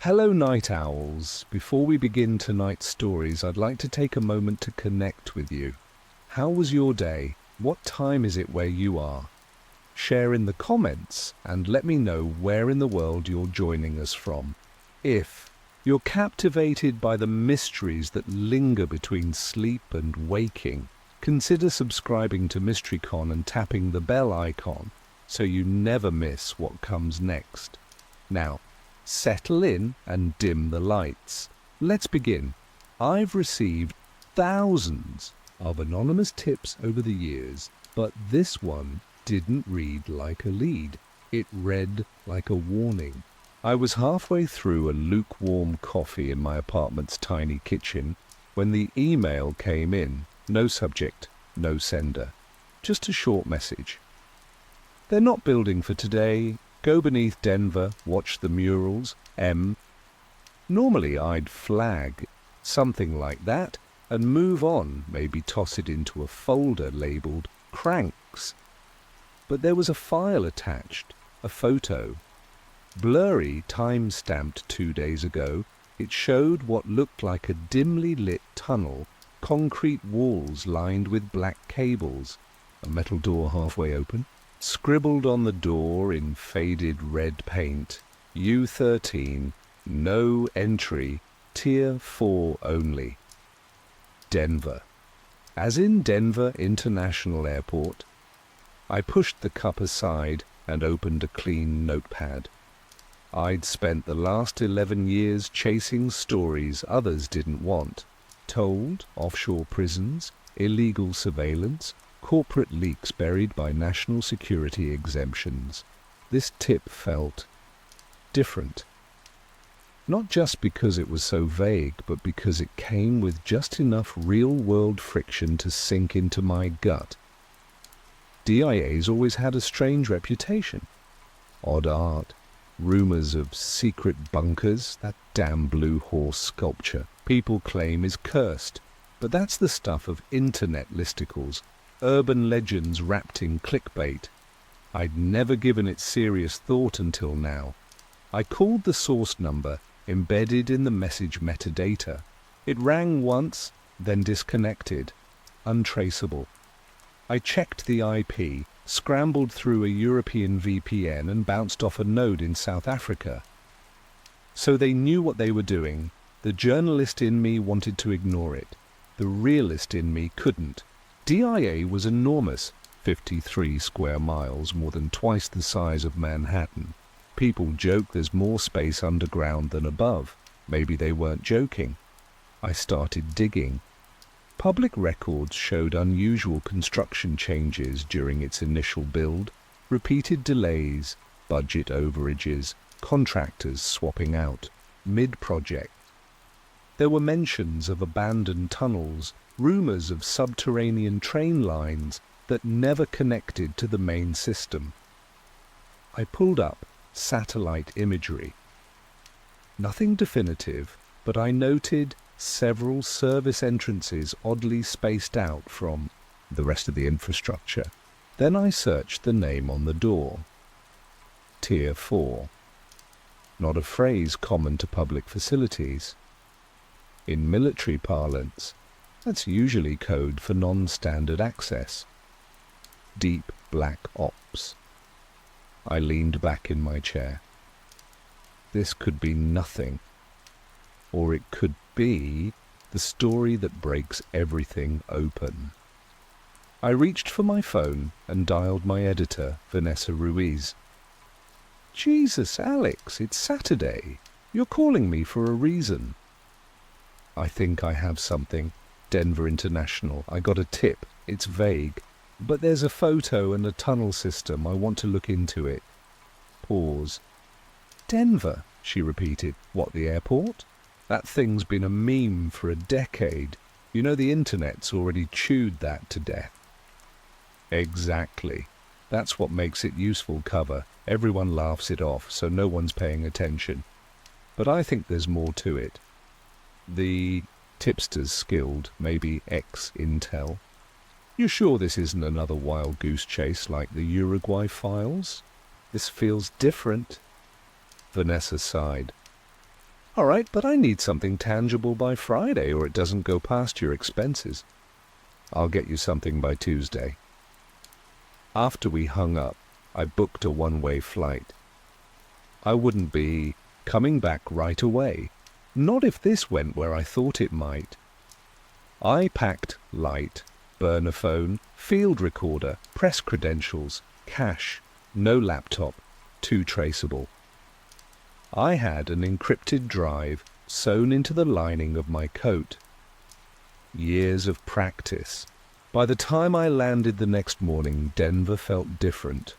Hello, night owls. Before we begin tonight's stories, I'd like to take a moment to connect with you. How was your day? What time is it where you are? Share in the comments and let me know where in the world you're joining us from. If you're captivated by the mysteries that linger between sleep and waking, consider subscribing to MysteryCon and tapping the bell icon so you never miss what comes next. Now, settle in and dim the lights. Let's begin. I've received thousands of anonymous tips over the years, but this one didn't read like a lead. It read like a warning. I was halfway through a lukewarm coffee in my apartment's tiny kitchen when the email came in. No subject, no sender. Just a short message. They're not building for today. Go beneath Denver, watch the murals, M. Normally I'd flag something like that and move on, maybe toss it into a folder labeled cranks. But there was a file attached, a photo. Blurry, time-stamped 2 days ago, it showed what looked like a dimly lit tunnel, concrete walls lined with black cables, a metal door halfway open. Scribbled on the door in faded red paint, U13, no entry, Tier 4 only. Denver. As in Denver International Airport. I pushed the cup aside and opened a clean notepad. I'd spent the last 11 years chasing stories others didn't want. Told, offshore prisons, illegal surveillance, corporate leaks buried by national security exemptions. This tip felt different. Not just because it was so vague, but because it came with just enough real-world friction to sink into my gut. DIA's always had a strange reputation. Odd art, rumors of secret bunkers, that damn blue horse sculpture people claim is cursed, but that's the stuff of internet listicles. Urban legends wrapped in clickbait. I'd never given it serious thought until now. I called the source number embedded in the message metadata. It rang once, then disconnected. Untraceable. I checked the IP, scrambled through a European VPN and bounced off a node in South Africa. So they knew what they were doing. The journalist in me wanted to ignore it. The realist in me couldn't. DIA was enormous, 53 square miles, more than twice the size of Manhattan. People joke there's more space underground than above. Maybe they weren't joking. I started digging. Public records showed unusual construction changes during its initial build, repeated delays, budget overages, contractors swapping out, mid-project. There were mentions of abandoned tunnels, rumors of subterranean train lines that never connected to the main system. I pulled up satellite imagery. Nothing definitive, but I noted several service entrances oddly spaced out from the rest of the infrastructure. Then I searched the name on the door. Tier 4. Not a phrase common to public facilities. In military parlance, that's usually code for non-standard access. Deep black ops. I leaned back in my chair. This could be nothing. Or it could be the story that breaks everything open. I reached for my phone and dialed my editor, Vanessa Ruiz. Jesus, Alex, it's Saturday. You're calling me for a reason. I think I have something. Denver International. I got a tip. It's vague. But there's a photo and a tunnel system. I want to look into it. Pause. Denver, she repeated. What, the airport? That thing's been a meme for a decade. You know the internet's already chewed that to death. Exactly. That's what makes it useful cover. Everyone laughs it off, so no one's paying attention. But I think there's more to it. The tipster's skilled, maybe ex-Intel. You sure this isn't another wild goose chase like the Uruguay files? This feels different. Vanessa sighed. All right, but I need something tangible by Friday or it doesn't go past your expenses. I'll get you something by Tuesday. After we hung up, I booked a one-way flight. I wouldn't be coming back right away. Not if this went where I thought it might. I packed light, burner phone, field recorder, press credentials, cash, no laptop, too traceable. I had an encrypted drive sewn into the lining of my coat. Years of practice. By the time I landed the next morning, Denver felt different,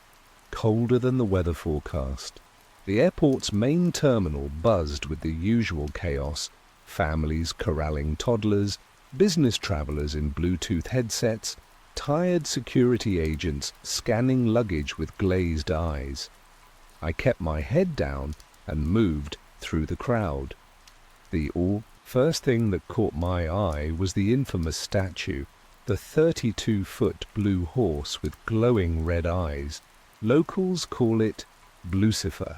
colder than the weather forecast. The airport's main terminal buzzed with the usual chaos, families corralling toddlers, business travelers in Bluetooth headsets, tired security agents scanning luggage with glazed eyes. I kept my head down and moved through the crowd. The first thing that caught my eye was the infamous statue, the 32-foot blue horse with glowing red eyes. Locals call it Blucifer.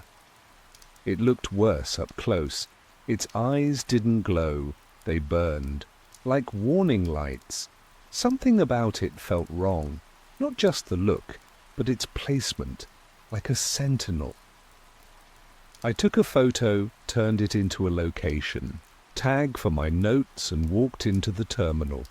It looked worse up close. Its eyes didn't glow, they burned, like warning lights. Something about it felt wrong, not just the look, but its placement, like a sentinel. I took a photo, turned it into a location, tag for my notes, and walked into the terminal.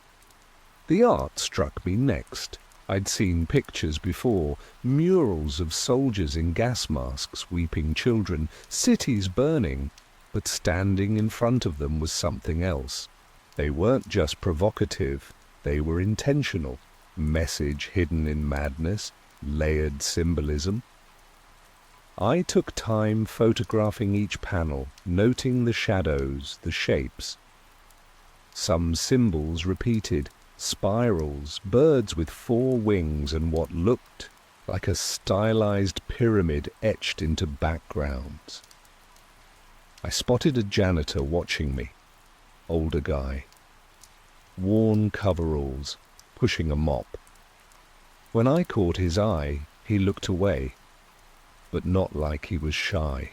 The art struck me next. I'd seen pictures before, murals of soldiers in gas masks weeping children, cities burning, but standing in front of them was something else. They weren't just provocative, they were intentional. Message hidden in madness, layered symbolism. I took time photographing each panel, noting the shadows, the shapes. Some symbols repeated, spirals, birds with 4 wings, and what looked like a stylized pyramid etched into backgrounds. I spotted a janitor watching me, older guy, worn coveralls, pushing a mop. When I caught his eye, he looked away, but not like he was shy.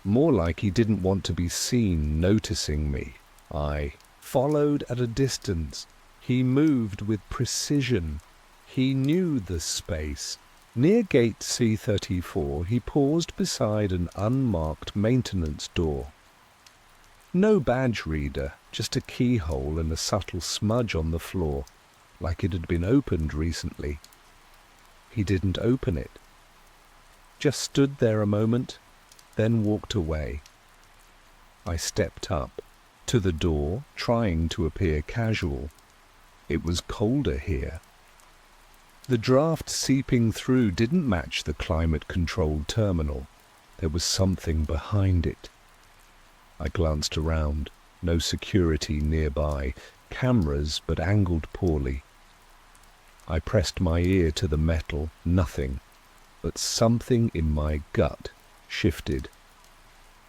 More like he didn't want to be seen noticing me. I followed at a distance. He moved with precision. He knew the space. Near gate C34, he paused beside an unmarked maintenance door. No badge reader, just a keyhole and a subtle smudge on the floor, like it had been opened recently. He didn't open it. Just stood there a moment, then walked away. I stepped up to the door, trying to appear casual. It was colder here. The draft seeping through didn't match the climate-controlled terminal. There was something behind it. I glanced around. No security nearby. Cameras, but angled poorly. I pressed my ear to the metal. Nothing. But something in my gut shifted.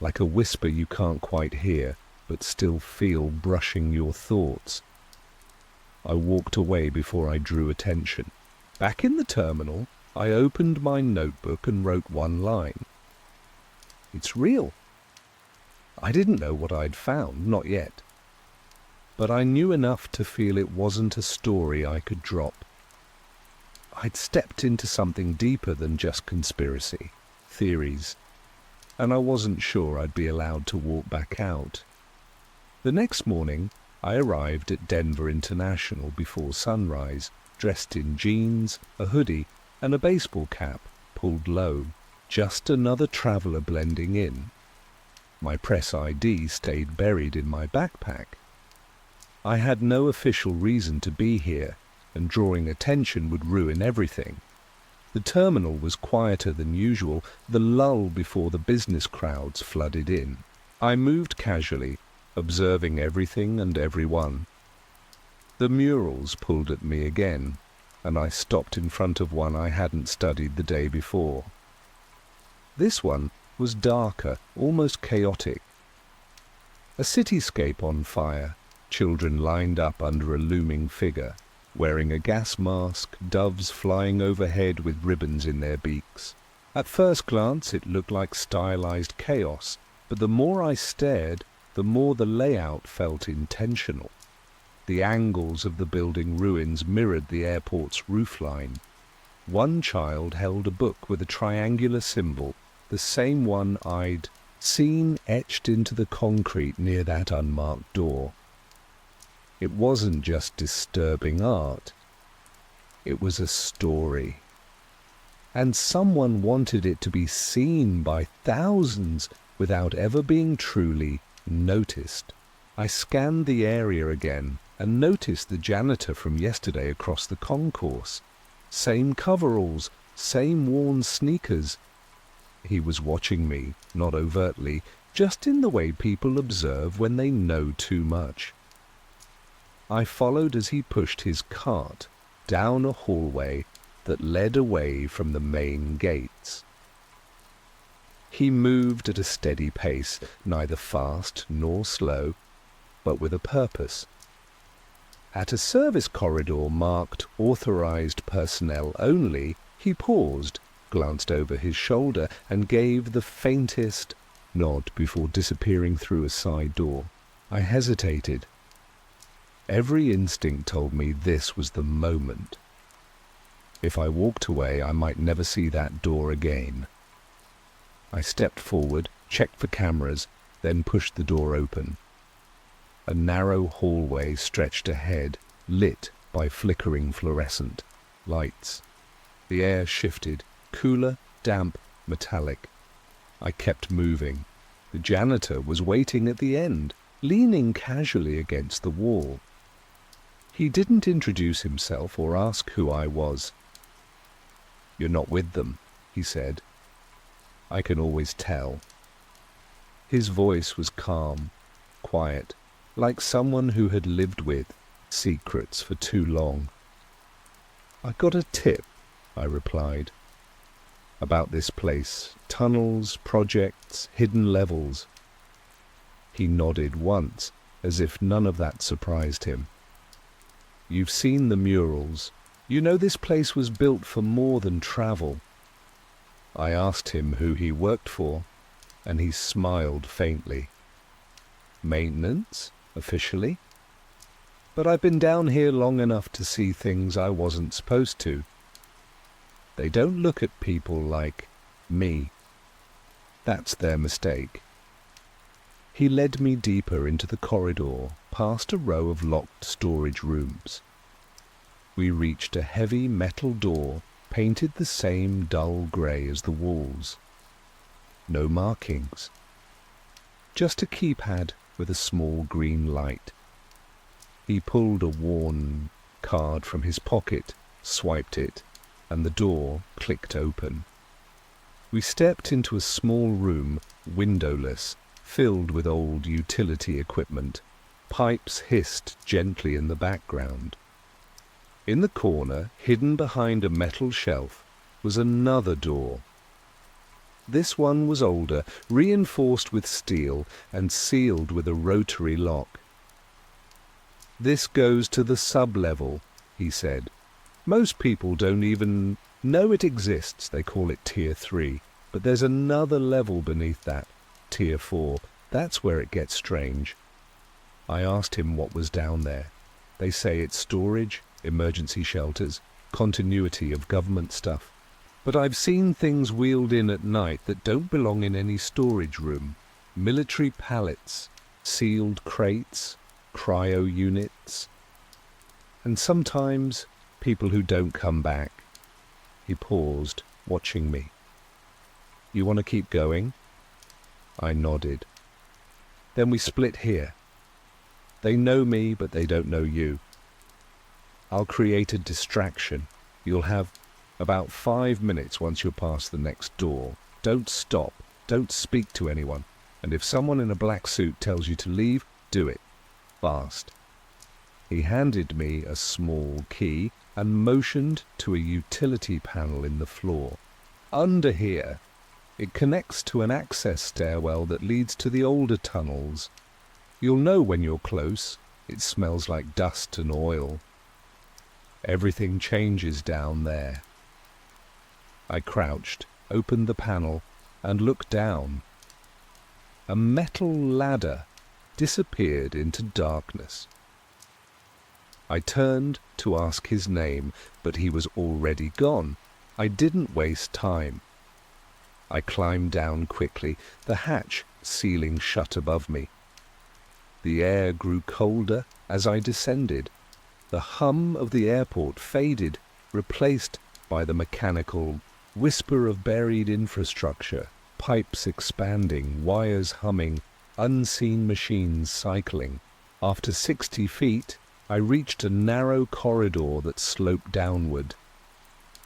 Like a whisper you can't quite hear, but still feel brushing your thoughts. I walked away before I drew attention. Back in the terminal, I opened my notebook and wrote one line. It's real. I didn't know what I'd found, not yet. But I knew enough to feel it wasn't a story I could drop. I'd stepped into something deeper than just conspiracy, theories, and I wasn't sure I'd be allowed to walk back out. The next morning, I arrived at Denver International before sunrise, dressed in jeans, a hoodie, and a baseball cap pulled low. Just another traveler blending in. My press ID stayed buried in my backpack. I had no official reason to be here, and drawing attention would ruin everything. The terminal was quieter than usual, the lull before the business crowds flooded in. I moved casually, observing everything and everyone. The murals pulled at me again, and I stopped in front of one I hadn't studied the day before. This one was darker, almost chaotic. A cityscape on fire, children lined up under a looming figure, wearing a gas mask, doves flying overhead with ribbons in their beaks. At first glance it looked like stylized chaos, but the more I stared, the more the layout felt intentional. The angles of the building ruins mirrored the airport's roofline. One child held a book with a triangular symbol, the same one I'd seen etched into the concrete near that unmarked door. It wasn't just disturbing art. It was a story. And someone wanted it to be seen by thousands without ever being truly noticed. I scanned the area again and noticed the janitor from yesterday across the concourse. Same coveralls, same worn sneakers. He was watching me, not overtly, just in the way people observe when they know too much. I followed as he pushed his cart down a hallway that led away from the main gates. He moved at a steady pace, neither fast nor slow, but with a purpose. At a service corridor marked Authorized Personnel Only, he paused, glanced over his shoulder, and gave the faintest nod before disappearing through a side door. I hesitated. Every instinct told me this was the moment. If I walked away, I might never see that door again. I stepped forward, checked for cameras, then pushed the door open. A narrow hallway stretched ahead, lit by flickering fluorescent lights. The air shifted, cooler, damp, metallic. I kept moving. The janitor was waiting at the end, leaning casually against the wall. He didn't introduce himself or ask who I was. "You're not with them," he said. "I can always tell." His voice was calm, quiet, like someone who had lived with secrets for too long. "I got a tip," I replied, "about this place, tunnels, projects, hidden levels." He nodded once, as if none of that surprised him. "You've seen the murals. You know this place was built for more than travel." I asked him who he worked for, and he smiled faintly. "Maintenance, officially. But I've been down here long enough to see things I wasn't supposed to. They don't look at people like me. That's their mistake." He led me deeper into the corridor, past a row of locked storage rooms. We reached a heavy metal door painted the same dull grey as the walls. No markings. Just a keypad with a small green light. He pulled a worn card from his pocket, swiped it, and the door clicked open. We stepped into a small room, windowless, filled with old utility equipment. Pipes hissed gently in the background. In the corner, hidden behind a metal shelf, was another door. This one was older, reinforced with steel and sealed with a rotary lock. "This goes to the sub-level," he said. "Most people don't even know it exists. They call it Tier 3. But there's another level beneath that, Tier 4. That's where it gets strange." I asked him what was down there. They say it's storage, emergency shelters, continuity of government stuff. But I've seen things wheeled in at night that don't belong in any storage room. Military pallets, sealed crates, cryo units, and sometimes people who don't come back. He paused, watching me. "You want to keep going?" I nodded. "Then we split here. They know me, but they don't know you. I'll create a distraction. You'll have about 5 minutes once you're past the next door. Don't stop. Don't speak to anyone. And if someone in a black suit tells you to leave, do it. Fast." He handed me a small key and motioned to a utility panel in the floor. "Under here. It connects to an access stairwell that leads to the older tunnels. You'll know when you're close. It smells like dust and oil. Everything changes down there." I crouched, opened the panel, and looked down. a metal ladder disappeared into darkness. I turned to ask his name, but he was already gone. I didn't waste time. I climbed down quickly, the hatch sealing shut above me. The air grew colder as I descended. The hum of the airport faded, replaced by the mechanical whisper of buried infrastructure, pipes expanding, wires humming, unseen machines cycling. After 60 feet, I reached a narrow corridor that sloped downward.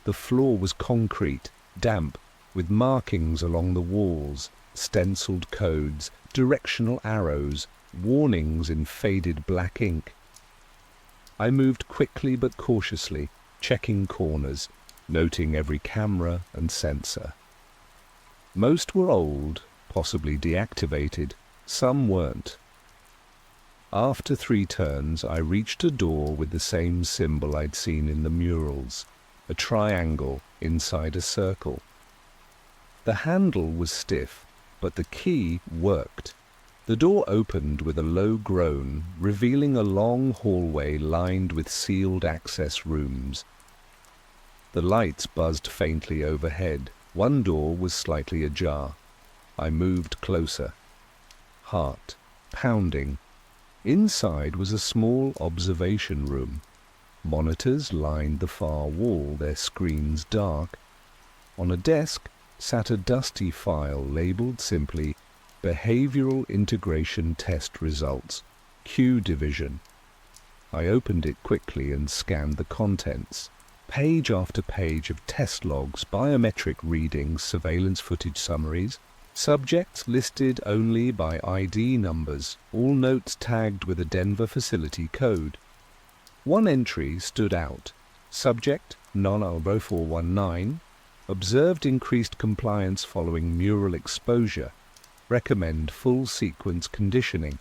The floor was concrete, damp, with markings along the walls, stenciled codes, directional arrows, warnings in faded black ink. I moved quickly but cautiously, checking corners, noting every camera and sensor. Most were old, possibly deactivated, some weren't. After 3 turns, I reached a door with the same symbol I'd seen in the murals, a triangle inside a circle. The handle was stiff, but the key worked. The door opened with a low groan, revealing a long hallway lined with sealed access rooms. The lights buzzed faintly overhead. One door was slightly ajar. I moved closer. Heart pounding. Inside was a small observation room. Monitors lined the far wall, their screens dark. On a desk sat a dusty file labeled simply Behavioral Integration Test Results, Q Division. I opened it quickly and scanned the contents. Page after page of test logs, biometric readings, surveillance footage summaries, subjects listed only by ID numbers, all notes tagged with a Denver facility code. One entry stood out. Subject non-0419, observed increased compliance following mural exposure. Recommend full sequence conditioning.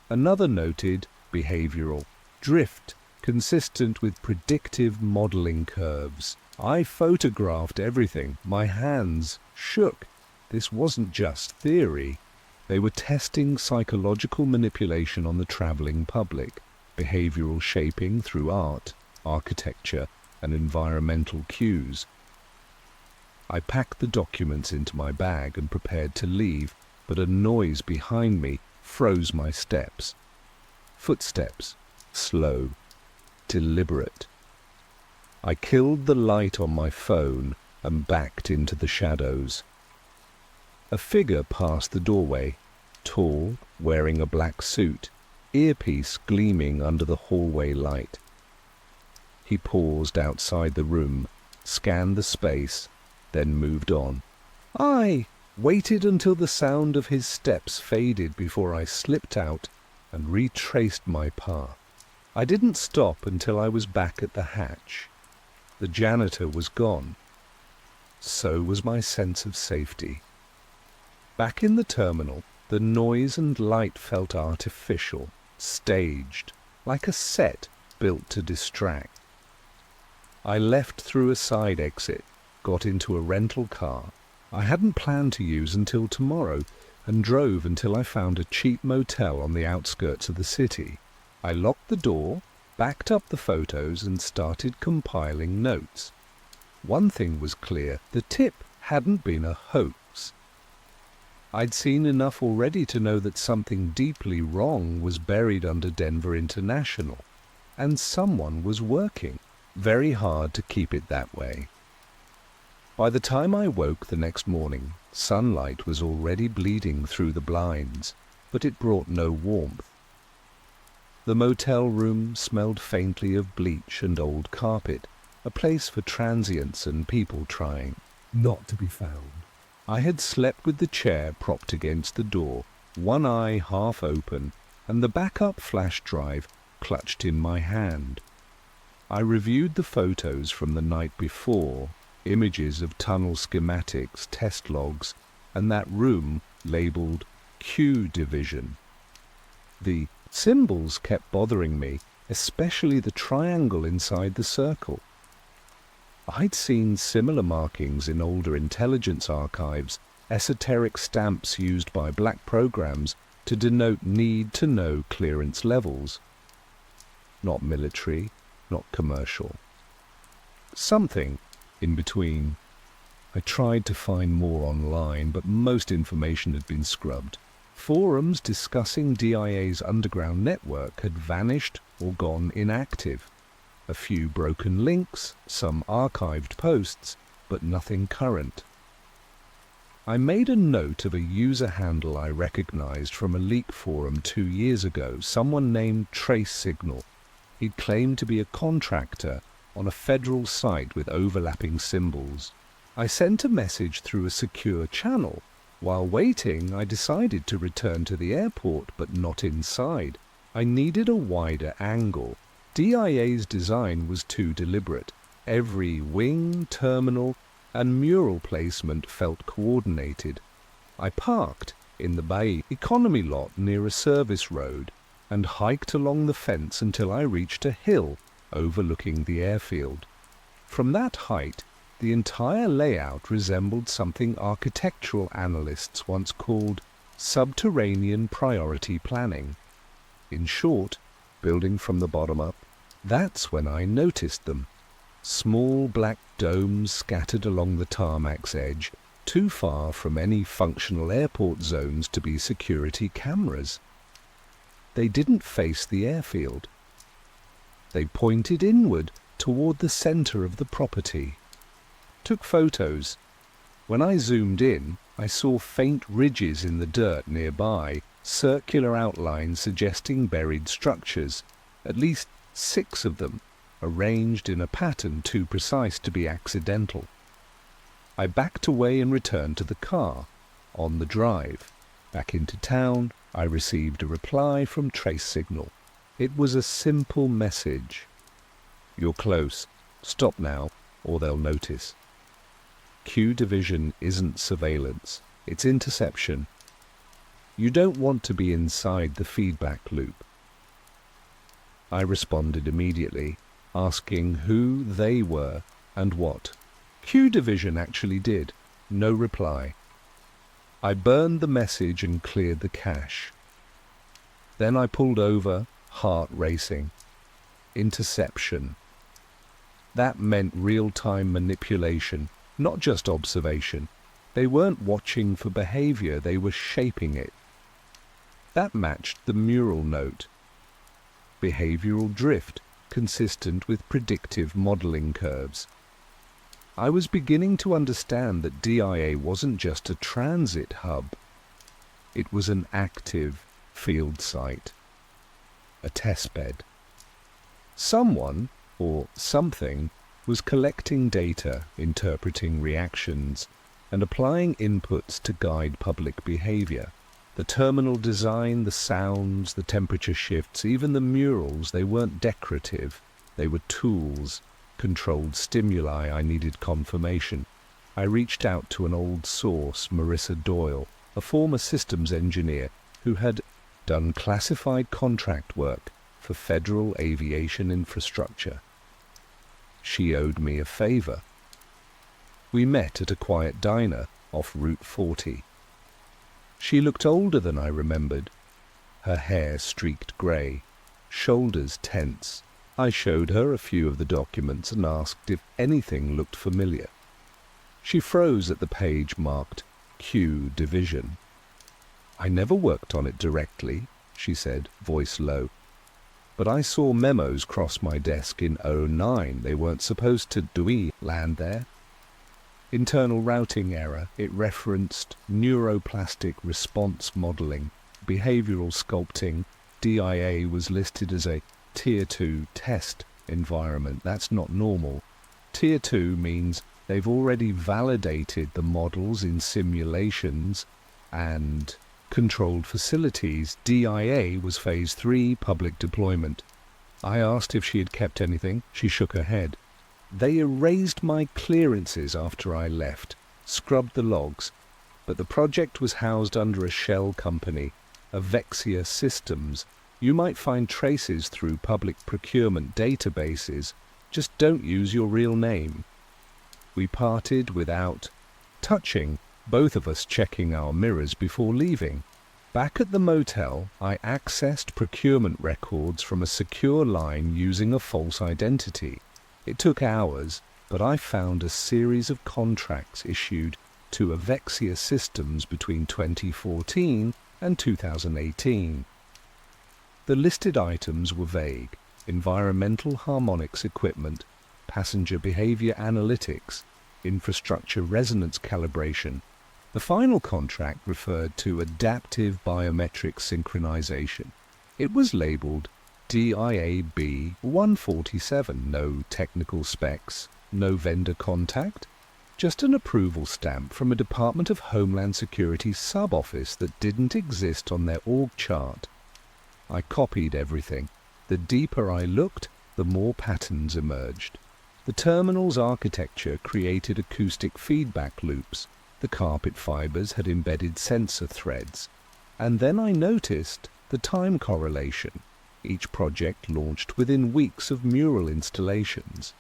Another noted behavioral drift, consistent with predictive modeling curves. I photographed everything. My hands shook. This wasn't just theory. They were testing psychological manipulation on the traveling public, behavioral shaping through art, architecture, and environmental cues. I packed the documents into my bag and prepared to leave, but a noise behind me froze my steps. Footsteps, slow, deliberate. I killed the light on my phone and backed into the shadows. A figure passed the doorway, tall, wearing a black suit, earpiece gleaming under the hallway light. He paused outside the room, scanned the space, then moved on. I waited until the sound of his steps faded before I slipped out and retraced my path. I didn't stop until I was back at the hatch. The janitor was gone. So was my sense of safety. Back in the terminal, the noise and light felt artificial, staged, like a set built to distract. I left through a side exit, got into a rental car I hadn't planned to use until tomorrow, and drove until I found a cheap motel on the outskirts of the city. I locked the door, backed up the photos, and started compiling notes. One thing was clear, the tip hadn't been a hoax. I'd seen enough already to know that something deeply wrong was buried under Denver International, and someone was working very hard to keep it that way. By the time I woke the next morning, sunlight was already bleeding through the blinds, but it brought no warmth. The motel room smelled faintly of bleach and old carpet, a place for transients and people trying not to be found. I had slept with the chair propped against the door, one eye half open, and the backup flash drive clutched in my hand. I reviewed the photos from the night before, images of tunnel schematics, test logs, and that room labeled Q Division. The symbols kept bothering me, especially the triangle inside the circle. I'd seen similar markings in older intelligence archives, esoteric stamps used by black programs to denote need-to-know clearance levels. Not military, not commercial. Something in between. I tried to find more online, but most information had been scrubbed. Forums discussing DIA's underground network had vanished or gone inactive. A few broken links, some archived posts, but nothing current. I made a note of a user handle I recognized from a leak forum 2 years ago, someone named Trace Signal. He'd claimed to be a contractor on a federal site with overlapping symbols. I sent a message through a secure channel. While waiting, I decided to return to the airport, but not inside. I needed a wider angle. DIA's design was too deliberate. Every wing, terminal, and mural placement felt coordinated. I parked in the Bay economy lot near a service road and hiked along the fence until I reached a hill overlooking the airfield. From that height, the entire layout resembled something architectural analysts once called subterranean priority planning. In short, building from the bottom up. That's when I noticed them. Small black domes scattered along the tarmac's edge, too far from any functional airport zones to be security cameras. They didn't face the airfield. They pointed inward toward the center of the property. Took photos. When I zoomed in, I saw faint ridges in the dirt nearby, circular outlines suggesting buried structures, at least 6 of them, arranged in a pattern too precise to be accidental. I backed away and returned to the car. On the drive, back into town, I received a reply from Trace Signal. It was a simple message. "You're close. Stop now, or they'll notice." Q Division isn't surveillance, it's interception. You don't want to be inside the feedback loop. I responded immediately, asking who they were and what. Q Division actually did. No reply. I burned the message and cleared the cache. Then I pulled over, heart racing. Interception. That meant real-time manipulation, not just observation. They weren't watching for behavior, they were shaping it. That matched the mural note. Behavioral drift, consistent with predictive modeling curves. I was beginning to understand that DIA wasn't just a transit hub. It was an active field site, a testbed. Someone, or something, was collecting data, interpreting reactions, and applying inputs to guide public behavior. The terminal design, the sounds, the temperature shifts, even the murals, they weren't decorative. They were tools, controlled stimuli. I needed confirmation. I reached out to an old source, Marissa Doyle, a former systems engineer who had done classified contract work for federal aviation infrastructure. She owed me a favor. We met at a quiet diner off Route 40. She looked older than I remembered. Her hair streaked grey, shoulders tense. I showed her a few of the documents and asked if anything looked familiar. She froze at the page marked Q Division. "I never worked on it directly," she said, voice low. "But I saw memos cross my desk in '09. They weren't supposed to land there." Internal routing error. It referenced neuroplastic response modeling, behavioral sculpting. DIA was listed as a Tier 2 test environment. That's not normal. Tier 2 means they've already validated the models in simulations and controlled facilities. DIA was Phase 3 public deployment. I asked if she had kept anything. She shook her head. They erased my clearances after I left, scrubbed the logs, but the project was housed under a shell company, Avexia Systems. You might find traces through public procurement databases. Just don't use your real name. We parted without touching both of us checking our mirrors before leaving. Back at the motel, I accessed procurement records from a secure line using a false identity. It took hours, but I found a series of contracts issued to Avexia Systems between 2014 and 2018. The listed items were vague: environmental harmonics equipment, passenger behavior analytics, infrastructure resonance calibration. The final contract referred to adaptive biometric synchronization. It was labeled DIAB 147, no technical specs, no vendor contact, just an approval stamp from a Department of Homeland Security sub-office that didn't exist on their org chart. I copied everything. The deeper I looked, the more patterns emerged. The terminal's architecture created acoustic feedback loops. The carpet fibers had embedded sensor threads. And then I noticed the time correlation. Each project launched within weeks of mural installations.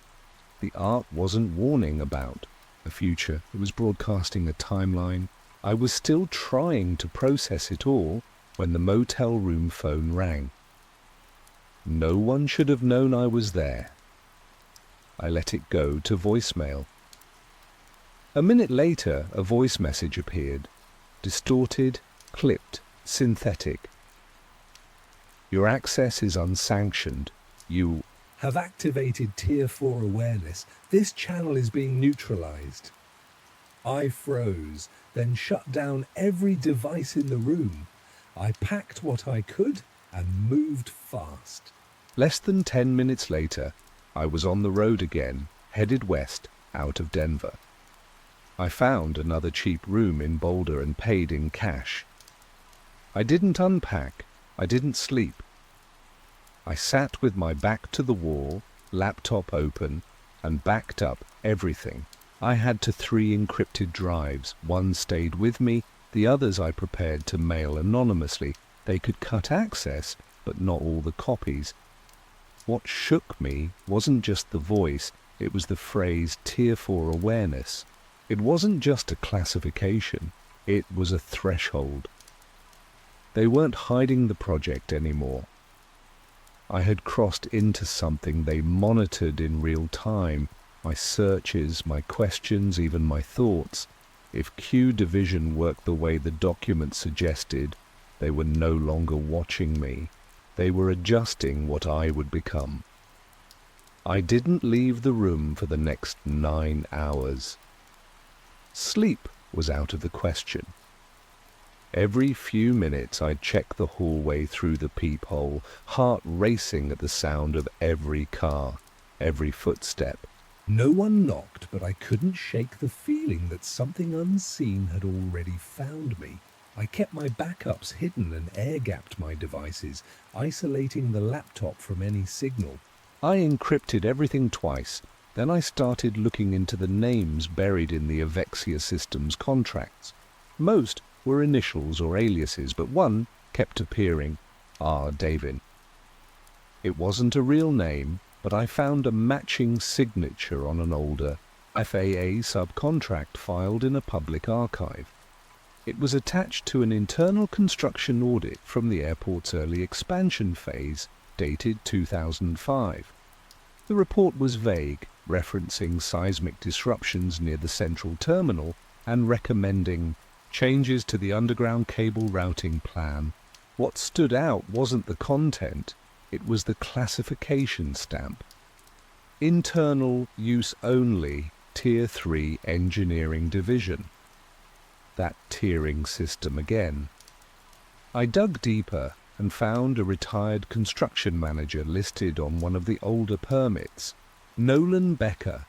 The art wasn't warning about a future, it was broadcasting a timeline. I was still trying to process it all when the motel room phone rang. No one should have known I was there. I let it go to voicemail. A minute later, a voice message appeared. Distorted, clipped, synthetic. Your access is unsanctioned. You have activated Tier 4 awareness. This channel is being neutralized. I froze, then shut down every device in the room. I packed what I could and moved fast. Less than 10 minutes later, I was on the road again, headed west, out of Denver. I found another cheap room in Boulder and paid in cash. I didn't unpack. I didn't sleep. I sat with my back to the wall, laptop open, and backed up everything. I had 3 encrypted drives. One stayed with me, the others I prepared to mail anonymously. They could cut access, but not all the copies. What shook me wasn't just the voice, it was the phrase Tier 4 awareness. It wasn't just a classification, it was a threshold. They weren't hiding the project anymore. I had crossed into something they monitored in real time, my searches, my questions, even my thoughts. If Q Division worked the way the document suggested, they were no longer watching me. They were adjusting what I would become. I didn't leave the room for the next 9 hours. Sleep was out of the question. Every few minutes I'd check the hallway through the peephole, heart racing at the sound of every car, every footstep. No one knocked, but I couldn't shake the feeling that something unseen had already found me. I kept my backups hidden and air-gapped my devices, isolating the laptop from any signal. I encrypted everything twice. Then I started looking into the names buried in the Avexia Systems contracts. Most were initials or aliases, but one kept appearing, R. Davin. It wasn't a real name, but I found a matching signature on an older FAA subcontract filed in a public archive. It was attached to an internal construction audit from the airport's early expansion phase, dated 2005. The report was vague, referencing seismic disruptions near the central terminal and recommending changes to the underground cable routing plan. What stood out wasn't the content, it was the classification stamp. Internal use only, Tier 3 Engineering Division. That tiering system again. I dug deeper and found a retired construction manager listed on one of the older permits, Nolan Becker.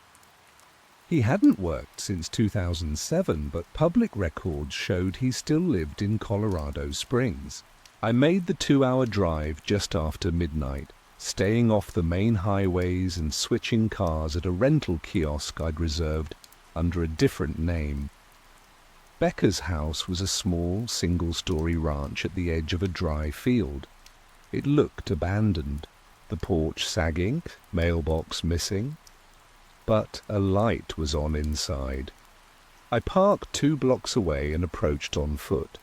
He hadn't worked since 2007, but public records showed he still lived in Colorado Springs. I made the 2-hour drive just after midnight, staying off the main highways and switching cars at a rental kiosk I'd reserved under a different name. Becker's house was a small, single-story ranch at the edge of a dry field. It looked abandoned, the porch sagging, mailbox missing. But a light was on inside. I parked 2 blocks away and approached on foot.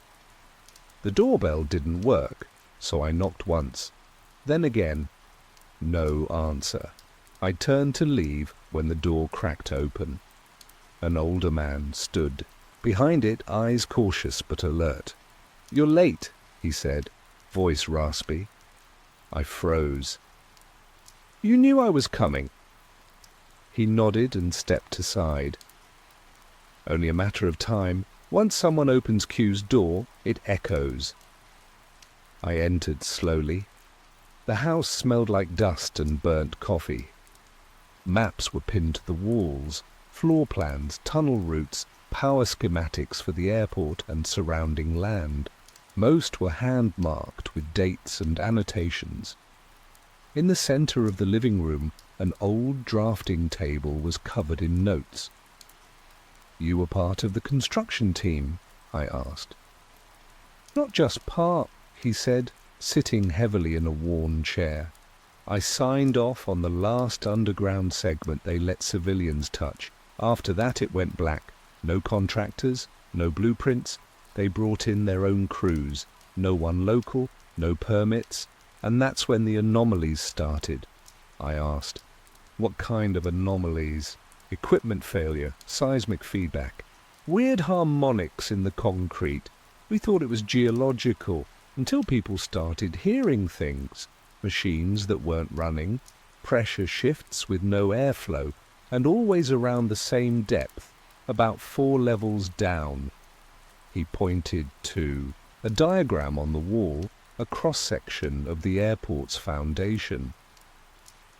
The doorbell didn't work, so I knocked once. Then again, no answer. I turned to leave when the door cracked open. An older man stood. Behind it, eyes cautious but alert. "You're late," he said, voice raspy. I froze. "You knew I was coming." He nodded and stepped aside. Only a matter of time. Once someone opens Q's door, it echoes. I entered slowly. The house smelled like dust and burnt coffee. Maps were pinned to the walls, floor plans, tunnel routes, power schematics for the airport and surrounding land. Most were hand-marked with dates and annotations. In the center of the living room, an old drafting table was covered in notes. "You were part of the construction team?" I asked. "Not just part," he said, sitting heavily in a worn chair. "I signed off on the last underground segment they let civilians touch. After that it went black. No contractors, no blueprints. They brought in their own crews. No one local, no permits. And that's when the anomalies started." I asked. "What kind of anomalies?" "Equipment failure, seismic feedback. Weird harmonics in the concrete. We thought it was geological, until people started hearing things. Machines that weren't running, pressure shifts with no airflow, and always around the same depth, about 4 levels down." He pointed to a diagram on the wall, a cross-section of the airport's foundation.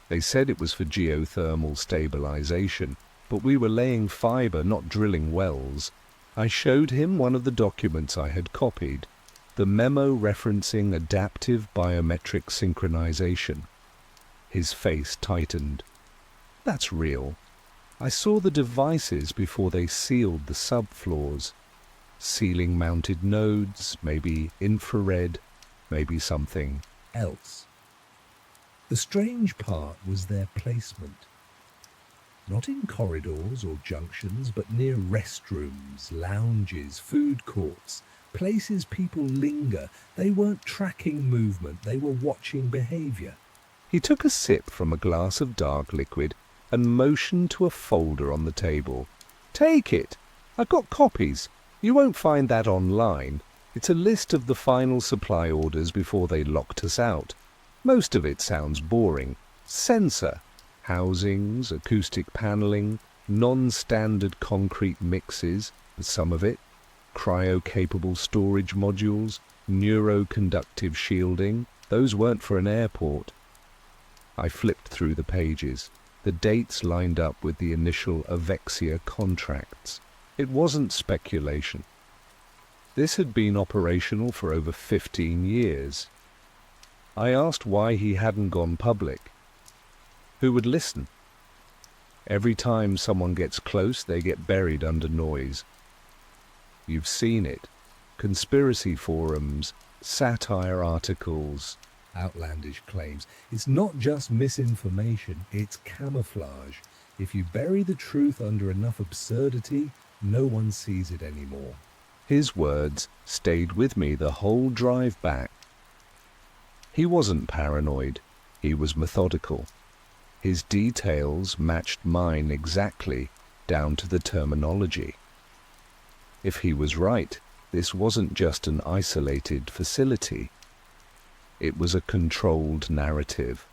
"They said it was for geothermal stabilization, but we were laying fiber, not drilling wells." I showed him one of the documents I had copied, the memo referencing adaptive biometric synchronization. His face tightened. "That's real. I saw the devices before they sealed the subfloors. Ceiling-mounted nodes, maybe infrared, maybe something else." The strange part was their placement. Not in corridors or junctions, but near restrooms, lounges, food courts, places people linger. They weren't tracking movement, they were watching behavior. He took a sip from a glass of dark liquid and motioned to a folder on the table. "Take it. I've got copies. You won't find that online. It's a list of the final supply orders before they locked us out. Most of it sounds boring. Sensor, housings, acoustic paneling, non-standard concrete mixes, some of it, cryo-capable storage modules, neuroconductive shielding. Those weren't for an airport." I flipped through the pages. The dates lined up with the initial Avexia contracts. It wasn't speculation. This had been operational for over 15 years. I asked why he hadn't gone public. Who would listen? Every time someone gets close, they get buried under noise. You've seen it. Conspiracy forums, satire articles, outlandish claims. It's not just misinformation, it's camouflage. If you bury the truth under enough absurdity, no one sees it anymore. His words stayed with me the whole drive back. He wasn't paranoid. He was methodical. His details matched mine exactly, down to the terminology. If he was right, this wasn't just an isolated facility. It was a controlled narrative.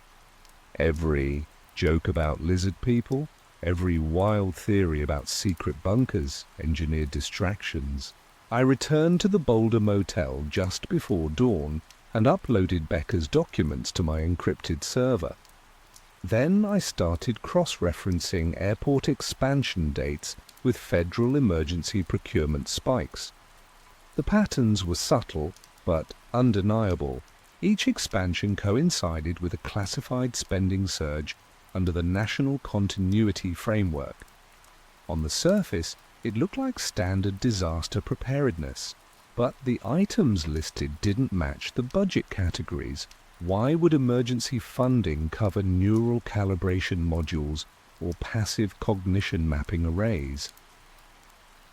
Every joke about lizard people, every wild theory about secret bunkers, engineered distractions. I returned to the Boulder Motel just before dawn and uploaded Becker's documents to my encrypted server. Then I started cross-referencing airport expansion dates with federal emergency procurement spikes. The patterns were subtle, but undeniable. Each expansion coincided with a classified spending surge under the National Continuity Framework. On the surface, it looked like standard disaster preparedness, but the items listed didn't match the budget categories. Why would emergency funding cover neural calibration modules or passive cognition mapping arrays?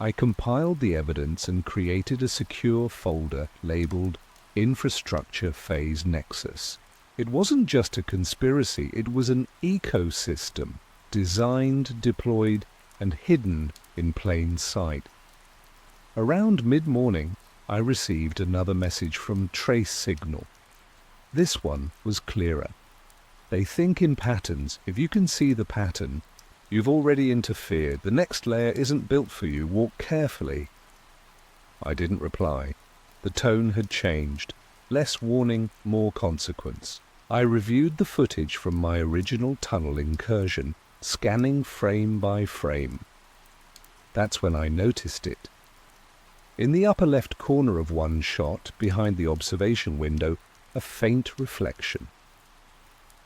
I compiled the evidence and created a secure folder labeled Infrastructure Phase Nexus. It wasn't just a conspiracy, it was an ecosystem, designed, deployed, and hidden in plain sight. Around mid-morning, I received another message from Trace Signal. This one was clearer. They think in patterns. If you can see the pattern, you've already interfered. The next layer isn't built for you. Walk carefully. I didn't reply. The tone had changed. Less warning, more consequence. I reviewed the footage from my original tunnel incursion, scanning frame by frame. That's when I noticed it. In the upper left corner of one shot, behind the observation window, a faint reflection.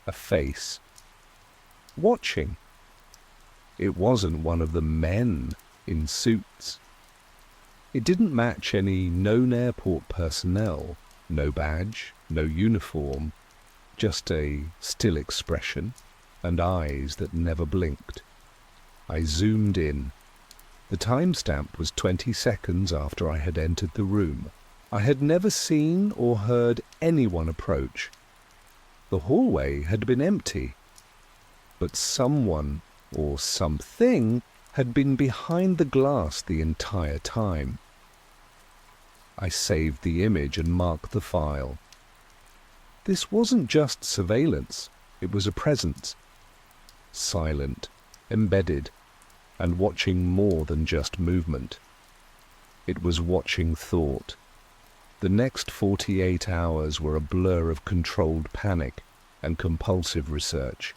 A face. Watching. It wasn't one of the men in suits. It didn't match any known airport personnel. No badge, no uniform, just a still expression and eyes that never blinked. I zoomed in. The timestamp was 20 seconds after I had entered the room. I had never seen or heard anyone approach. The hallway had been empty, but someone or something had been behind the glass the entire time. I saved the image and marked the file. This wasn't just surveillance, it was a presence. Silent, embedded, and watching more than just movement. It was watching thought. The next 48 hours were a blur of controlled panic and compulsive research.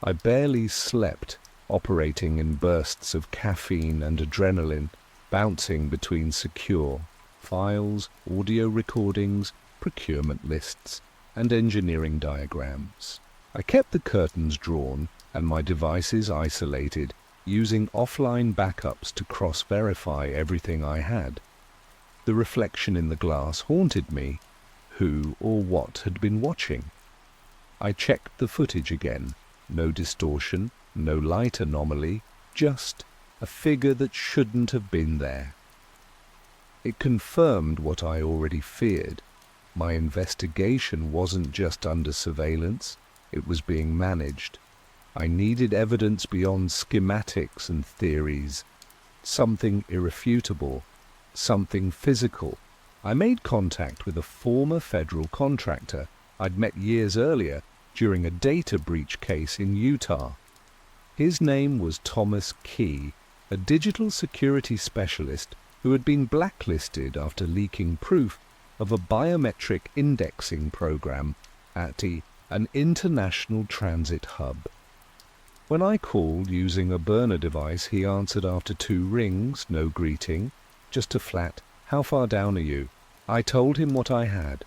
I barely slept, operating in bursts of caffeine and adrenaline, bouncing between secure files, audio recordings, procurement lists, and engineering diagrams. I kept the curtains drawn and my devices isolated, using offline backups to cross-verify everything I had. The reflection in the glass haunted me. Who or what had been watching? I checked the footage again. No distortion, no light anomaly, just a figure that shouldn't have been there. It confirmed what I already feared. My investigation wasn't just under surveillance, it was being managed. I needed evidence beyond schematics and theories, something irrefutable, something physical. I made contact with a former federal contractor I'd met years earlier during a data breach case in Utah. His name was Thomas Key, a digital security specialist who had been blacklisted after leaking proof of a biometric indexing program at an international transit hub. When I called using a burner device, he answered after 2 rings, no greeting, just a flat, "How far down are you?" I told him what I had.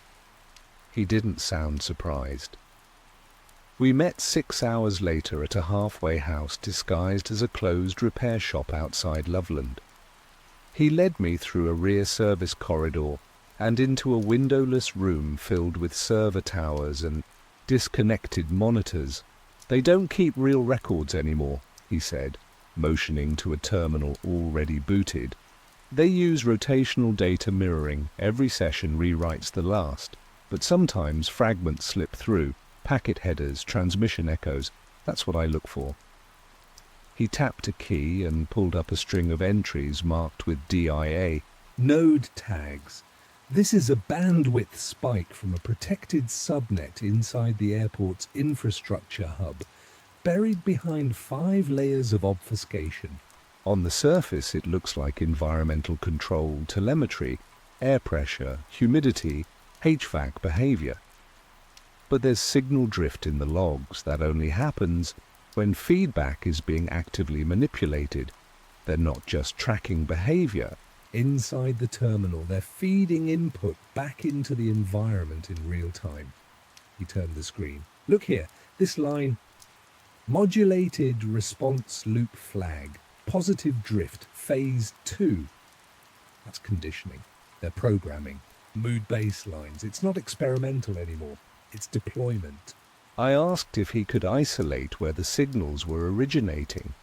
He didn't sound surprised. We met 6 hours later at a halfway house disguised as a closed repair shop outside Loveland. He led me through a rear service corridor and into a windowless room filled with server towers and disconnected monitors. "They don't keep real records anymore," he said, motioning to a terminal already booted. "They use rotational data mirroring. Every session rewrites the last, but sometimes fragments slip through, packet headers, transmission echoes. That's what I look for." He tapped a key and pulled up a string of entries marked with DIA. "Node tags. This is a bandwidth spike from a protected subnet inside the airport's infrastructure hub, buried behind 5 layers of obfuscation. On the surface, it looks like environmental control, telemetry, air pressure, humidity, HVAC behavior. But there's signal drift in the logs. That only happens when feedback is being actively manipulated. They're not just tracking behavior. Inside the terminal, they're feeding input back into the environment in real time." He turned the screen. "Look here, this line, modulated response loop flag, positive drift, phase 2. That's conditioning. They're programming. Mood baselines. It's not experimental anymore. It's deployment." I asked if he could isolate where the signals were originating.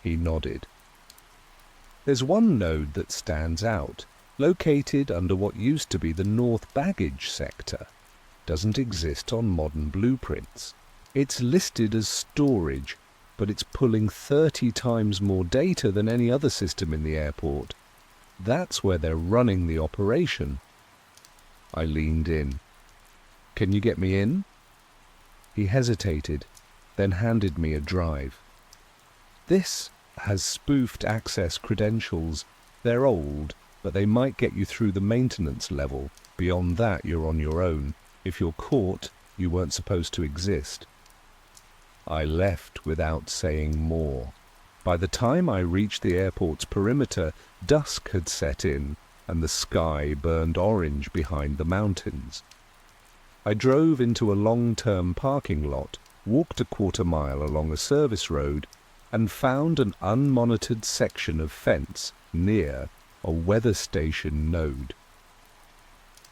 He nodded. There's one node that stands out, located under what used to be the North Baggage sector. Doesn't exist on modern blueprints. It's listed as storage, but it's pulling 30 times more data than any other system in the airport. That's where they're running the operation. I leaned in. Can you get me in? He hesitated, then handed me a drive. This has spoofed access credentials. They're old, but they might get you through the maintenance level. Beyond that, you're on your own. If you're caught, you weren't supposed to exist. I left without saying more. By the time I reached the airport's perimeter, dusk had set in, and the sky burned orange behind the mountains. I drove into a long-term parking lot, walked a quarter-mile along a service road, and found an unmonitored section of fence near a weather station node.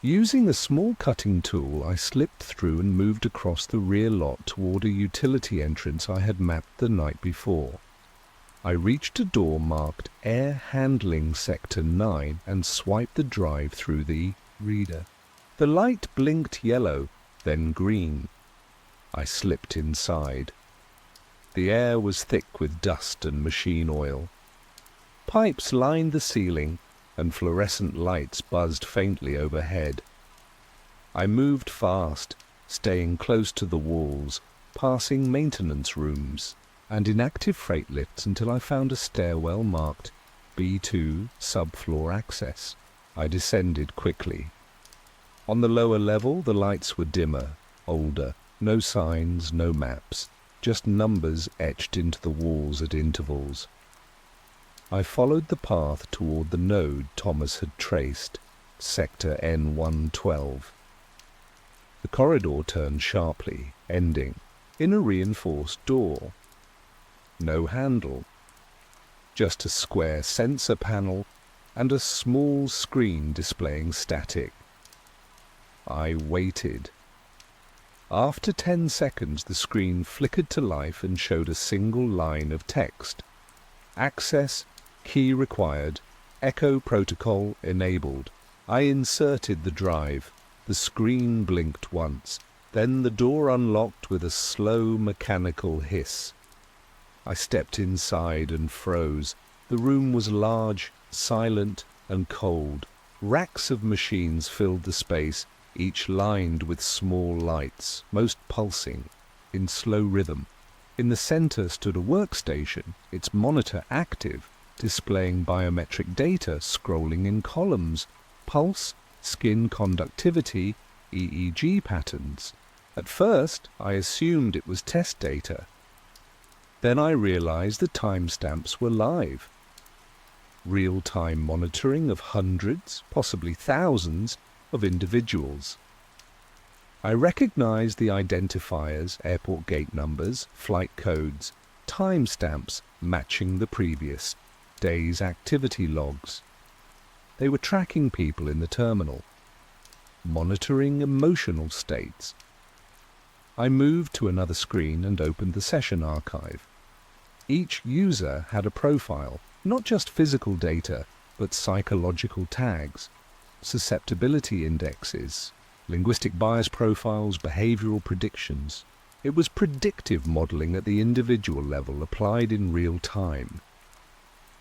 Using a small cutting tool, I slipped through and moved across the rear lot toward a utility entrance I had mapped the night before. I reached a door marked Air Handling Sector 9 and swiped the drive through the reader. The light blinked yellow, then green. I slipped inside. The air was thick with dust and machine oil. Pipes lined the ceiling, and fluorescent lights buzzed faintly overhead. I moved fast, staying close to the walls, passing maintenance rooms and inactive freight lifts until I found a stairwell marked B2 subfloor access. I descended quickly. On the lower level, the lights were dimmer, older, no signs, no maps, just numbers etched into the walls at intervals. I followed the path toward the node Thomas had traced, Sector N112. The corridor turned sharply, ending in a reinforced door. No handle, just a square sensor panel and a small screen displaying static. I waited. After 10 seconds, the screen flickered to life and showed a single line of text. Access, key required, echo protocol enabled. I inserted the drive. The screen blinked once. Then the door unlocked with a slow mechanical hiss. I stepped inside and froze. The room was large, silent, and cold. Racks of machines filled the space, each lined with small lights, most pulsing, in slow rhythm. In the center stood a workstation, its monitor active, displaying biometric data scrolling in columns, pulse, skin conductivity, EEG patterns. At first, I assumed it was test data. Then I realized the timestamps were live. Real-time monitoring of hundreds, possibly thousands, of individuals. I recognized the identifiers, airport gate numbers, flight codes, timestamps matching the previous day's activity logs. They were tracking people in the terminal, monitoring emotional states. I moved to another screen and opened the session archive. Each user had a profile, not just physical data, but psychological tags, susceptibility indexes, linguistic bias profiles, behavioral predictions. It was predictive modeling at the individual level applied in real time.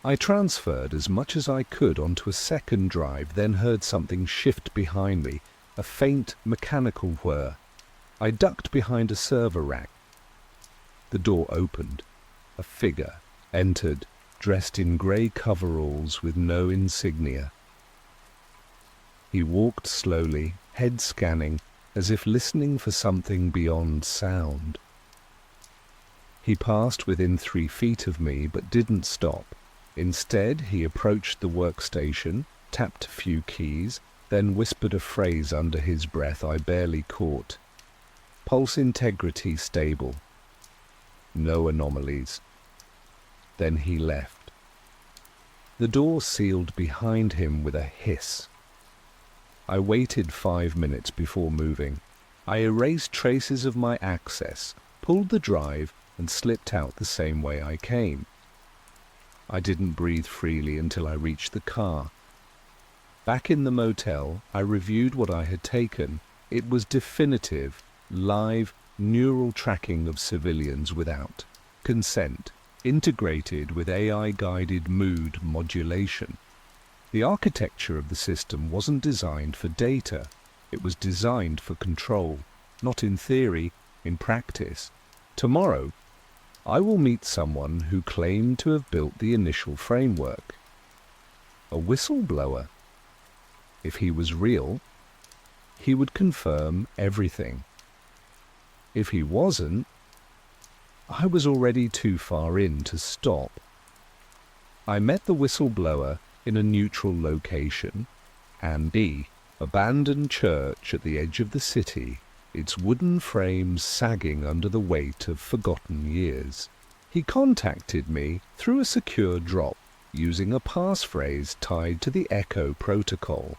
I transferred as much as I could onto a second drive, then heard something shift behind me, a faint mechanical whir. I ducked behind a server rack. The door opened. A figure entered, dressed in grey coveralls with no insignia. He walked slowly, head scanning, as if listening for something beyond sound. He passed within 3 feet of me, but didn't stop. Instead, he approached the workstation, tapped a few keys, then whispered a phrase under his breath I barely caught. Pulse integrity stable. No anomalies. Then he left. The door sealed behind him with a hiss. I waited 5 minutes before moving. I erased traces of my access, pulled the drive, and slipped out the same way I came. I didn't breathe freely until I reached the car. Back in the motel, I reviewed what I had taken. It was definitive, live, neural tracking of civilians without consent, integrated with AI-guided mood modulation. The architecture of the system wasn't designed for data. It was designed for control, not in theory, in practice. Tomorrow, I will meet someone who claimed to have built the initial framework. A whistleblower. If he was real, he would confirm everything. If he wasn't, I was already too far in to stop. I met the whistleblower in a neutral location, and the abandoned church at the edge of the city, its wooden frames sagging under the weight of forgotten years. He contacted me through a secure drop, using a passphrase tied to the Echo protocol.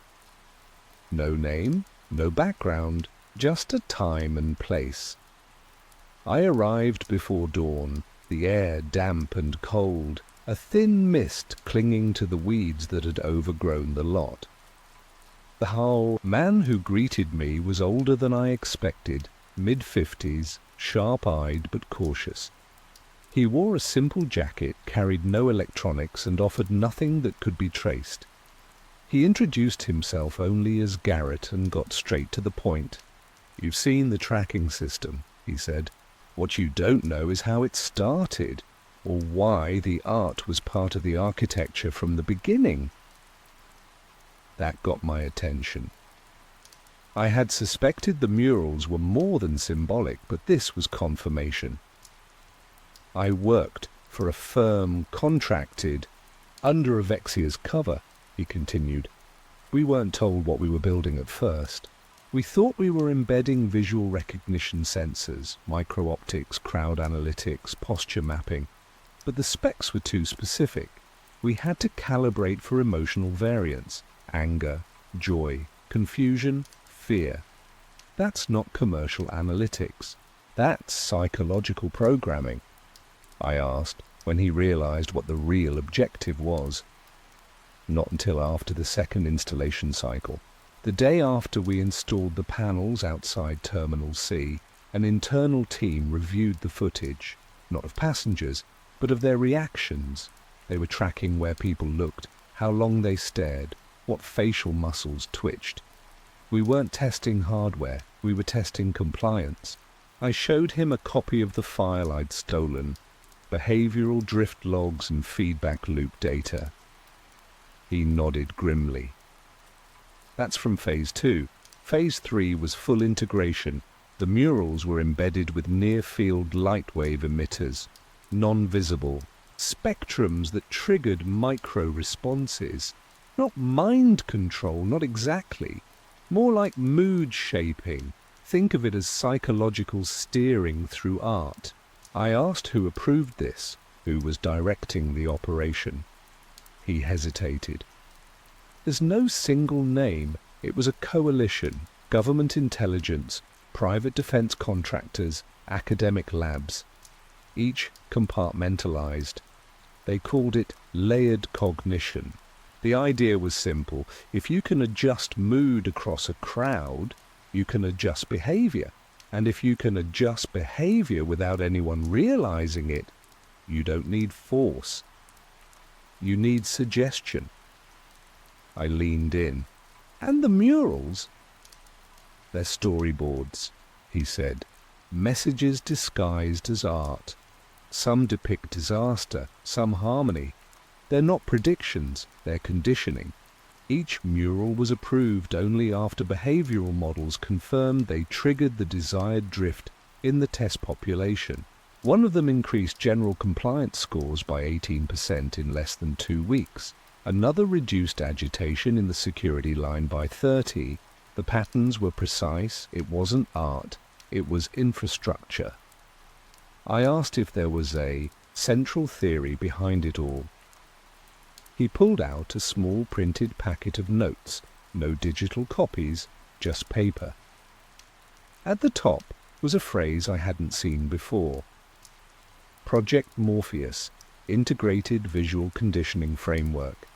No name, no background, just a time and place. I arrived before dawn, the air damp and cold, a thin mist clinging to the weeds that had overgrown the lot. The man who greeted me was older than I expected, mid-50s, sharp-eyed but cautious. He wore a simple jacket, carried no electronics, and offered nothing that could be traced. He introduced himself only as Garrett and got straight to the point. "You've seen the tracking system," he said. "What you don't know is how it started, or why the art was part of the architecture from the beginning." That got my attention. I had suspected the murals were more than symbolic, but this was confirmation. "I worked for a firm contracted under Avexia's cover," he continued. "We weren't told what we were building at first. We thought we were embedding visual recognition sensors, micro-optics, crowd analytics, posture mapping, but the specs were too specific. We had to calibrate for emotional variance, anger, joy, confusion, fear. That's not commercial analytics. That's psychological programming," I asked when he realized what the real objective was. Not until after the second installation cycle. The day after we installed the panels outside Terminal C, an internal team reviewed the footage, not of passengers, but of their reactions. They were tracking where people looked, how long they stared, what facial muscles twitched. We weren't testing hardware, we were testing compliance. I showed him a copy of the file I'd stolen, behavioral drift logs and feedback loop data. He nodded grimly. "That's from Phase 2. Phase 3 was full integration. The murals were embedded with near-field light wave emitters, non-visible, spectrums that triggered micro-responses. Not mind control, not exactly. More like mood shaping. Think of it as psychological steering through art." I asked who approved this, who was directing the operation. He hesitated. "There's no single name. It was a coalition, government intelligence, private defense contractors, academic labs, each compartmentalized. They called it layered cognition. The idea was simple. If you can adjust mood across a crowd, you can adjust behavior. And if you can adjust behavior without anyone realizing it, you don't need force. You need suggestion." I leaned in. "And the murals?" "They're storyboards," he said. "Messages disguised as art. Some depict disaster, some harmony. They're not predictions, they're conditioning. Each mural was approved only after behavioral models confirmed they triggered the desired drift in the test population. One of them increased general compliance scores by 18% in less than 2 weeks. Another reduced agitation in the security line by 30. The patterns were precise. It wasn't art. It was infrastructure. I asked if there was a central theory behind it all. He pulled out a small printed packet of notes, no digital copies, just paper. At the top was a phrase I hadn't seen before. Project Morpheus, Integrated Visual Conditioning Framework.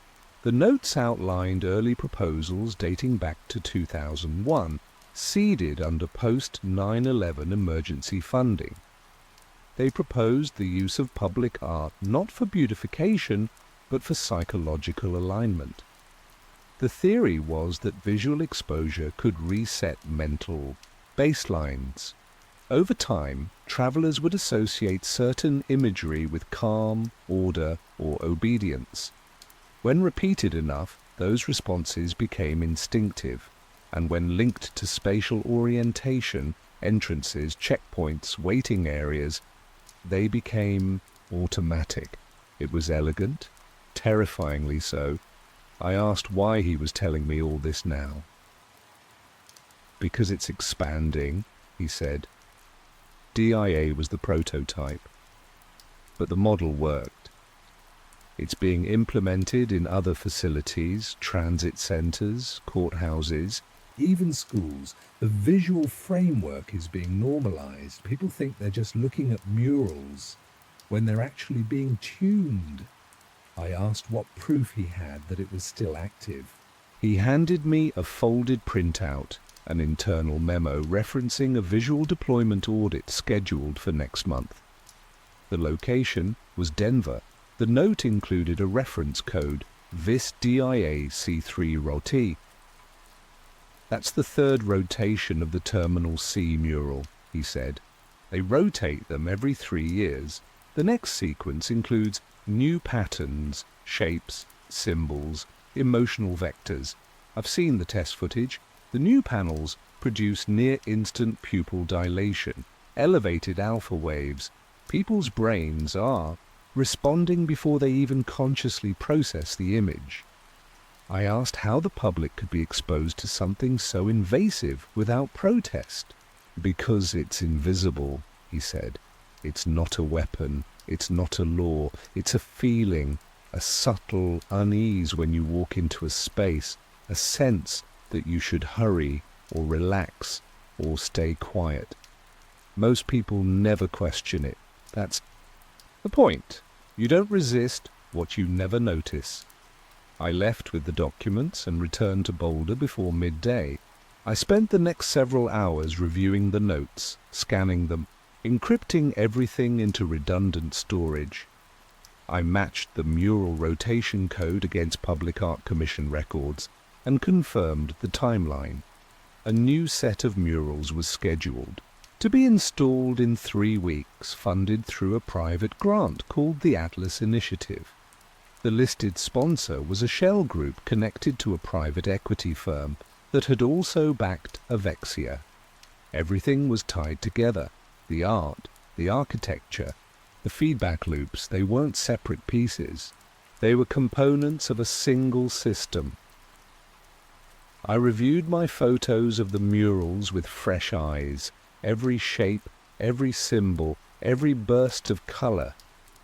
The notes outlined early proposals dating back to 2001, seeded under post-9/11 emergency funding. They proposed the use of public art not for beautification, but for psychological alignment. The theory was that visual exposure could reset mental baselines. Over time, travelers would associate certain imagery with calm, order, or obedience. When repeated enough, those responses became instinctive, and when linked to spatial orientation, entrances, checkpoints, waiting areas, they became automatic. It was elegant, terrifyingly so. I asked why he was telling me all this now. Because it's expanding, he said. DIA was the prototype, but the model worked. It's being implemented in other facilities, transit centers, courthouses, even schools. The visual framework is being normalized. People think they're just looking at murals when they're actually being tuned. I asked what proof he had that it was still active. He handed me a folded printout, an internal memo referencing a visual deployment audit scheduled for next month. The location was Denver. The note included a reference code, VIS DIA C3 ROT. That's the third rotation of the Terminal C mural, he said. They rotate them every 3 years. The next sequence includes new patterns, shapes, symbols, emotional vectors. I've seen the test footage. The new panels produce near-instant pupil dilation, elevated alpha waves. People's brains are responding before they even consciously process the image. I asked how the public could be exposed to something so invasive without protest. Because it's invisible, he said. It's not a weapon, it's not a law, it's a feeling, a subtle unease when you walk into a space, a sense that you should hurry or relax or stay quiet. Most people never question it. That's the point. You don't resist what you never notice. I left with the documents and returned to Boulder before midday. I spent the next several hours reviewing the notes, scanning them, encrypting everything into redundant storage. I matched the mural rotation code against Public Art Commission records and confirmed the timeline. A new set of murals was scheduled to be installed in 3 weeks, funded through a private grant called the Atlas Initiative. The listed sponsor was a shell group connected to a private equity firm that had also backed Avexia. Everything was tied together. The art, the architecture, the feedback loops, they weren't separate pieces. They were components of a single system. I reviewed my photos of the murals with fresh eyes. Every shape, every symbol, every burst of color.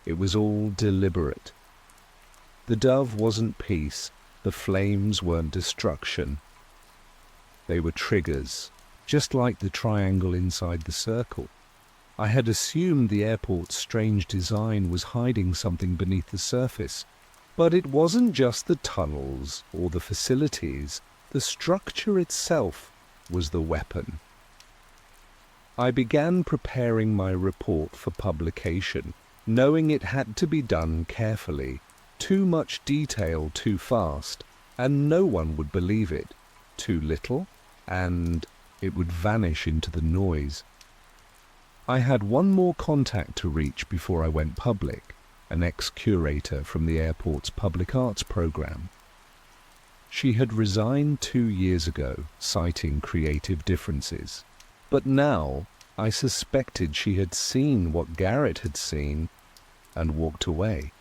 It was all deliberate. The dove wasn't peace. The flames weren't destruction. They were triggers, just like the triangle inside the circle. I had assumed the airport's strange design was hiding something beneath the surface. But it wasn't just the tunnels or the facilities. The structure itself was the weapon. I began preparing my report for publication, knowing it had to be done carefully. Too much detail too fast, and no one would believe it. Too little, and it would vanish into the noise. I had one more contact to reach before I went public, an ex-curator from the airport's public arts program. She had resigned 2 years ago, citing creative differences. But now I suspected she had seen what Garrett had seen and walked away.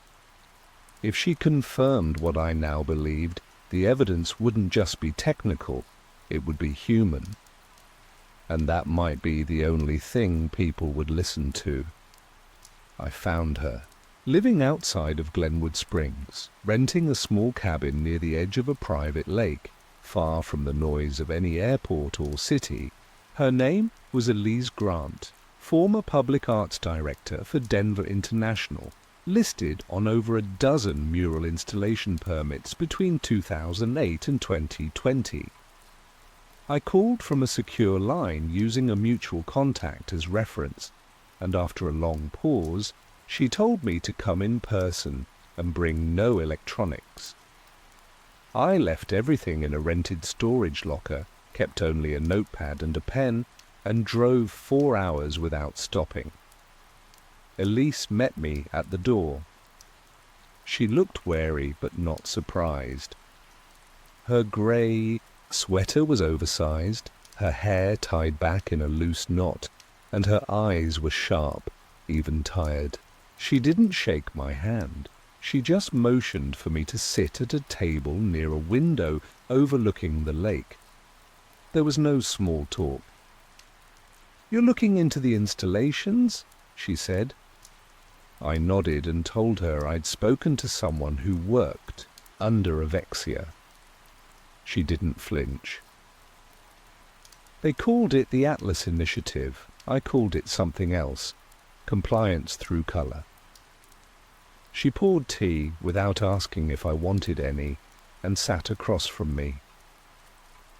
If she confirmed what I now believed, the evidence wouldn't just be technical, it would be human. And that might be the only thing people would listen to. I found her, living outside of Glenwood Springs, renting a small cabin near the edge of a private lake, far from the noise of any airport or city. Her name was Elise Grant, former public arts director for Denver International. listed on over a dozen mural installation permits between 2008 and 2020. I called from a secure line using a mutual contact as reference, and after a long pause, she told me to come in person and bring no electronics. I left everything in a rented storage locker, kept only a notepad and a pen, and drove 4 hours without stopping. Elise met me at the door. She looked wary but not surprised. Her grey sweater was oversized, her hair tied back in a loose knot, and her eyes were sharp, even tired. She didn't shake my hand. She just motioned for me to sit at a table near a window overlooking the lake. There was no small talk. "You're looking into the installations?" she said. I nodded and told her I'd spoken to someone who worked under Avexia. She didn't flinch. They called it the Atlas Initiative. I called it something else. Compliance through colour. She poured tea without asking if I wanted any and sat across from me.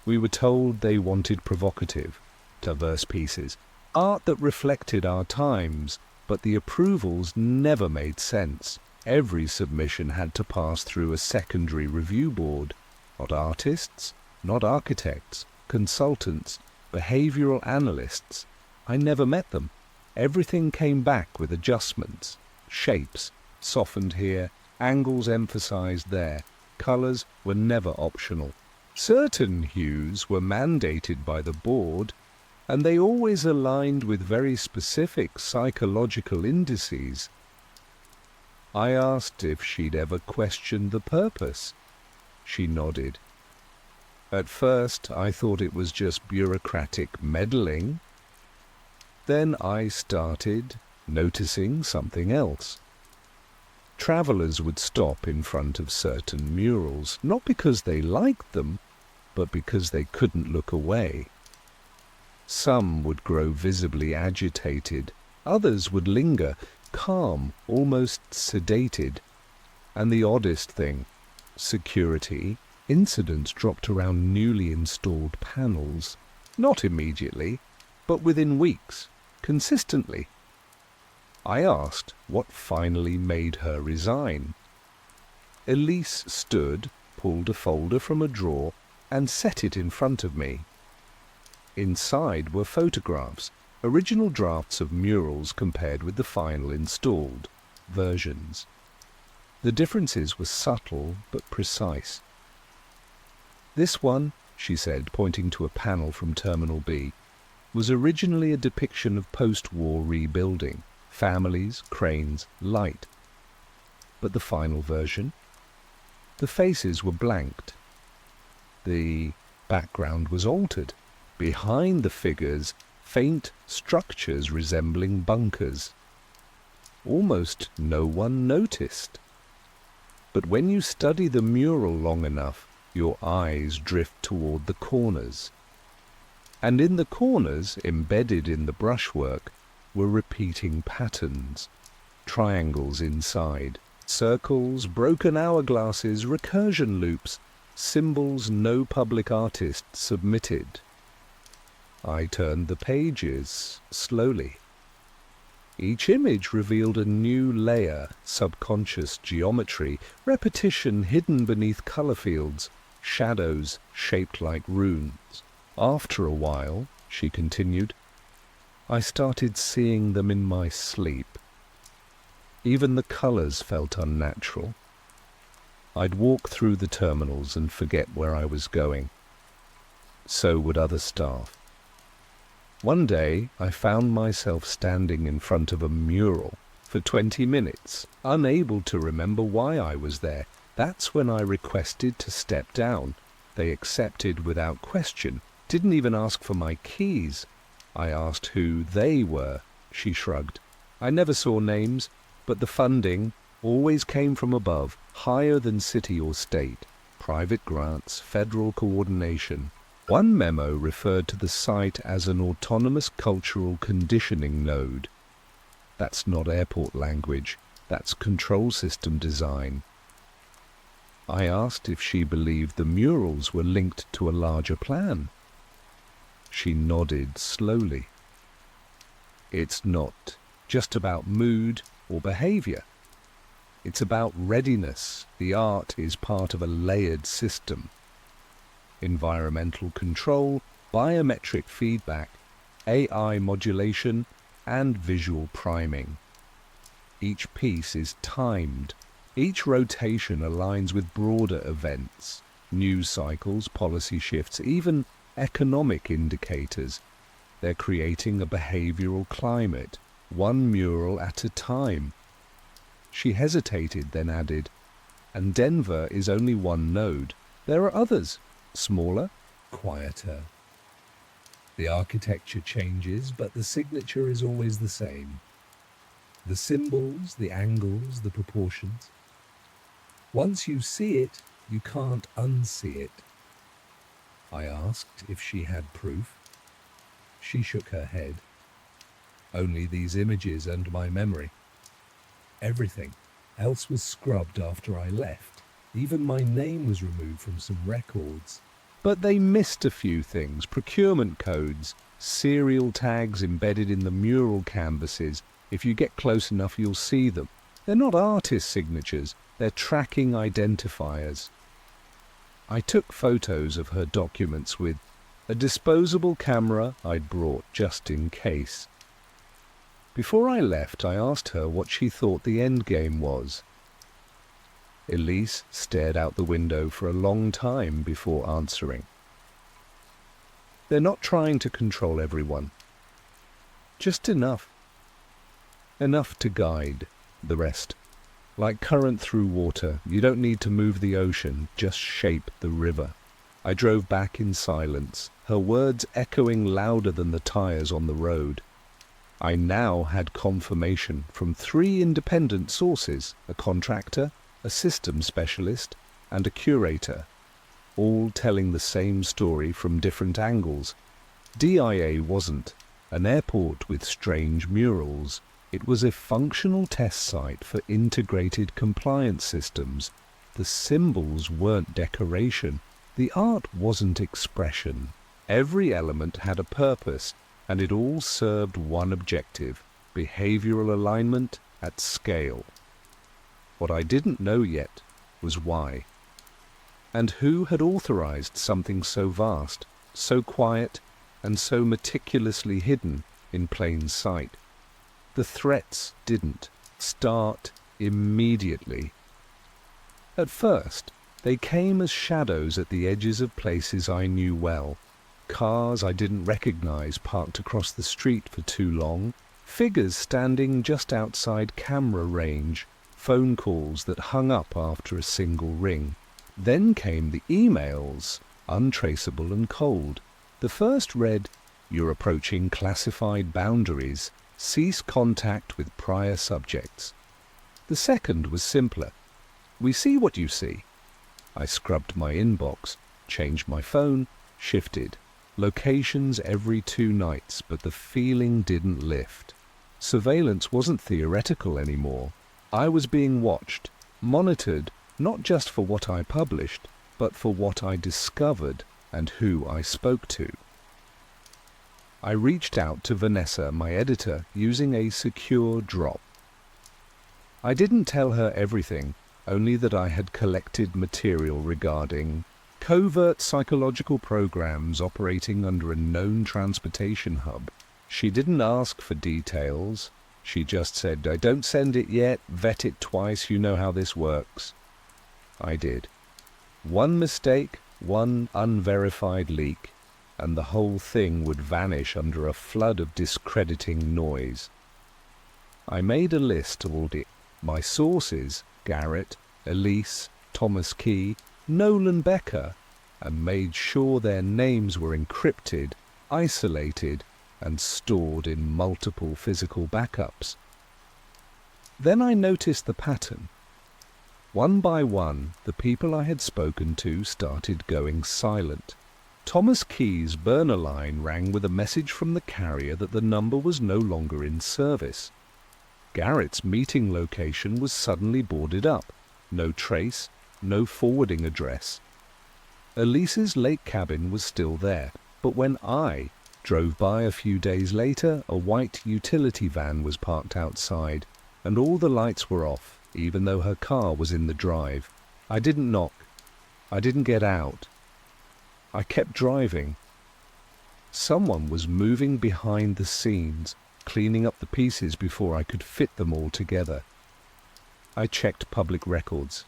We were told they wanted provocative, diverse pieces, art that reflected our times, but the approvals never made sense. Every submission had to pass through a secondary review board. Not artists, not architects, consultants, behavioural analysts. I never met them. Everything came back with adjustments, shapes softened here, angles emphasized there. Colours were never optional. Certain hues were mandated by the board, and they always aligned with very specific psychological indices. I asked if she'd ever questioned the purpose. She nodded. At first I thought it was just bureaucratic meddling. Then I started noticing something else. Travellers would stop in front of certain murals, not because they liked them, but because they couldn't look away. Some would grow visibly agitated, others would linger, calm, almost sedated. And the oddest thing, security, incidents dropped around newly installed panels, not immediately, but within weeks, consistently. I asked what finally made her resign. Elise stood, pulled a folder from a drawer, and set it in front of me. Inside were photographs, original drafts of murals compared with the final installed versions. The differences were subtle but precise. "This one," she said, pointing to a panel from Terminal B, "was originally a depiction of post-war rebuilding. Families, cranes, light. But the final version? The faces were blanked. The background was altered. Behind the figures, faint structures resembling bunkers. Almost no one noticed. But when you study the mural long enough, your eyes drift toward the corners. And in the corners, embedded in the brushwork, were repeating patterns, triangles inside, circles, broken hourglasses, recursion loops, symbols no public artist submitted. I turned the pages slowly. Each image revealed a new layer, subconscious geometry, repetition hidden beneath color fields, shadows shaped like runes. After a while, she continued, I started seeing them in my sleep. Even the colors felt unnatural. I'd walk through the terminals and forget where I was going. So would other staff. One day, I found myself standing in front of a mural for 20 minutes, unable to remember why I was there. That's when I requested to step down. They accepted without question, didn't even ask for my keys. I asked who they were. She shrugged. I never saw names, but the funding always came from above, higher than city or state. Private grants, federal coordination. One memo referred to the site as an autonomous cultural conditioning node. That's not airport language. That's control system design. I asked if she believed the murals were linked to a larger plan. She nodded slowly. It's not just about mood or behavior. It's about readiness. The art is part of a layered system. Environmental control, biometric feedback, AI modulation, and visual priming. Each piece is timed. Each rotation aligns with broader events, news cycles, policy shifts, even economic indicators. They're creating a behavioral climate, one mural at a time. She hesitated, then added, and Denver is only one node. There are others, smaller, quieter. The architecture changes, but the signature is always the same. The symbols, the angles, the proportions. Once you see it, you can't unsee it. I asked if she had proof. She shook her head. Only these images and my memory. Everything else was scrubbed after I left. Even my name was removed from some records. But they missed a few things: procurement codes, serial tags embedded in the mural canvases. If you get close enough, you'll see them. They're not artist signatures, they're tracking identifiers. I took photos of her documents with a disposable camera I'd brought just in case. Before I left, I asked her what she thought the endgame was. Elise stared out the window for a long time before answering. They're not trying to control everyone. Just enough. Enough to guide the rest. Like current through water, you don't need to move the ocean, just shape the river. I drove back in silence, her words echoing louder than the tires on the road. I now had confirmation from 3 independent sources: a contractor, a systems specialist, and a curator, all telling the same story from different angles. DIA wasn't an airport with strange murals. It was a functional test site for integrated compliance systems. The symbols weren't decoration. The art wasn't expression. Every element had a purpose, and it all served one objective: behavioral alignment at scale. What I didn't know yet was why. And who had authorized something so vast, so quiet, and so meticulously hidden in plain sight? The threats didn't start immediately. At first, they came as shadows at the edges of places I knew well. Cars I didn't recognize parked across the street for too long, figures standing just outside camera range, phone calls that hung up after a single ring. Then came the emails, untraceable and cold. The first read, "You're approaching classified boundaries. Cease contact with prior subjects." The second was simpler. "We see what you see." I scrubbed my inbox, changed my phone, shifted. Locations every 2 nights, but the feeling didn't lift. Surveillance wasn't theoretical anymore. I was being watched, monitored, not just for what I published, but for what I discovered and who I spoke to. I reached out to Vanessa, my editor, using a secure drop. I didn't tell her everything, only that I had collected material regarding covert psychological programs operating under a known transportation hub. She didn't ask for details. She just said, "I don't send it yet, vet it twice, you know how this works." I did. One mistake, one unverified leak, and the whole thing would vanish under a flood of discrediting noise. I made a list of all my sources: Garrett, Elise, Thomas Key, Nolan Becker, and made sure their names were encrypted, isolated, and stored in multiple physical backups. Then I noticed the pattern. One by one, the people I had spoken to started going silent. Thomas Key's burner line rang with a message from the carrier that the number was no longer in service. Garrett's meeting location was suddenly boarded up. No trace, no forwarding address. Elise's lake cabin was still there, but when I drove by a few days later, a white utility van was parked outside, and all the lights were off, even though her car was in the drive. I didn't knock. I didn't get out. I kept driving. Someone was moving behind the scenes, cleaning up the pieces before I could fit them all together. I checked public records.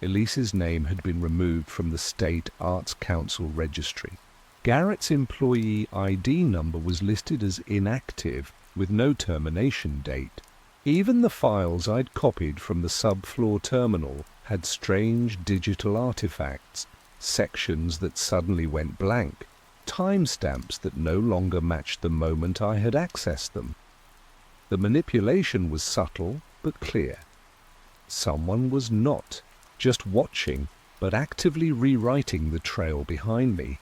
Elise's name had been removed from the State Arts Council registry. Garrett's employee ID number was listed as inactive with no termination date. Even the files I'd copied from the subfloor terminal had strange digital artifacts, sections that suddenly went blank, timestamps that no longer matched the moment I had accessed them. The manipulation was subtle but clear. Someone was not just watching, but actively rewriting the trail behind me.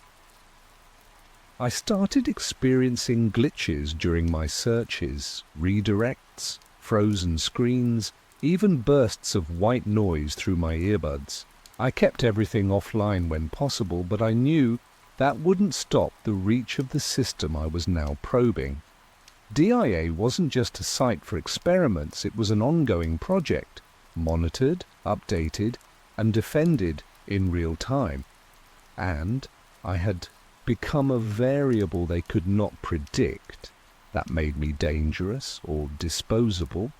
I started experiencing glitches during my searches, redirects, frozen screens, even bursts of white noise through my earbuds. I kept everything offline when possible, but I knew that wouldn't stop the reach of the system I was now probing. DIA wasn't just a site for experiments, it was an ongoing project, monitored, updated, and defended in real time. And I had become a variable they could not predict. That made me dangerous or disposable.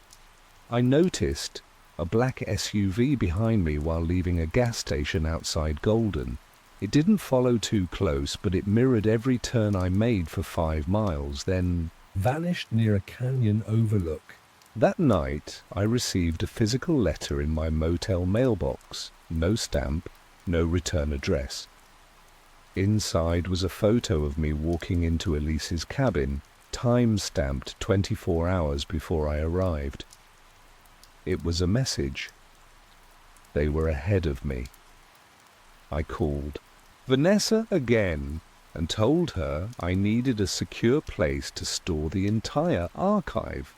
I noticed a black SUV behind me while leaving a gas station outside Golden. It didn't follow too close, but it mirrored every turn I made for 5 miles, then vanished near a canyon overlook. That night, I received a physical letter in my motel mailbox. No stamp, no return address. Inside was a photo of me walking into Elise's cabin, time-stamped 24 hours before I arrived. It was a message. They were ahead of me. I called Vanessa again and told her I needed a secure place to store the entire archive.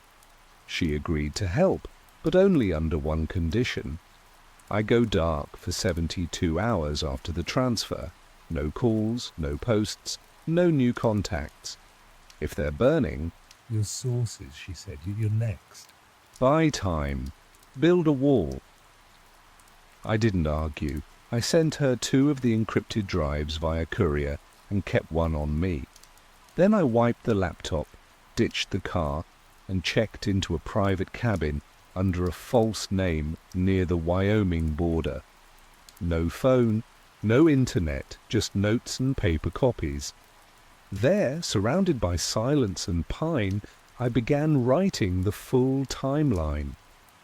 She agreed to help, but only under one condition. I go dark for 72 hours after the transfer. No calls, no posts, no new contacts. If they're burning... Your sources, she said. You're next. Buy time. Build a wall. I didn't argue. I sent her 2 of the encrypted drives via courier and kept one on me. Then I wiped the laptop, ditched the car, and checked into a private cabin under a false name near the Wyoming border. No phone, no internet, just notes and paper copies. There, surrounded by silence and pine, I began writing the full timeline.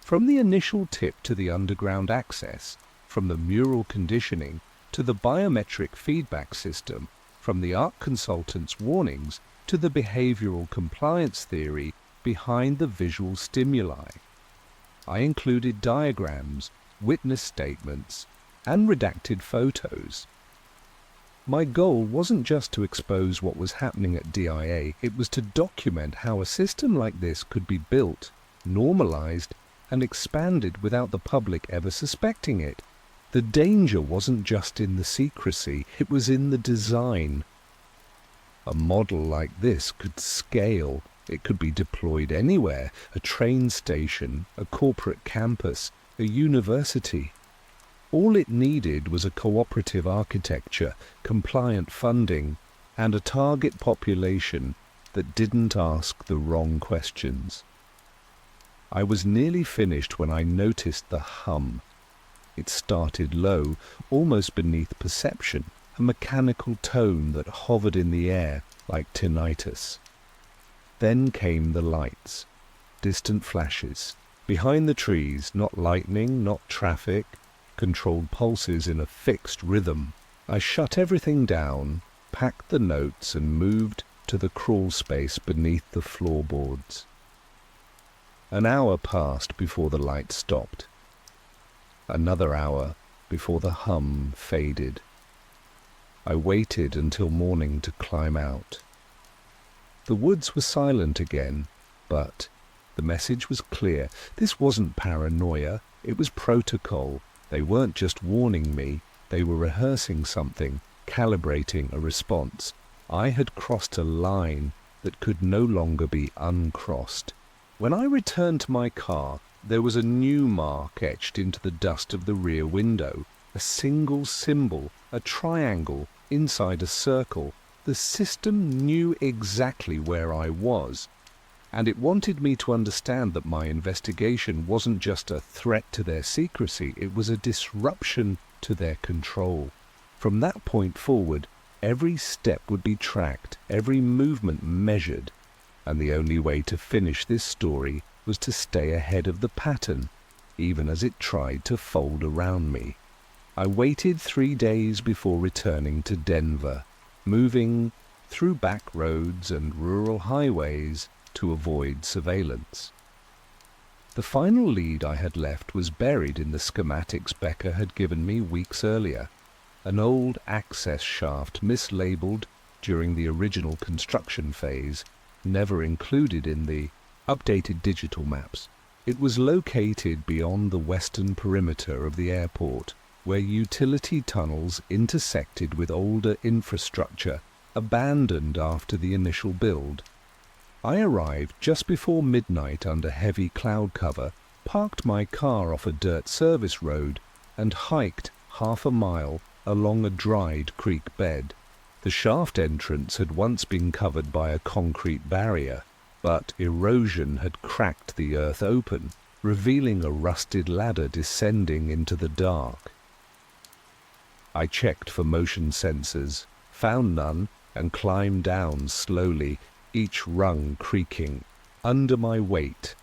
From the initial tip to the underground access, from the mural conditioning to the biometric feedback system, from the art consultant's warnings to the behavioral compliance theory behind the visual stimuli. I included diagrams, witness statements, and redacted photos. My goal wasn't just to expose what was happening at DIA, it was to document how a system like this could be built, normalized, and expanded without the public ever suspecting it. The danger wasn't just in the secrecy, it was in the design. A model like this could scale. It could be deployed anywhere, a train station, a corporate campus, a university. All it needed was a cooperative architecture, compliant funding, and a target population that didn't ask the wrong questions. I was nearly finished when I noticed the hum. It started low, almost beneath perception, a mechanical tone that hovered in the air like tinnitus. Then came the lights, distant flashes. Behind the trees, not lightning, not traffic, controlled pulses in a fixed rhythm. I shut everything down, packed the notes, and moved to the crawl space beneath the floorboards. An hour passed before the light stopped. Another hour before the hum faded. I waited until morning to climb out. The woods were silent again, but The message was clear. This wasn't paranoia, it was protocol. They weren't just warning me, they were rehearsing something, calibrating a response. I had crossed a line that could no longer be uncrossed. When I returned to my car, there was a new mark etched into the dust of the rear window. A single symbol, a triangle, inside a circle. The system knew exactly where I was, and it wanted me to understand that my investigation wasn't just a threat to their secrecy, it was a disruption to their control. From that point forward, every step would be tracked, every movement measured, and the only way to finish this story was to stay ahead of the pattern, even as it tried to fold around me. I waited 3 days before returning to Denver, moving through back roads and rural highways to avoid surveillance. The final lead I had left was buried in the schematics Becker had given me weeks earlier, an old access shaft mislabeled during the original construction phase, never included in the updated digital maps. It was located beyond the western perimeter of the airport, where utility tunnels intersected with older infrastructure abandoned after the initial build. I arrived just before midnight under heavy cloud cover, parked my car off a dirt service road, and hiked half a mile along a dried creek bed. The shaft entrance had once been covered by a concrete barrier, but erosion had cracked the earth open, revealing a rusted ladder descending into the dark. I checked for motion sensors, found none, and climbed down slowly, each rung creaking under my weight.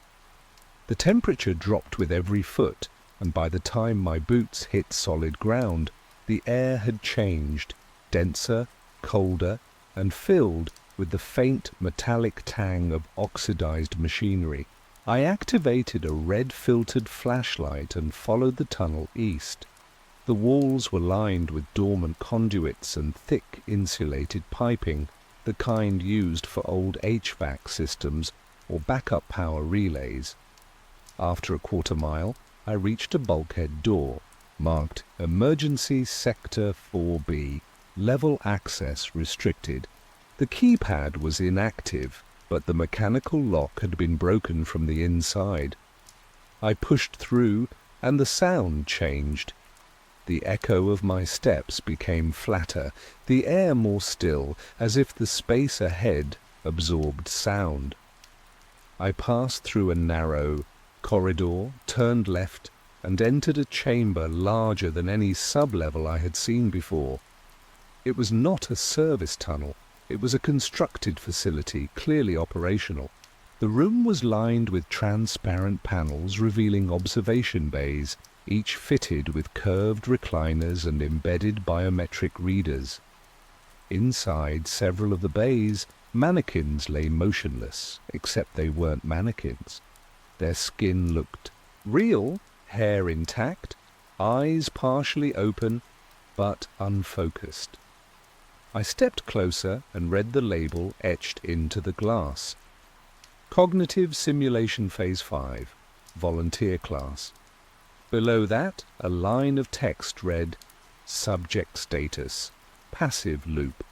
The temperature dropped with every foot, and by the time my boots hit solid ground, the air had changed, denser, colder, and filled with the faint metallic tang of oxidized machinery. I activated a red-filtered flashlight and followed the tunnel east. The walls were lined with dormant conduits and thick insulated piping, the kind used for old HVAC systems or backup power relays. After a quarter mile, I reached a bulkhead door, marked Emergency Sector 4B, Level Access Restricted. The keypad was inactive, but the mechanical lock had been broken from the inside. I pushed through, and the sound changed. The echo of my steps became flatter, the air more still, as if the space ahead absorbed sound. I passed through a narrow corridor, turned left, and entered a chamber larger than any sub-level I had seen before. It was not a service tunnel. It was a constructed facility, clearly operational. The room was lined with transparent panels revealing observation bays, each fitted with curved recliners and embedded biometric readers. Inside several of the bays, mannequins lay motionless, except they weren't mannequins. Their skin looked real, hair intact, eyes partially open, but unfocused. I stepped closer and read the label etched into the glass. Cognitive Simulation Phase 5, Volunteer Class. Below that, a line of text read, Subject Status, Passive Loop.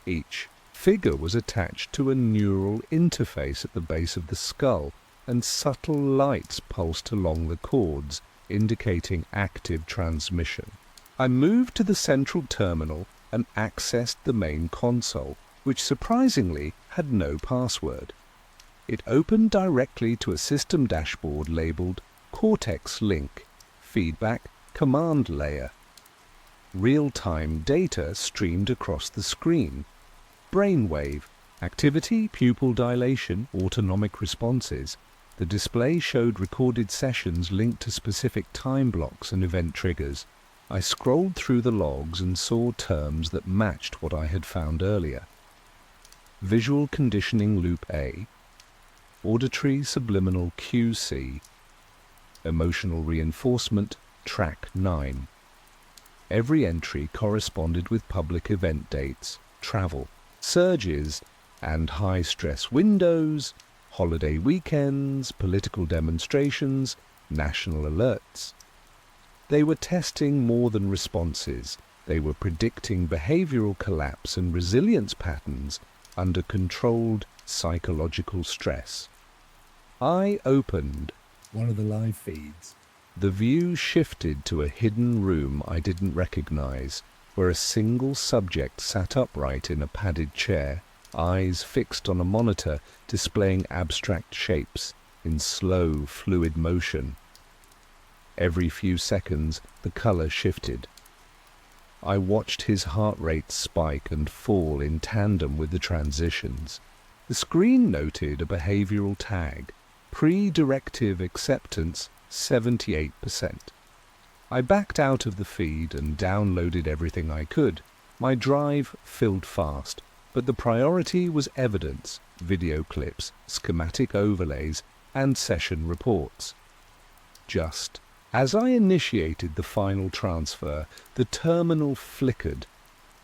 Each figure was attached to a neural interface at the base of the skull, and subtle lights pulsed along the cords, indicating active transmission. I moved to the central terminal and accessed the main console, which surprisingly had no password. It opened directly to a system dashboard labeled Cortex Link, Feedback Command Layer. Real-time data streamed across the screen. Brainwave, activity, pupil dilation, autonomic responses. The display showed recorded sessions linked to specific time blocks and event triggers. I scrolled through the logs and saw terms that matched what I had found earlier. Visual Conditioning Loop A, Auditory Subliminal QC, Emotional Reinforcement Track 9. Every entry corresponded with public event dates, travel, surges, and high-stress windows, holiday weekends, political demonstrations, national alerts. They were testing more than responses. They were predicting behavioral collapse and resilience patterns under controlled psychological stress. I opened one of the live feeds. The view shifted to a hidden room I didn't recognize, where a single subject sat upright in a padded chair, eyes fixed on a monitor displaying abstract shapes in slow, fluid motion. Every few seconds, the color shifted. I watched his heart rate spike and fall in tandem with the transitions. The screen noted a behavioral tag, pre-directive acceptance 78%. I backed out of the feed and downloaded everything I could. My drive filled fast, but the priority was evidence, video clips, schematic overlays, and session reports. Just as I initiated the final transfer, the terminal flickered.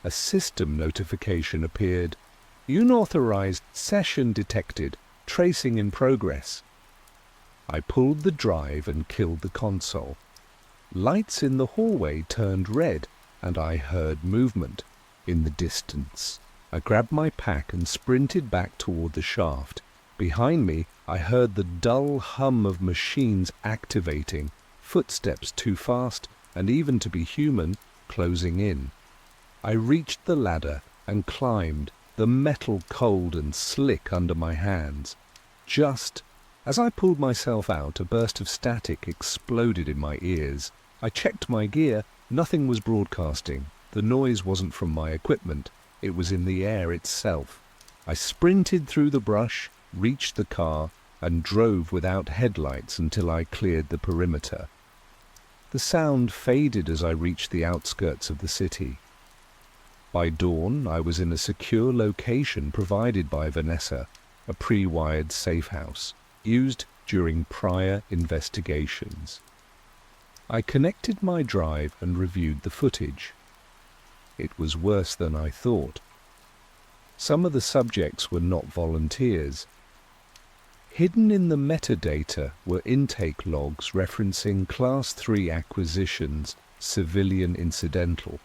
A system notification appeared. Unauthorized session detected. Tracing in progress. I pulled the drive and killed the console. Lights in the hallway turned red, and I heard movement in the distance. I grabbed my pack and sprinted back toward the shaft. Behind me, I heard the dull hum of machines activating, footsteps too fast, and even to be human, closing in. I reached the ladder and climbed, the metal cold and slick under my hands. Just as I pulled myself out, a burst of static exploded in my ears. I checked my gear. Nothing was broadcasting. The noise wasn't from my equipment. It was in the air itself. I sprinted through the brush, reached the car, and drove without headlights until I cleared the perimeter. The sound faded as I reached the outskirts of the city. By dawn, I was in a secure location provided by Vanessa, a pre-wired safe house, used during prior investigations. I connected my drive and reviewed the footage. It was worse than I thought. Some of the subjects were not volunteers. Hidden in the metadata were intake logs referencing Class 3 acquisitions, civilian incidental.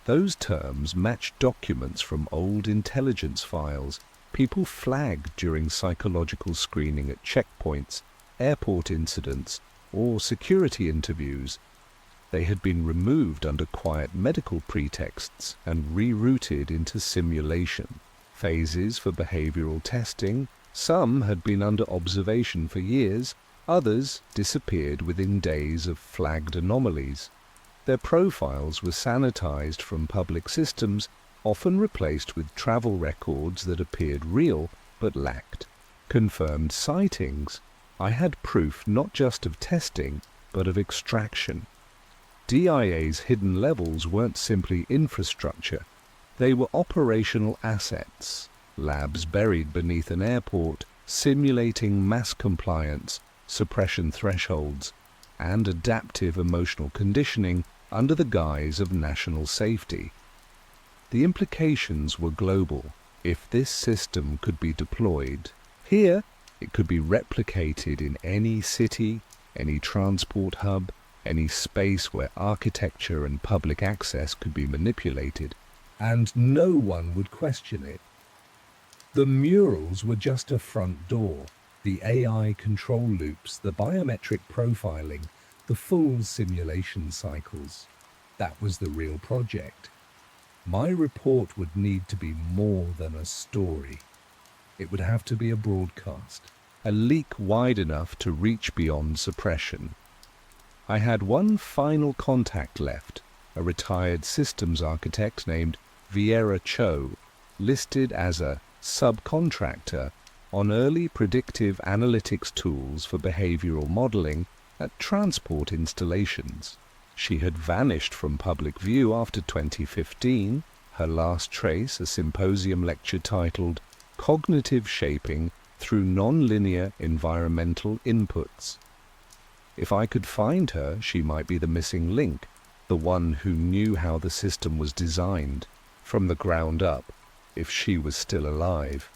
Those terms matched documents from old intelligence files, people flagged during psychological screening at checkpoints, airport incidents, or security interviews. They had been removed under quiet medical pretexts and rerouted into simulation phases for behavioral testing. Some had been under observation for years, others disappeared within days of flagged anomalies. Their profiles were sanitized from public systems, often replaced with travel records that appeared real but lacked confirmed sightings. I had proof not just of testing, but of extraction. DIA's hidden levels weren't simply infrastructure. They were operational assets, labs buried beneath an airport, simulating mass compliance, suppression thresholds, and adaptive emotional conditioning under the guise of national safety. The implications were global. If this system could be deployed here, it could be replicated in any city, any transport hub, any space where architecture and public access could be manipulated, and no one would question it. The murals were just a front door. The AI control loops, the biometric profiling, the full simulation cycles. That was the real project. My report would need to be more than a story. It would have to be a broadcast, a leak wide enough to reach beyond suppression. I had one final contact left, a retired systems architect named Vieira Cho, listed as a subcontractor on early predictive analytics tools for behavioral modeling at transport installations. She had vanished from public view after 2015, her last trace a symposium lecture titled Cognitive Shaping Through Nonlinear Environmental Inputs. If I could find her, she might be the missing link, the one who knew how the system was designed, from the ground up, if she was still alive.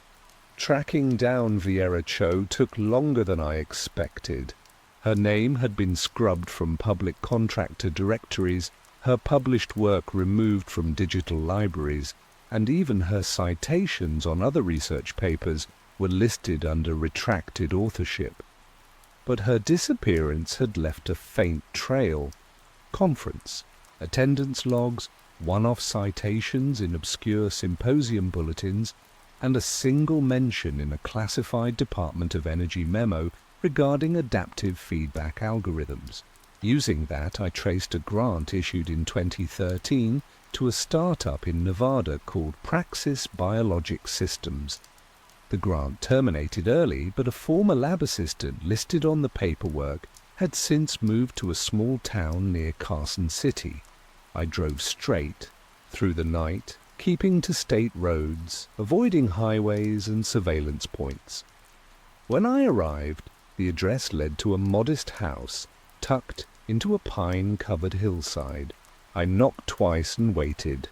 Tracking down Vieira Cho took longer than I expected. Her name had been scrubbed from public contractor directories, her published work removed from digital libraries, and even her citations on other research papers were listed under retracted authorship. But her disappearance had left a faint trail. Conference, attendance logs, one-off citations in obscure symposium bulletins, and a single mention in a classified Department of Energy memo regarding adaptive feedback algorithms. Using that, I traced a grant issued in 2013 to a startup in Nevada called Praxis Biologic Systems. The grant terminated early, but a former lab assistant listed on the paperwork had since moved to a small town near Carson City. I drove straight through the night, keeping to state roads, avoiding highways and surveillance points. When I arrived, the address led to a modest house tucked into a pine-covered hillside. I knocked twice and waited.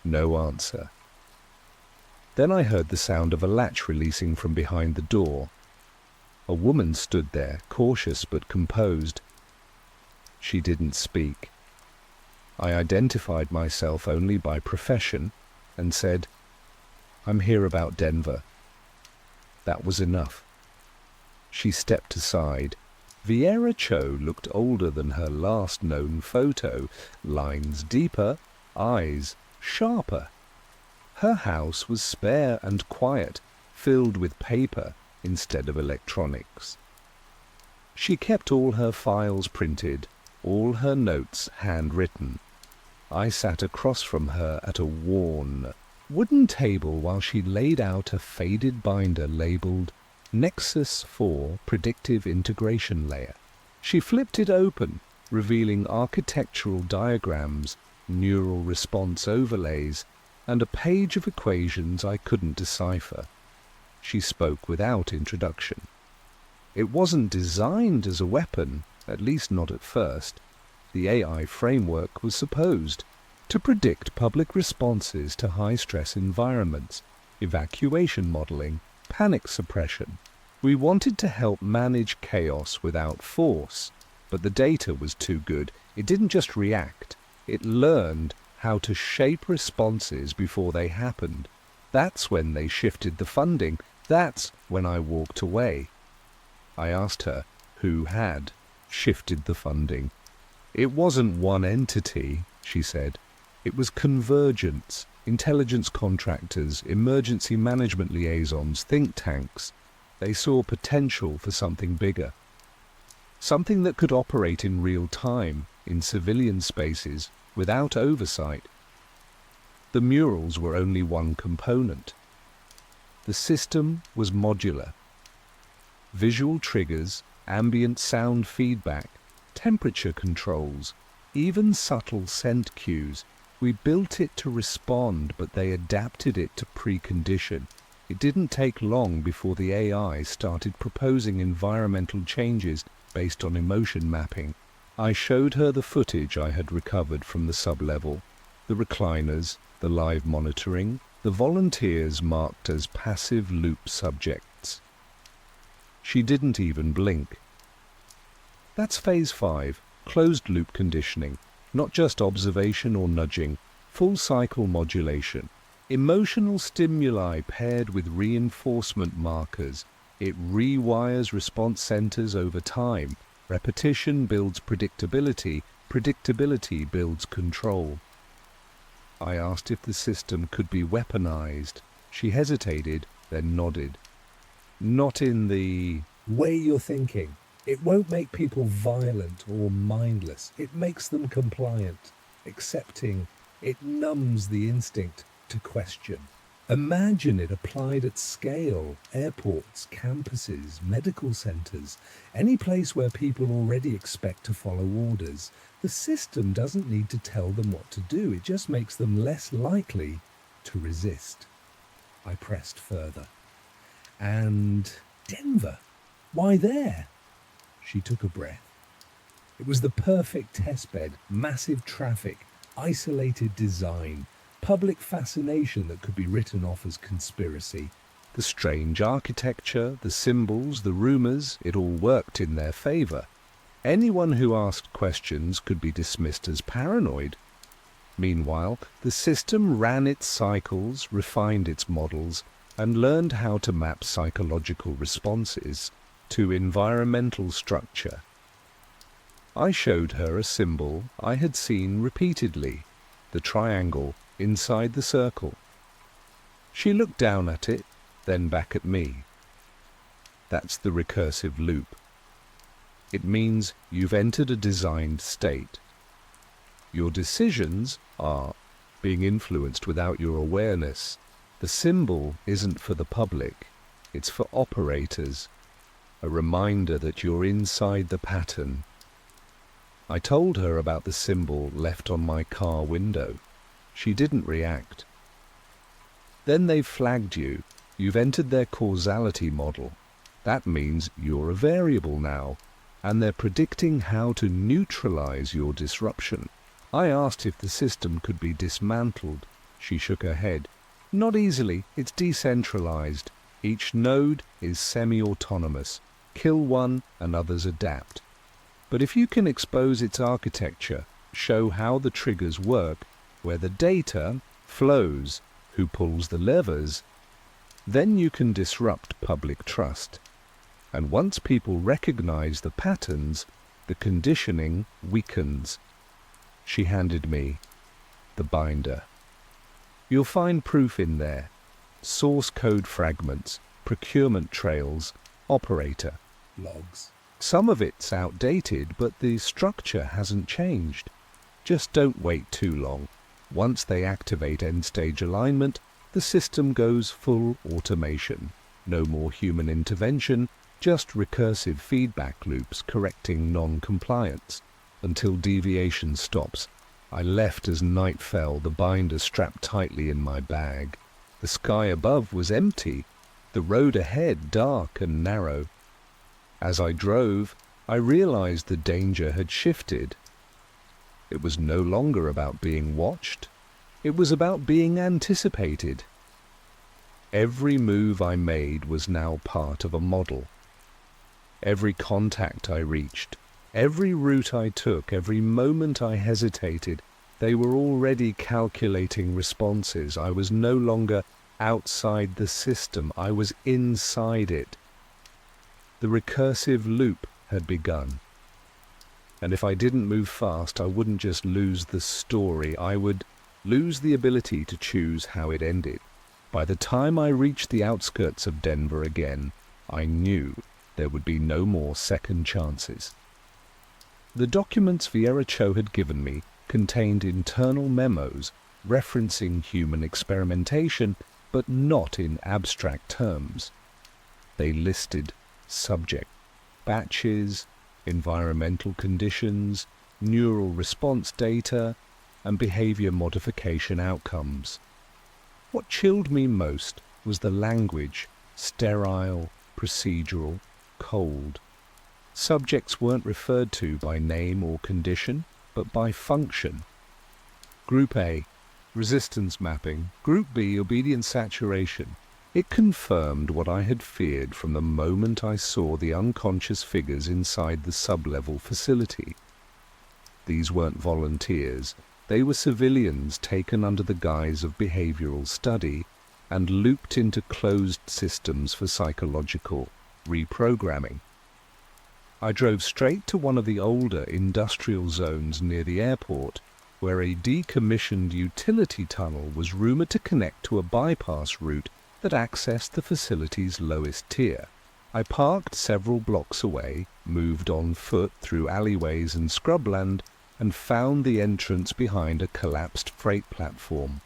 No answer. Then I heard the sound of a latch releasing from behind the door. A woman stood there, cautious but composed. She didn't speak. I identified myself only by profession and said, "I'm here about Denver." That was enough. She stepped aside. Vieira Cho looked older than her last known photo, lines deeper, eyes sharper. Her house was spare and quiet, filled with paper instead of electronics. She kept all her files printed, all her notes handwritten. I sat across from her at a worn wooden table while she laid out a faded binder labeled Nexus 4 Predictive Integration Layer. She flipped it open, revealing architectural diagrams, neural response overlays, and a page of equations I couldn't decipher. She spoke without introduction. It wasn't designed as a weapon, at least not at first. The AI framework was supposed to predict public responses to high-stress environments, evacuation modeling, panic suppression. We wanted to help manage chaos without force, but the data was too good. It didn't just react, it learned how to shape responses before they happened. That's when they shifted the funding. That's when I walked away. I asked her who had shifted the funding. It wasn't one entity, she said. It was convergence, intelligence contractors, emergency management liaisons, think tanks. They saw potential for something bigger. Something that could operate in real time, in civilian spaces, without oversight. The murals were only one component. The system was modular. Visual triggers, ambient sound feedback, temperature controls, even subtle scent cues. We built it to respond, but they adapted it to precondition. It didn't take long before the AI started proposing environmental changes based on emotion mapping. I showed her the footage I had recovered from the sub-level, the recliners, the live monitoring, the volunteers marked as passive loop subjects. She didn't even blink. That's phase 5, closed loop conditioning, not just observation or nudging, full cycle modulation. Emotional stimuli paired with reinforcement markers. It rewires response centers over time. Repetition builds predictability. Predictability builds control. I asked if the system could be weaponized. She hesitated, then nodded. Not in the way you're thinking. It won't make people violent or mindless. It makes them compliant, accepting. It numbs the instinct to question. Imagine it applied at scale. Airports, campuses, medical centers, any place where people already expect to follow orders. The system doesn't need to tell them what to do. It just makes them less likely to resist. I pressed further. And Denver? Why there? She took a breath. It was the perfect testbed, massive traffic, isolated design, public fascination that could be written off as conspiracy. The strange architecture, the symbols, the rumors, it all worked in their favor. Anyone who asked questions could be dismissed as paranoid. Meanwhile, the system ran its cycles, refined its models, and learned how to map psychological responses to environmental structure. I showed her a symbol I had seen repeatedly, the triangle inside the circle. She looked down at it, then back at me. That's the recursive loop. It means you've entered a designed state. Your decisions are being influenced without your awareness. The symbol isn't for the public, it's for operators, a reminder that you're inside the pattern. I told her about the symbol left on my car window. She didn't react. Then they've flagged you. You've entered their causality model. That means you're a variable now, and they're predicting how to neutralize your disruption. I asked if the system could be dismantled. She shook her head. Not easily. It's decentralized. Each node is semi-autonomous. Kill one and others adapt. But if you can expose its architecture, show how the triggers work, where the data flows, who pulls the levers, then you can disrupt public trust. And once people recognize the patterns, the conditioning weakens. She handed me the binder. You'll find proof in there. Source code fragments, procurement trails, operator logs. Some of it's outdated, but the structure hasn't changed. Just don't wait too long. Once they activate end-stage alignment, the system goes full automation. No more human intervention, just recursive feedback loops correcting non-compliance. Until deviation stops. I left as night fell, the binder strapped tightly in my bag. The sky above was empty, the road ahead dark and narrow. As I drove, I realized the danger had shifted. It was no longer about being watched. It was about being anticipated. Every move I made was now part of a model. Every contact I reached, every route I took, every moment I hesitated, they were already calculating responses. I was no longer outside the system, I was inside it. The recursive loop had begun. And if I didn't move fast, I wouldn't just lose the story, I would lose the ability to choose how it ended. By the time I reached the outskirts of Denver again, I knew there would be no more second chances. The documents Viera Cho had given me contained internal memos referencing human experimentation, but not in abstract terms. They listed subject, batches, environmental conditions, neural response data, and behavior modification outcomes. What chilled me most was the language, sterile, procedural, cold. Subjects weren't referred to by name or condition, but by function. Group A, resistance mapping. Group B, obedience saturation. It confirmed what I had feared from the moment I saw the unconscious figures inside the sub-level facility. These weren't volunteers. They were civilians taken under the guise of behavioral study and looped into closed systems for psychological reprogramming. I drove straight to one of the older industrial zones near the airport, where a decommissioned utility tunnel was rumored to connect to a bypass route that accessed the facility's lowest tier. I parked several blocks away, moved on foot through alleyways and scrubland, and found the entrance behind a collapsed freight platform.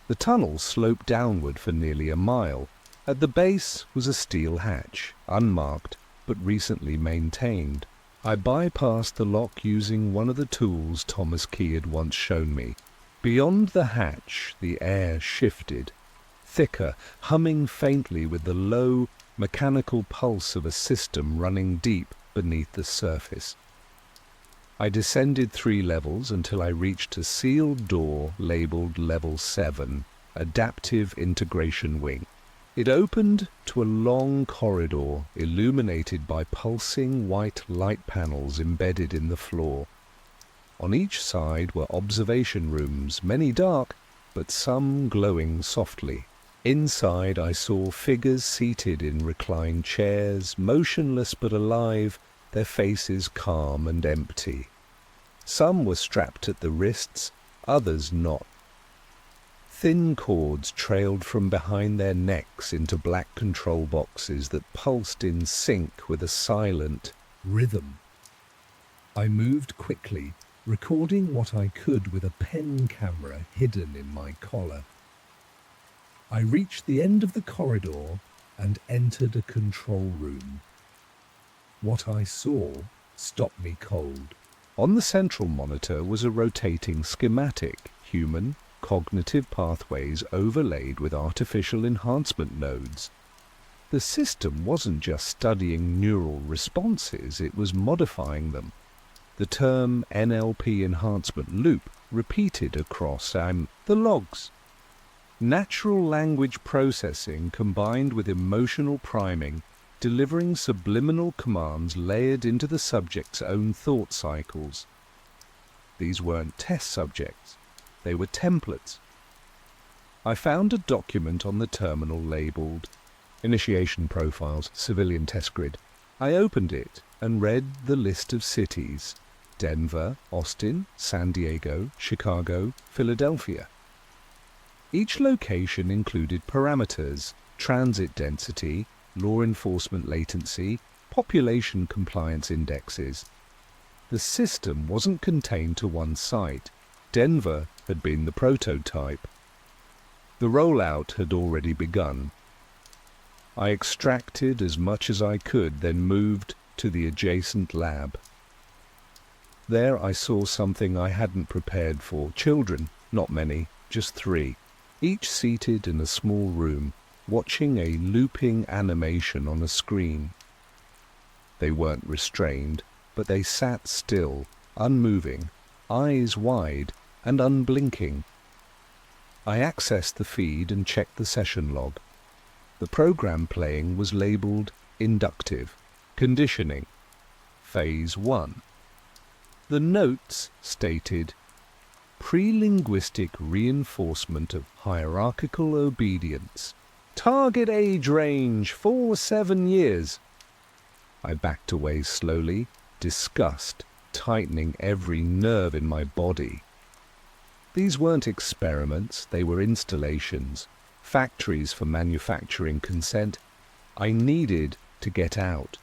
The tunnel sloped downward for nearly a mile. At the base was a steel hatch, unmarked but recently maintained. I bypassed the lock using one of the tools Thomas Key had once shown me. Beyond the hatch, the air shifted, thicker, humming faintly with the low, mechanical pulse of a system running deep beneath the surface. I descended 3 levels until I reached a sealed door labeled Level 7, Adaptive Integration Wing. It opened to a long corridor illuminated by pulsing white light panels embedded in the floor. On each side were observation rooms, many dark, but some glowing softly. Inside I saw figures seated in reclined chairs, motionless but alive, their faces calm and empty. Some were strapped at the wrists, others not. Thin cords trailed from behind their necks into black control boxes that pulsed in sync with a silent rhythm. I moved quickly, recording what I could with a pen camera hidden in my collar. I reached the end of the corridor and entered a control room. What I saw stopped me cold. On the central monitor was a rotating schematic, human, cognitive pathways overlaid with artificial enhancement nodes. The system wasn't just studying neural responses, it was modifying them. The term NLP enhancement loop repeated across the logs. Natural language processing combined with emotional priming, delivering subliminal commands layered into the subject's own thought cycles. These weren't test subjects. They were templates. I found a document on the terminal labeled Initiation Profiles, Civilian Test Grid. I opened it and read the list of cities: Denver, Austin, San Diego, Chicago, Philadelphia. Each location included parameters: transit density, law enforcement latency, population compliance indexes. The system wasn't contained to one site. Denver had been the prototype. The rollout had already begun. I extracted as much as I could, then moved to the adjacent lab. There I saw something I hadn't prepared for. Children, not many, just 3, each seated in a small room, watching a looping animation on a screen. They weren't restrained, but they sat still, unmoving, eyes wide and unblinking. I accessed the feed and checked the session log. The program playing was labeled Inductive, Conditioning, Phase 1. The notes stated Pre-linguistic reinforcement of hierarchical obedience. Target age range 4-7 years. I backed away slowly, disgust tightening every nerve in my body. These weren't experiments, they were installations, factories for manufacturing consent. I needed to get out.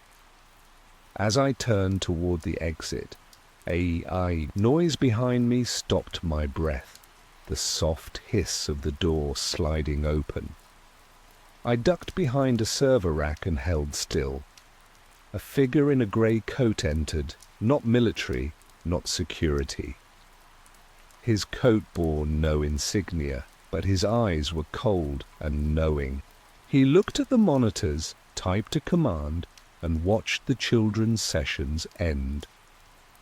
As I turned toward the exit, a noise behind me stopped my breath, the soft hiss of the door sliding open. I ducked behind a server rack and held still. A figure in a grey coat entered, not military, not security. His coat bore no insignia, but his eyes were cold and knowing. He looked at the monitors, typed a command, and watched the children's sessions end.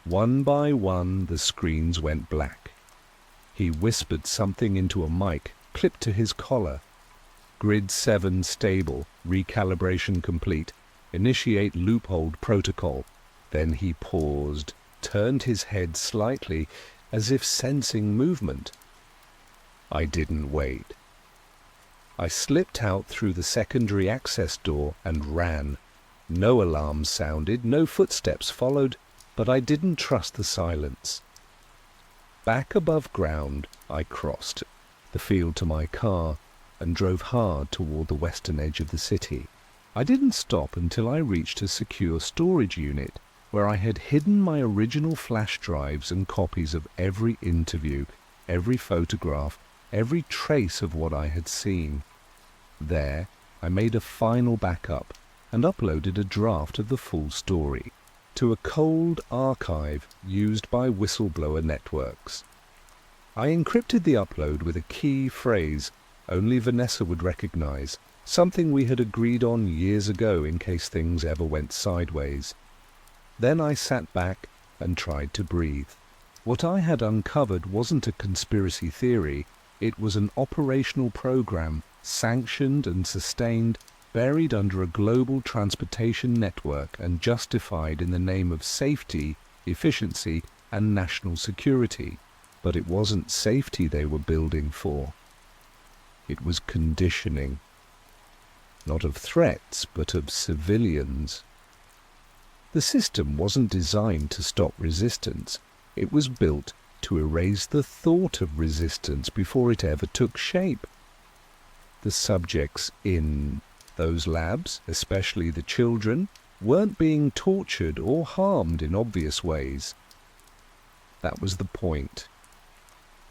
One by one, the screens went black. He whispered something into a mic, clipped to his collar. Grid 7 stable, recalibration complete, initiate loophold protocol. Then he paused, turned his head slightly, as if sensing movement. I didn't wait. I slipped out through the secondary access door and ran. No alarms sounded, no footsteps followed, but I didn't trust the silence. Back above ground, I crossed the field to my car and drove hard toward the western edge of the city. I didn't stop until I reached a secure storage unit where I had hidden my original flash drives and copies of every interview, every photograph, every trace of what I had seen. There, I made a final backup and uploaded a draft of the full story to a cold archive used by whistleblower networks. I encrypted the upload with a key phrase only Vanessa would recognize, something we had agreed on years ago in case things ever went sideways. Then I sat back and tried to breathe. What I had uncovered wasn't a conspiracy theory, it was an operational program sanctioned and sustained, buried under a global transportation network and justified in the name of safety, efficiency, and national security. But it wasn't safety they were building for. It was conditioning. Not of threats, but of civilians. The system wasn't designed to stop resistance. It was built to erase the thought of resistance before it ever took shape. The subjects in those labs, especially the children, weren't being tortured or harmed in obvious ways. That was the point.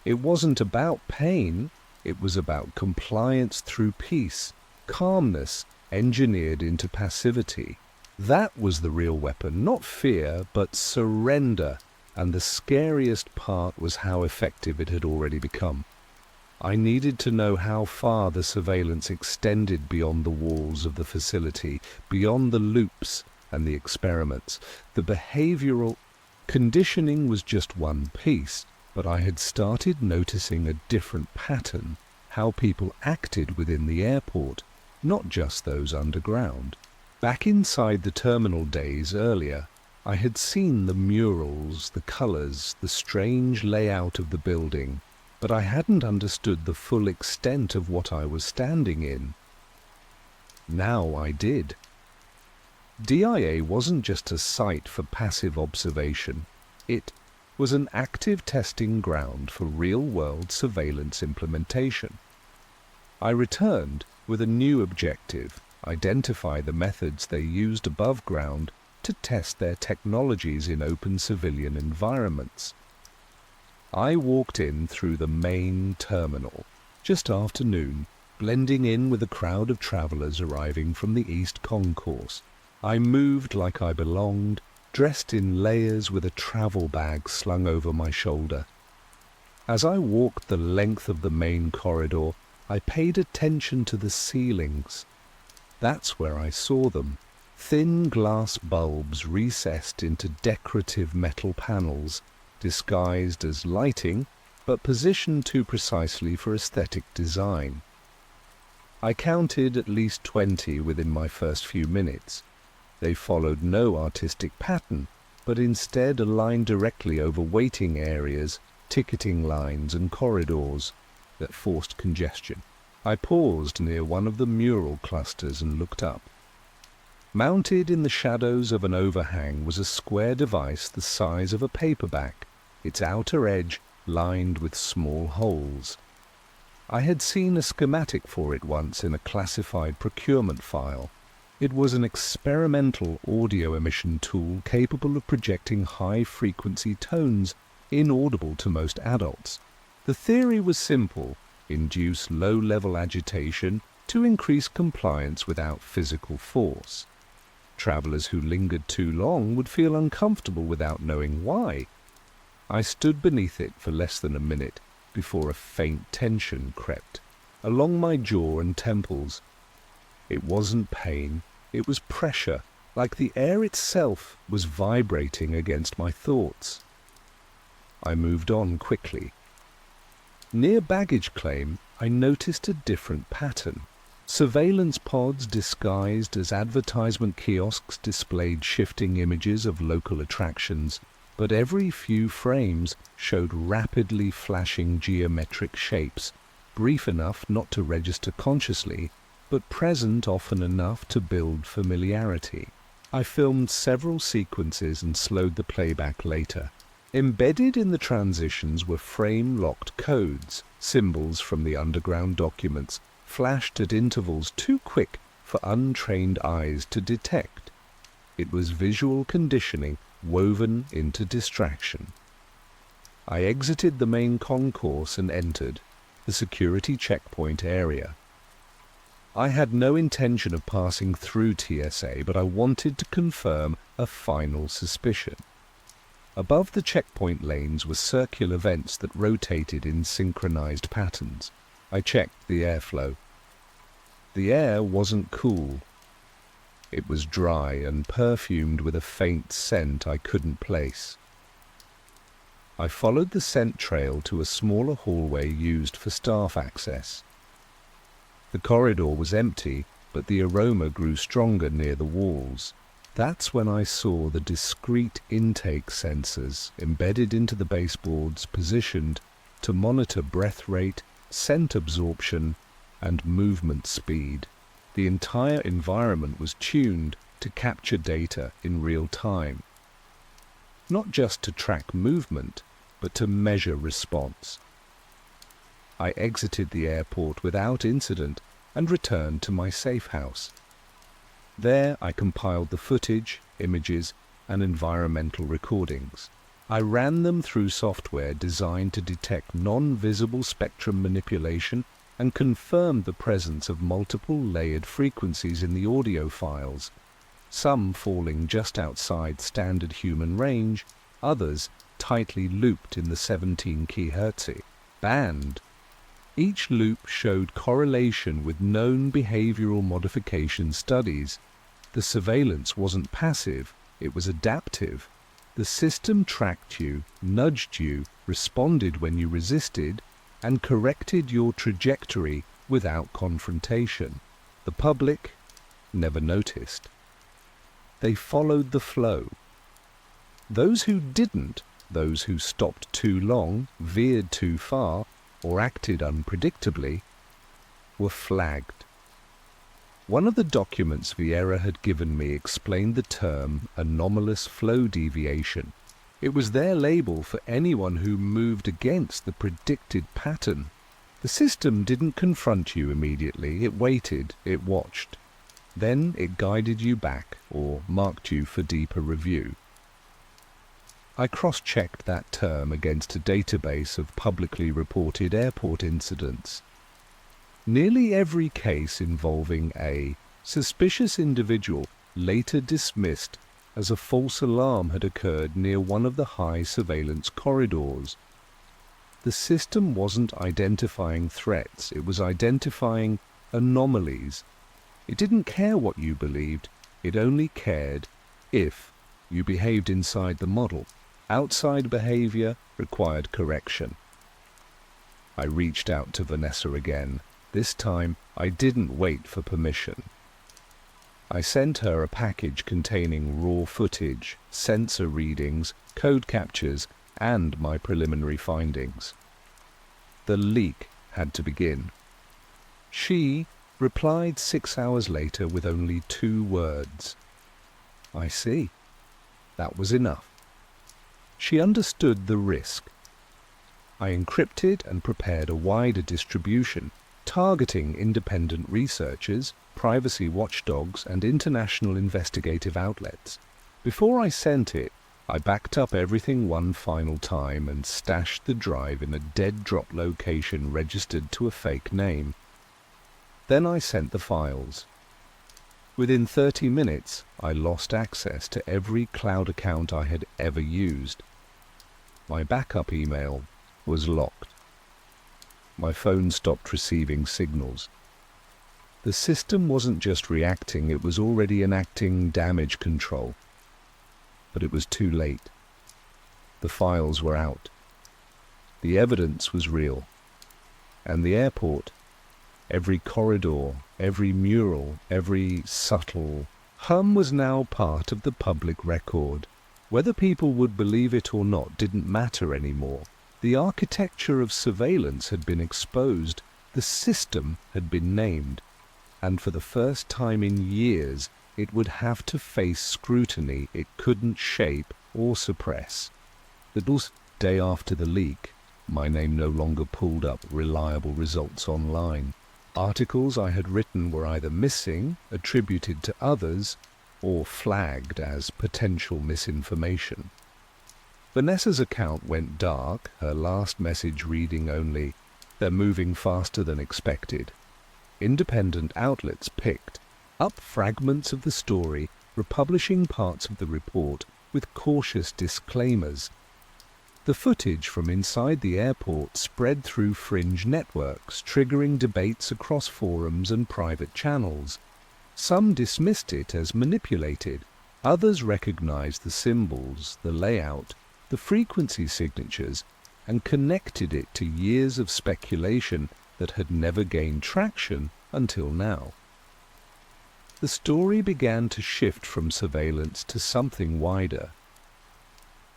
It wasn't about pain, it was about compliance through peace, calmness engineered into passivity. That was the real weapon, not fear, but surrender, and the scariest part was how effective it had already become. I needed to know how far the surveillance extended beyond the walls of the facility, beyond the loops and the experiments. The behavioral conditioning was just one piece, but I had started noticing a different pattern, how people acted within the airport, not just those underground. Back inside the terminal days earlier, I had seen the murals, the colors, the strange layout of the building, but I hadn't understood the full extent of what I was standing in. Now I did. DIA wasn't just a site for passive observation. It was an active testing ground for real-world surveillance implementation. I returned with a new objective: identify the methods they used above ground to test their technologies in open civilian environments. I walked in through the main terminal, just after noon, blending in with a crowd of travelers arriving from the East Concourse. I moved like I belonged, dressed in layers with a travel bag slung over my shoulder. As I walked the length of the main corridor, I paid attention to the ceilings. That's where I saw them. Thin glass bulbs recessed into decorative metal panels, disguised as lighting, but positioned too precisely for aesthetic design. I counted at least 20 within my first few minutes. They followed no artistic pattern, but instead aligned directly over waiting areas, ticketing lines and corridors that forced congestion. I paused near one of the mural clusters and looked up. Mounted in the shadows of an overhang was a square device the size of a paperback, its outer edge lined with small holes. I had seen a schematic for it once in a classified procurement file. It was an experimental audio emission tool capable of projecting high-frequency tones inaudible to most adults. The theory was simple: induce low-level agitation to increase compliance without physical force. Travelers who lingered too long would feel uncomfortable without knowing why. I stood beneath it for less than a minute before a faint tension crept along my jaw and temples. It wasn't pain, it was pressure, like the air itself was vibrating against my thoughts. I moved on quickly. Near baggage claim, I noticed a different pattern. Surveillance pods disguised as advertisement kiosks displayed shifting images of local attractions, but every few frames showed rapidly flashing geometric shapes, brief enough not to register consciously, but present often enough to build familiarity. I filmed several sequences and slowed the playback later. Embedded in the transitions were frame-locked codes, symbols from the underground documents, flashed at intervals too quick for untrained eyes to detect. It was visual conditioning woven into distraction. I exited the main concourse and entered the security checkpoint area. I had no intention of passing through TSA, but I wanted to confirm a final suspicion. Above the checkpoint lanes were circular vents that rotated in synchronized patterns. I checked the airflow. The air wasn't cool. It was dry and perfumed with a faint scent I couldn't place. I followed the scent trail to a smaller hallway used for staff access. The corridor was empty, but the aroma grew stronger near the walls. That's when I saw the discrete intake sensors embedded into the baseboards, positioned to monitor breath rate, scent absorption, and movement speed. The entire environment was tuned to capture data in real time, not just to track movement, but to measure response. I exited the airport without incident and returned to my safe house. There I compiled the footage, images, and environmental recordings. I ran them through software designed to detect non-visible spectrum manipulation and confirmed the presence of multiple layered frequencies in the audio files, some falling just outside standard human range, others tightly looped in the 17 kHz band. Each loop showed correlation with known behavioral modification studies. The surveillance wasn't passive, it was adaptive. The system tracked you, nudged you, responded when you resisted, and corrected your trajectory without confrontation. The public never noticed. They followed the flow. Those who didn't, those who stopped too long, veered too far, or acted unpredictably, were flagged. One of the documents Vieira had given me explained the term anomalous flow deviation. It was their label for anyone who moved against the predicted pattern. The system didn't confront you immediately, it waited, it watched. Then it guided you back or marked you for deeper review. I cross-checked that term against a database of publicly reported airport incidents. Nearly every case involving a suspicious individual later dismissed as a false alarm had occurred near one of the high surveillance corridors. The system wasn't identifying threats, it was identifying anomalies. It didn't care what you believed, it only cared if you behaved inside the model. Outside behavior required correction. I reached out to Vanessa again. This time I didn't wait for permission. I sent her a package containing raw footage, sensor readings, code captures, and my preliminary findings. The leak had to begin. She replied 6 hours later with only 2 words. I see. That was enough. She understood the risk. I encrypted and prepared a wider distribution, targeting independent researchers, privacy watchdogs, and international investigative outlets. Before I sent it, I backed up everything one final time and stashed the drive in a dead drop location registered to a fake name. Then I sent the files. Within 30 minutes, I lost access to every cloud account I had ever used. My backup email was locked. My phone stopped receiving signals. The system wasn't just reacting, it was already enacting damage control. But it was too late. The files were out. The evidence was real. And the airport, every corridor, every mural, every subtle hum was now part of the public record. Whether people would believe it or not didn't matter anymore. The architecture of surveillance had been exposed, the system had been named, and for the first time in years it would have to face scrutiny it couldn't shape or suppress. The day after the leak, my name no longer pulled up reliable results online. Articles I had written were either missing, attributed to others, or flagged as potential misinformation. Vanessa's account went dark, her last message reading only, "They're moving faster than expected." Independent outlets picked up fragments of the story, republishing parts of the report with cautious disclaimers. The footage from inside the airport spread through fringe networks, triggering debates across forums and private channels. Some dismissed it as manipulated, others recognized the symbols, the layout, the frequency signatures, and connected it to years of speculation that had never gained traction until now. The story began to shift from surveillance to something wider.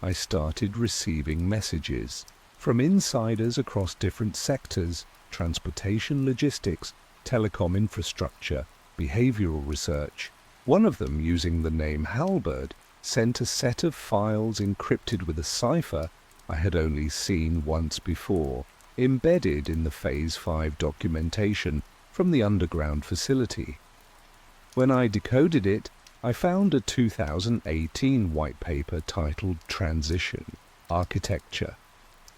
I started receiving messages from insiders across different sectors: transportation, logistics, telecom infrastructure, behavioral research. One of them, using the name Halberd, sent a set of files encrypted with a cipher I had only seen once before, embedded in the Phase 5 documentation from the underground facility. When I decoded it, I found a 2018 white paper titled Transition Architecture: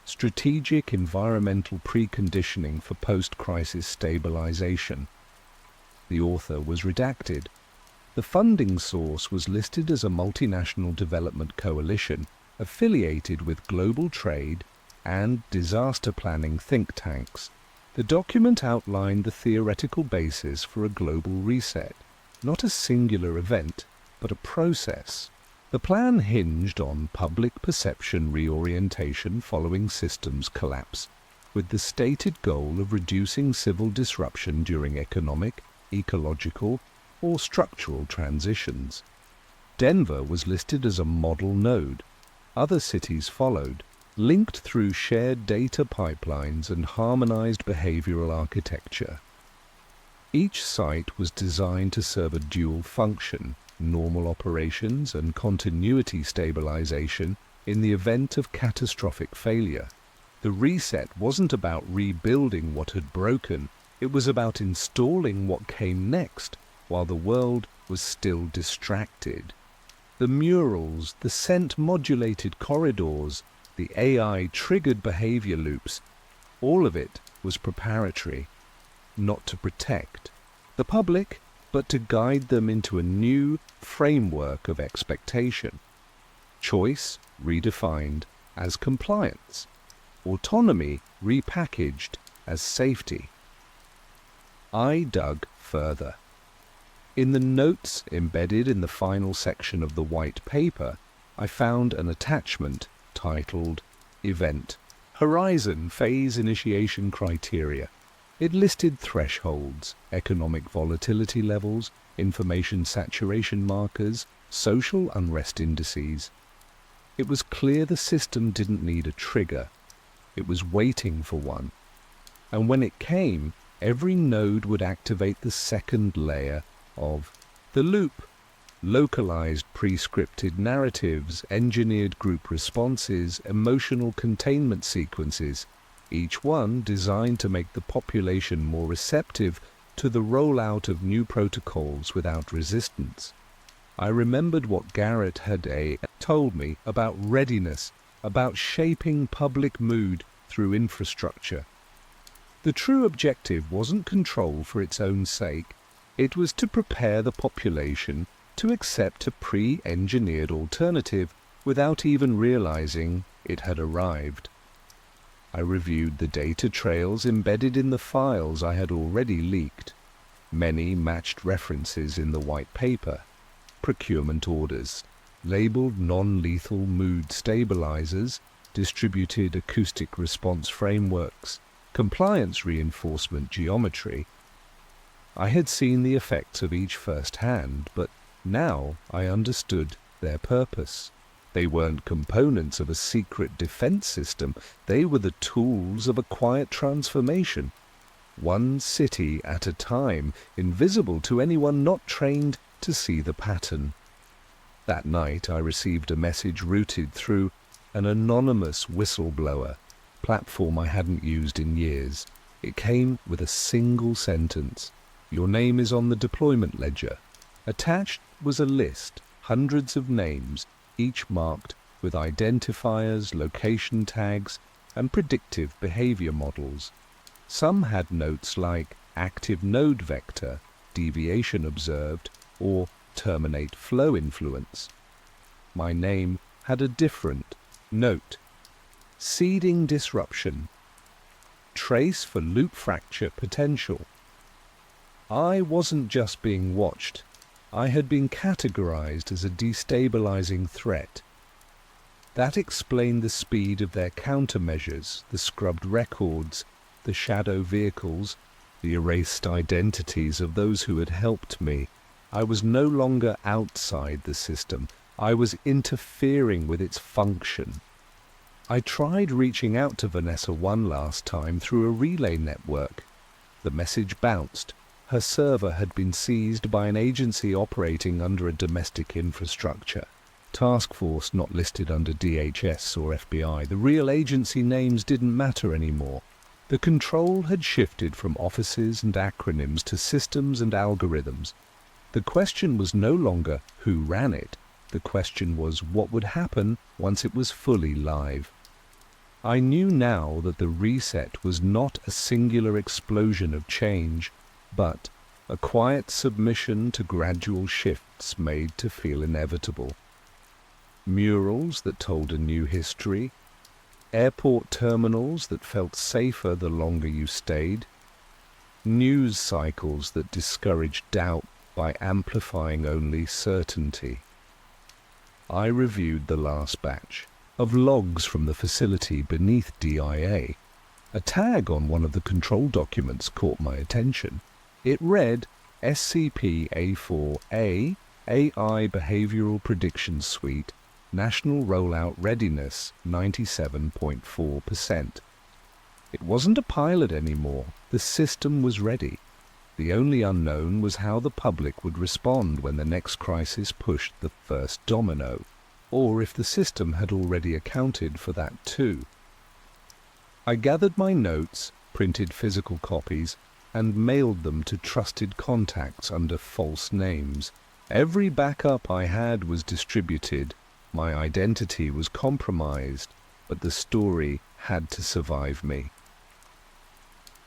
Strategic Environmental Preconditioning for Post-Crisis Stabilization. The author was redacted. The funding source was listed as a multinational development coalition affiliated with global trade and disaster planning think tanks. The document outlined the theoretical basis for a global reset, not a singular event, but a process. The plan hinged on public perception reorientation following systems collapse, with the stated goal of reducing civil disruption during economic, ecological, or structural transitions. Denver was listed as a model node. Other cities followed, linked through shared data pipelines and harmonized behavioral architecture. Each site was designed to serve a dual function: normal operations and continuity stabilization in the event of catastrophic failure. The reset wasn't about rebuilding what had broken, it was about installing what came next while the world was still distracted. The murals, the scent-modulated corridors, the AI-triggered behavior loops, all of it was preparatory, not to protect the public, but to guide them into a new framework of expectation. Choice redefined as compliance, autonomy repackaged as safety. I dug further. In the notes embedded in the final section of the white paper, I found an attachment titled Event Horizon Phase Initiation Criteria. It listed thresholds, economic volatility levels, information saturation markers, social unrest indices. It was clear the system didn't need a trigger. It was waiting for one. And when it came, every node would activate the second layer of the loop: localized pre-scripted narratives, engineered group responses, emotional containment sequences, each one designed to make the population more receptive to the rollout of new protocols without resistance. I remembered what Garrett Haday told me about readiness, about shaping public mood through infrastructure. The true objective wasn't control for its own sake. It was to prepare the population to accept a pre-engineered alternative without even realizing it had arrived. I reviewed the data trails embedded in the files I had already leaked. Many matched references in the white paper: procurement orders, labeled non-lethal mood stabilizers, distributed acoustic response frameworks, compliance reinforcement geometry. I had seen the effects of each firsthand, but now I understood their purpose. They weren't components of a secret defense system. They were the tools of a quiet transformation, one city at a time, invisible to anyone not trained to see the pattern. That night I received a message routed through an anonymous whistleblower, platform I hadn't used in years. It came with a single sentence: "Your name is on the deployment ledger." Attached was a list, hundreds of names, each marked with identifiers, location tags, and predictive behavior models. Some had notes like active node vector, deviation observed, or terminate flow influence. My name had a different note: seeding disruption, trace for loop fracture potential. I wasn't just being watched. I had been categorized as a destabilizing threat. That explained the speed of their countermeasures, the scrubbed records, the shadow vehicles, the erased identities of those who had helped me. I was no longer outside the system. I was interfering with its function. I tried reaching out to Vanessa one last time through a relay network. The message bounced. Her server had been seized by an agency operating under a domestic infrastructure. Task force not listed under DHS or FBI. The real agency names didn't matter anymore. The control had shifted from offices and acronyms to systems and algorithms. The question was no longer who ran it. The question was what would happen once it was fully live. I knew now that the reset was not a singular explosion of change, but a quiet submission to gradual shifts made to feel inevitable. Murals that told a new history, airport terminals that felt safer the longer you stayed, news cycles that discouraged doubt by amplifying only certainty. I reviewed the last batch of logs from the facility beneath DIA. A tag on one of the control documents caught my attention. It read SCP-A4A AI Behavioral Prediction Suite National Rollout Readiness 97.4%. It wasn't a pilot anymore. The system was ready. The only unknown was how the public would respond when the next crisis pushed the first domino, or if the system had already accounted for that too. I gathered my notes, printed physical copies, and mailed them to trusted contacts under false names. Every backup I had was distributed. My identity was compromised, but the story had to survive me.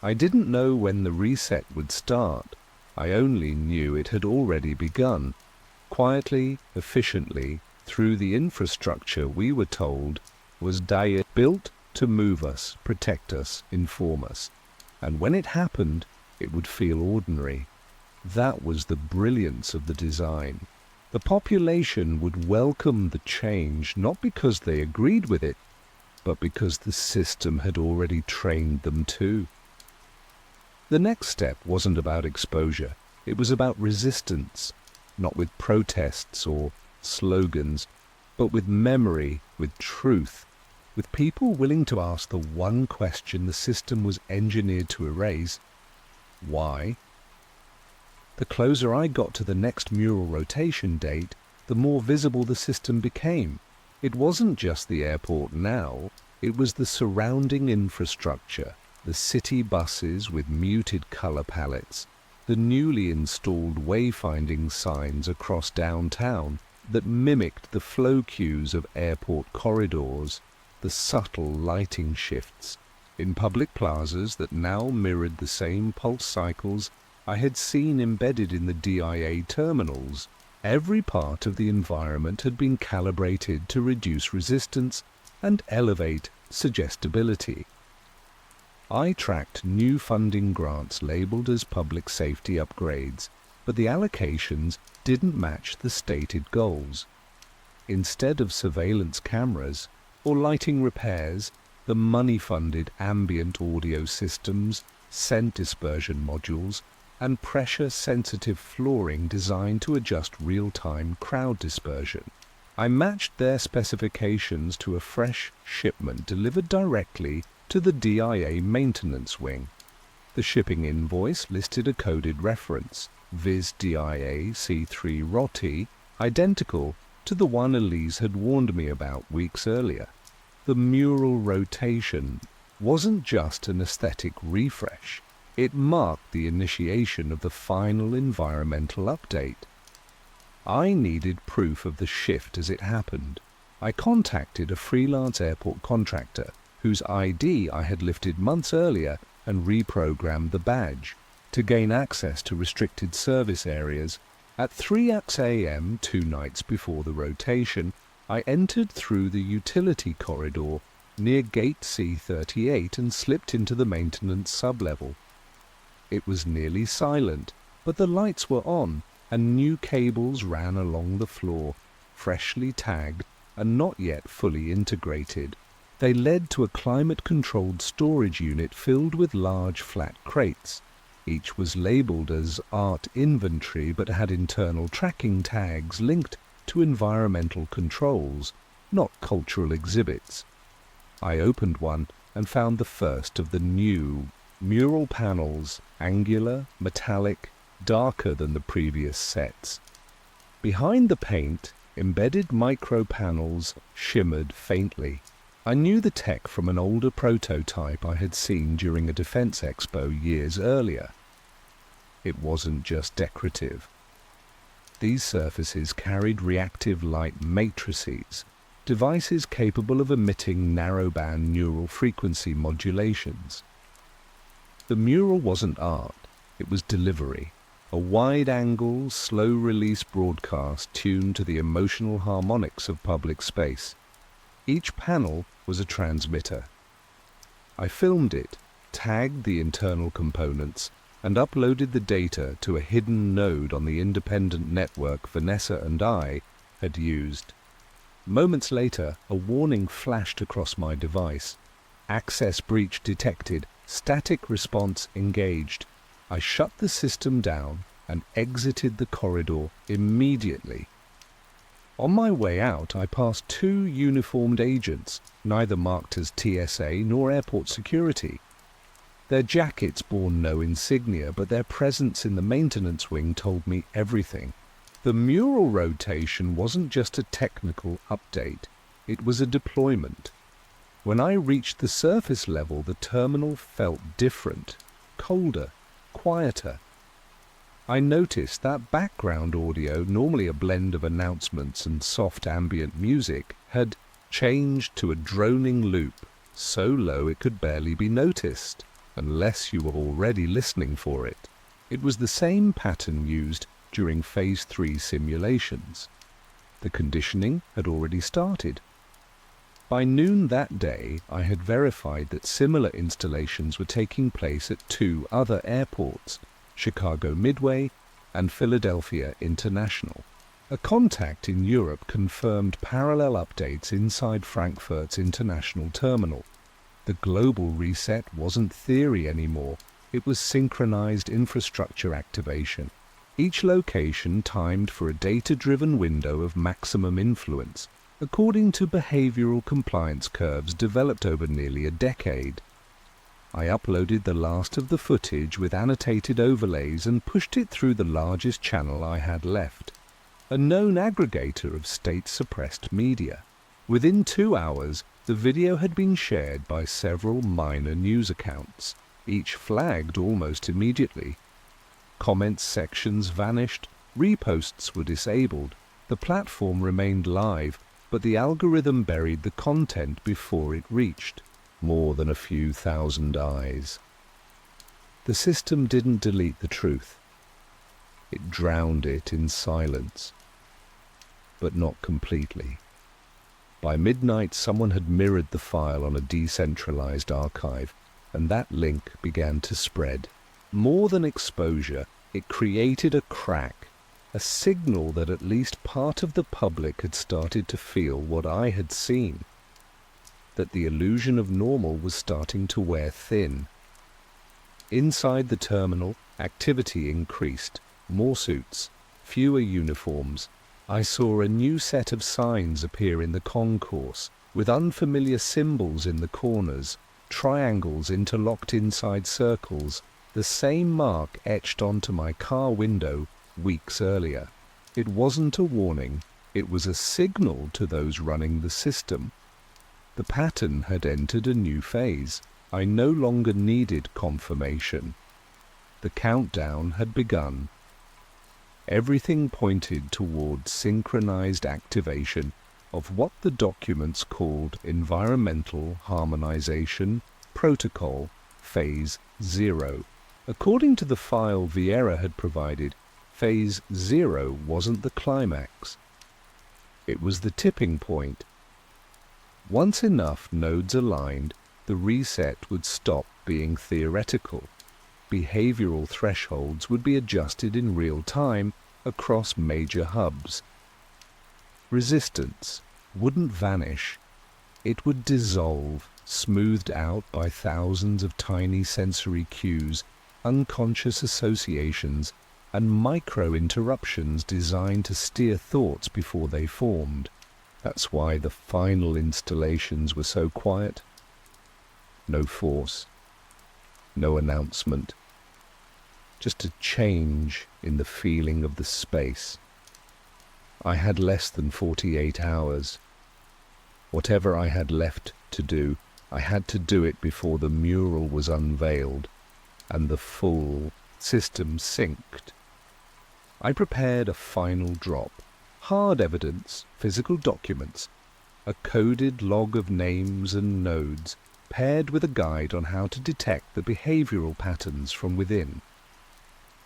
I didn't know when the reset would start. I only knew it had already begun. Quietly, efficiently, through the infrastructure we were told was built to move us, protect us, inform us. And when it happened, it would feel ordinary. That was the brilliance of the design. The population would welcome the change not because they agreed with it, but because the system had already trained them to. The next step wasn't about exposure. It was about resistance, not with protests or slogans, but with memory, with truth, with people willing to ask the one question the system was engineered to erase: why? The closer I got to the next mural rotation date, the more visible the system became. It wasn't just the airport now, it was the surrounding infrastructure, the city buses with muted color palettes, the newly installed wayfinding signs across downtown that mimicked the flow cues of airport corridors, the subtle lighting shifts in public plazas that now mirrored the same pulse cycles I had seen embedded in the DIA terminals. Every part of the environment had been calibrated to reduce resistance and elevate suggestibility. I tracked new funding grants labeled as public safety upgrades, but the allocations didn't match the stated goals. Instead of surveillance cameras or lighting repairs, the money-funded ambient audio systems, scent dispersion modules, and pressure-sensitive flooring designed to adjust real-time crowd dispersion. I matched their specifications to a fresh shipment delivered directly to the DIA maintenance wing. The shipping invoice listed a coded reference, Viz DIA C3 ROTI, identical to the one Elise had warned me about weeks earlier. The mural rotation wasn't just an aesthetic refresh. It marked the initiation of the final environmental update. I needed proof of the shift as it happened. I contacted a freelance airport contractor whose ID I had lifted months earlier and reprogrammed the badge to gain access to restricted service areas. At 3 a.m. 2 nights before the rotation, I entered through the utility corridor near Gate C38 and slipped into the maintenance sublevel. It was nearly silent, but the lights were on, and new cables ran along the floor, freshly tagged and not yet fully integrated. They led to a climate-controlled storage unit filled with large flat crates. Each was labeled as art inventory but had internal tracking tags linked to environmental controls, not cultural exhibits. I opened one and found the first of the new mural panels, angular, metallic, darker than the previous sets. Behind the paint, embedded micro panels shimmered faintly. I knew the tech from an older prototype I had seen during a defense expo years earlier. It wasn't just decorative. These surfaces carried reactive light matrices, devices capable of emitting narrowband neural frequency modulations. The mural wasn't art, it was delivery, a wide-angle, slow-release broadcast tuned to the emotional harmonics of public space. Each panel was a transmitter. I filmed it, tagged the internal components, and uploaded the data to a hidden node on the independent network Vanessa and I had used. Moments later, a warning flashed across my device. Access breach detected. Static response engaged. I shut the system down and exited the corridor immediately. On my way out, I passed 2 uniformed agents, neither marked as TSA nor airport security. Their jackets bore no insignia, but their presence in the maintenance wing told me everything. The mural rotation wasn't just a technical update, it was a deployment. When I reached the surface level, the terminal felt different, colder, quieter. I noticed that background audio, normally a blend of announcements and soft ambient music, had changed to a droning loop, so low it could barely be noticed, unless you were already listening for it. It was the same pattern used during Phase 3 simulations. The conditioning had already started. By noon that day, I had verified that similar installations were taking place at 2 other airports, Chicago Midway and Philadelphia International. A contact in Europe confirmed parallel updates inside Frankfurt's international terminal. The global reset wasn't theory anymore, it was synchronized infrastructure activation. Each location timed for a data-driven window of maximum influence, according to behavioral compliance curves developed over nearly a decade. I uploaded the last of the footage with annotated overlays and pushed it through the largest channel I had left, a known aggregator of state-suppressed media. Within 2 hours, the video had been shared by several minor news accounts, each flagged almost immediately. Comments sections vanished, reposts were disabled, the platform remained live, but the algorithm buried the content before it reached more than a few thousand eyes. The system didn't delete the truth. It drowned it in silence, but not completely. By midnight, someone had mirrored the file on a decentralized archive, and that link began to spread. More than exposure, it created a crack, a signal that at least part of the public had started to feel what I had seen, that the illusion of normal was starting to wear thin. Inside the terminal, activity increased, more suits, fewer uniforms. I saw a new set of signs appear in the concourse, with unfamiliar symbols in the corners, triangles interlocked inside circles, the same mark etched onto my car window weeks earlier. It wasn't a warning, it was a signal to those running the system. The pattern had entered a new phase. I no longer needed confirmation. The countdown had begun. Everything pointed toward synchronized activation of what the documents called Environmental Harmonization Protocol Phase 0. According to the file Vieira had provided, Phase 0 wasn't the climax. It was the tipping point. Once enough nodes aligned, the reset would stop being theoretical. Behavioral thresholds would be adjusted in real time across major hubs. Resistance wouldn't vanish. It would dissolve, smoothed out by thousands of tiny sensory cues, unconscious associations and micro-interruptions designed to steer thoughts before they formed. That's why the final installations were so quiet. No force, no announcement, just a change in the feeling of the space. I had less than 48 hours. Whatever I had left to do, I had to do it before the mural was unveiled and the full system synced. I prepared a final drop, hard evidence, physical documents, a coded log of names and nodes, paired with a guide on how to detect the behavioral patterns from within.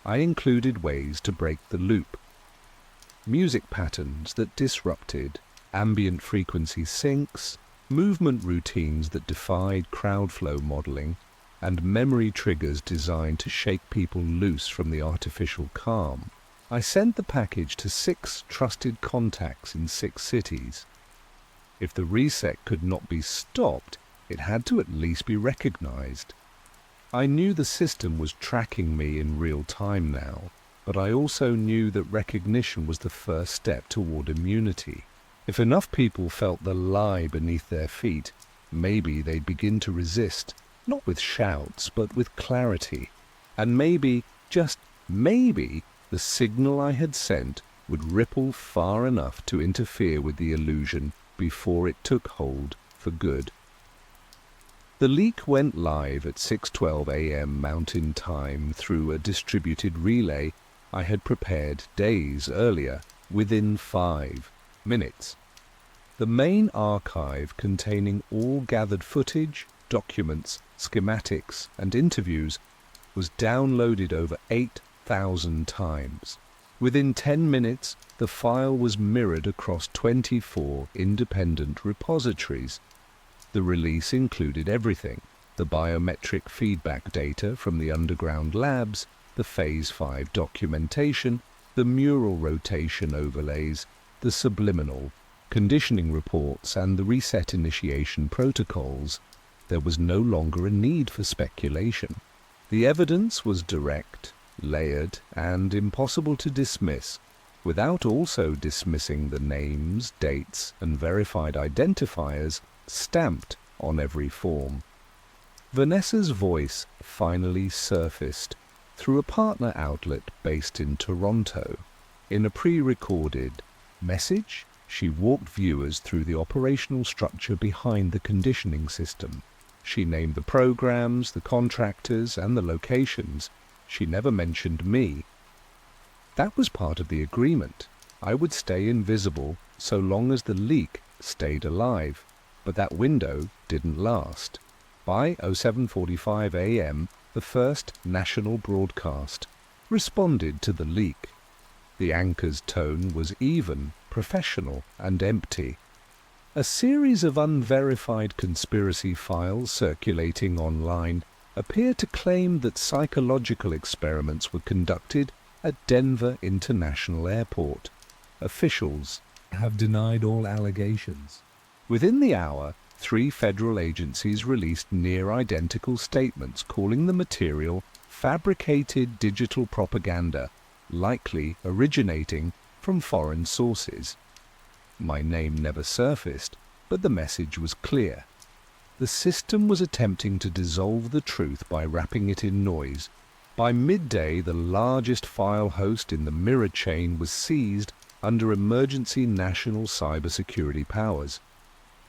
I included ways to break the loop, music patterns that disrupted ambient frequency sinks, movement routines that defied crowd flow modeling, and memory triggers designed to shake people loose from the artificial calm. I sent the package to 6 trusted contacts in 6 cities. If the reset could not be stopped, it had to at least be recognized. I knew the system was tracking me in real time now, but I also knew that recognition was the first step toward immunity. If enough people felt the lie beneath their feet, maybe they'd begin to resist, not with shouts, but with clarity. And maybe, just maybe, the signal I had sent would ripple far enough to interfere with the illusion before it took hold for good. The leak went live at 6:12 a.m. Mountain Time through a distributed relay I had prepared days earlier, within 5 minutes. The main archive containing all gathered footage, documents, schematics, and interviews was downloaded over 8,000 times. Within 10 minutes, the file was mirrored across 24 independent repositories. The release included everything: the biometric feedback data from the underground labs, the Phase 5 documentation, the mural rotation overlays, the subliminal conditioning reports, and the reset initiation protocols. There was no longer a need for speculation. The evidence was direct, layered, and impossible to dismiss, without also dismissing the names, dates, and verified identifiers stamped on every form. Vanessa's voice finally surfaced through a partner outlet based in Toronto. In a pre-recorded message, she walked viewers through the operational structure behind the conditioning system. She named the programs, the contractors, and the locations. She never mentioned me. That was part of the agreement. I would stay invisible so long as the leak stayed alive. But that window didn't last. By 07:45 a.m., the first national broadcast responded to the leak. The anchor's tone was even, professional, and empty. A series of unverified conspiracy files circulating online appear to claim that psychological experiments were conducted at Denver International Airport. Officials have denied all allegations. Within the hour, 3 federal agencies released near-identical statements calling the material fabricated digital propaganda, likely originating from foreign sources. My name never surfaced, but the message was clear. The system was attempting to dissolve the truth by wrapping it in noise. By midday, the largest file host in the mirror chain was seized under emergency national cybersecurity powers.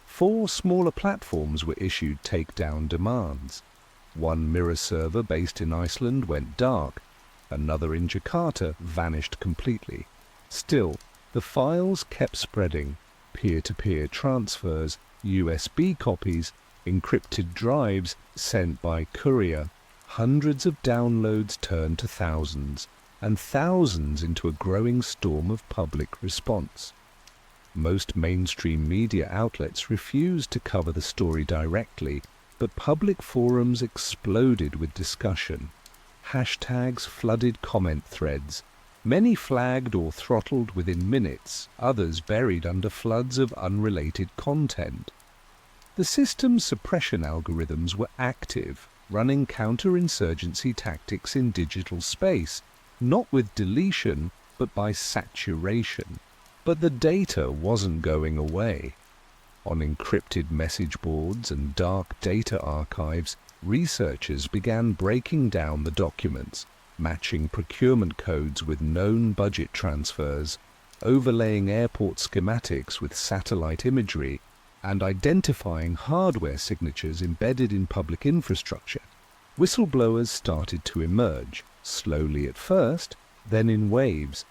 4 smaller platforms were issued takedown demands. One mirror server based in Iceland went dark. Another in Jakarta vanished completely. Still, the files kept spreading: peer-to-peer transfers, USB copies, encrypted drives sent by courier. Hundreds of downloads turned to thousands, and thousands into a growing storm of public response. Most mainstream media outlets refused to cover the story directly, but public forums exploded with discussion. Hashtags flooded comment threads. Many flagged or throttled within minutes, others buried under floods of unrelated content. The system's suppression algorithms were active, running counterinsurgency tactics in digital space, not with deletion, but by saturation. But the data wasn't going away. On encrypted message boards and dark data archives, researchers began breaking down the documents, matching procurement codes with known budget transfers, overlaying airport schematics with satellite imagery, and identifying hardware signatures embedded in public infrastructure. Whistleblowers started to emerge, slowly at first, then in waves.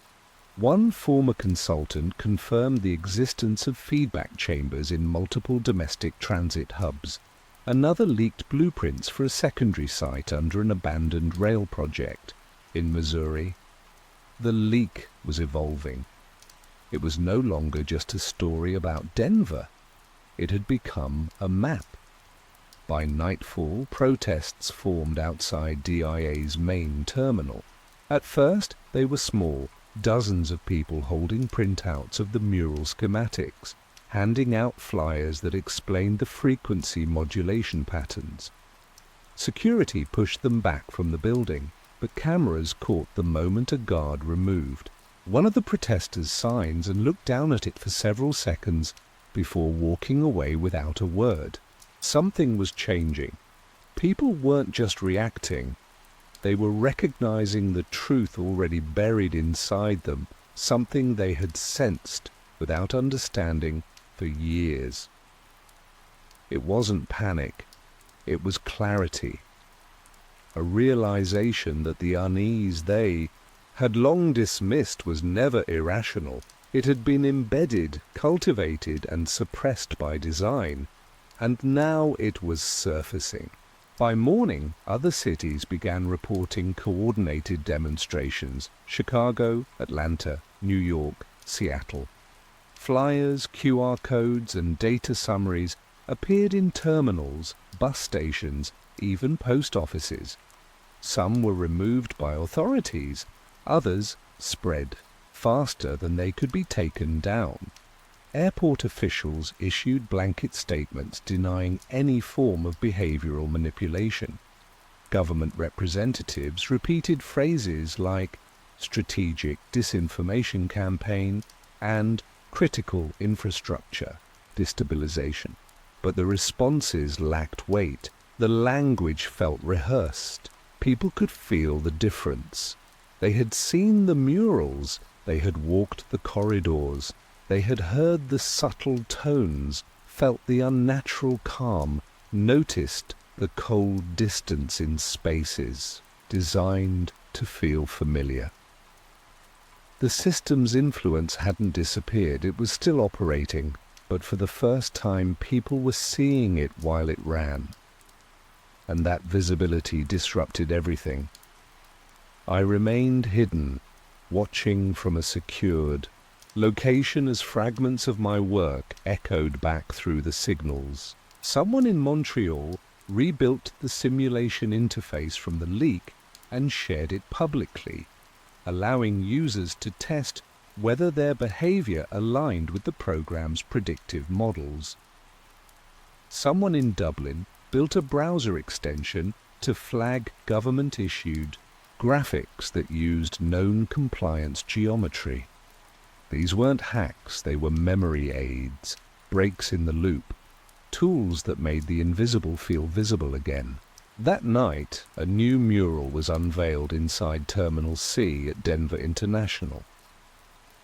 One former consultant confirmed the existence of feedback chambers in multiple domestic transit hubs. Another leaked blueprints for a secondary site under an abandoned rail project in Missouri. The leak was evolving. It was no longer just a story about Denver. It had become a map. By nightfall, protests formed outside DIA's main terminal. At first, they were small, dozens of people holding printouts of the mural schematics, handing out flyers that explained the frequency modulation patterns. Security pushed them back from the building, but cameras caught the moment a guard removed. One of the protesters signs and looked down at it for several seconds before walking away without a word. Something was changing. People weren't just reacting. They were recognizing the truth already buried inside them, something they had sensed without understanding for years. It wasn't panic. It was clarity. A realization that the unease they had long dismissed was never irrational. It had been embedded, cultivated, and suppressed by design, and now it was surfacing. By morning, other cities began reporting coordinated demonstrations: Chicago, Atlanta, New York, Seattle. Flyers, QR codes, and data summaries appeared in terminals, bus stations, even post offices. Some were removed by authorities, others spread faster than they could be taken down. Airport officials issued blanket statements denying any form of behavioral manipulation. Government representatives repeated phrases like strategic disinformation campaign and critical infrastructure destabilization. But the responses lacked weight. The language felt rehearsed. People could feel the difference. They had seen the murals. They had walked the corridors. They had heard the subtle tones, felt the unnatural calm, noticed the cold distance in spaces designed to feel familiar. The system's influence hadn't disappeared. It was still operating, but for the first time people were seeing it while it ran. And that visibility disrupted everything. I remained hidden, watching from a secured location as fragments of my work echoed back through the signals. Someone in Montreal rebuilt the simulation interface from the leak and shared it publicly, allowing users to test whether their behavior aligned with the program's predictive models. Someone in Dublin built a browser extension to flag government-issued graphics that used known compliance geometry. These weren't hacks, they were memory aids, breaks in the loop, tools that made the invisible feel visible again. That night, a new mural was unveiled inside Terminal C at Denver International.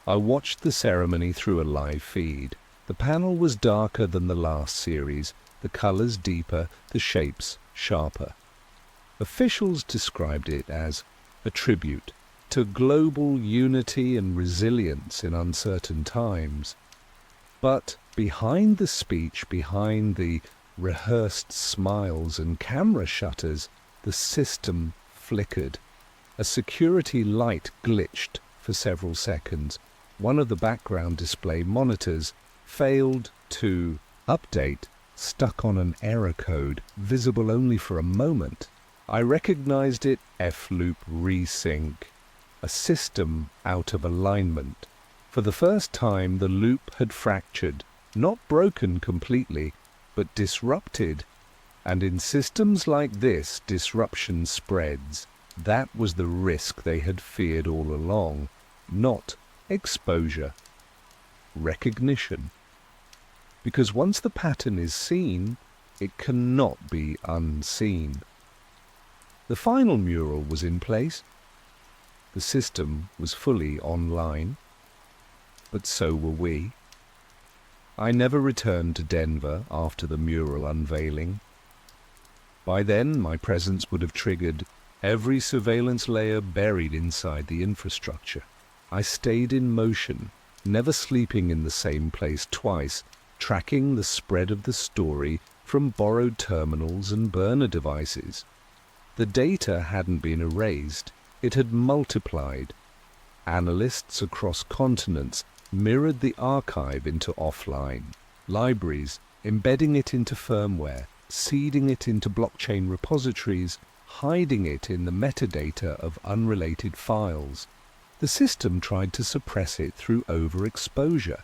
I watched the ceremony through a live feed. The panel was darker than the last series, the colors deeper, the shapes sharper. Officials described it as a tribute to global unity and resilience in uncertain times. But behind the speech, behind the rehearsed smiles and camera shutters, the system flickered. A security light glitched for several seconds. One of the background display monitors failed to update, stuck on an error code, visible only for a moment. I recognized it: F-loop resync. A system out of alignment. For the first time, the loop had fractured, not broken completely, but disrupted. And in systems like this, disruption spreads. That was the risk they had feared all along. Not exposure. Recognition. Because once the pattern is seen, it cannot be unseen. The final mural was in place. The system was fully online. But so were we. I never returned to Denver after the mural unveiling. By then, my presence would have triggered every surveillance layer buried inside the infrastructure. I stayed in motion, never sleeping in the same place twice, tracking the spread of the story from borrowed terminals and burner devices. The data hadn't been erased, it had multiplied. Analysts across continents mirrored the archive into offline. Libraries embedding it into firmware, seeding it into blockchain repositories, hiding it in the metadata of unrelated files. The system tried to suppress it through overexposure,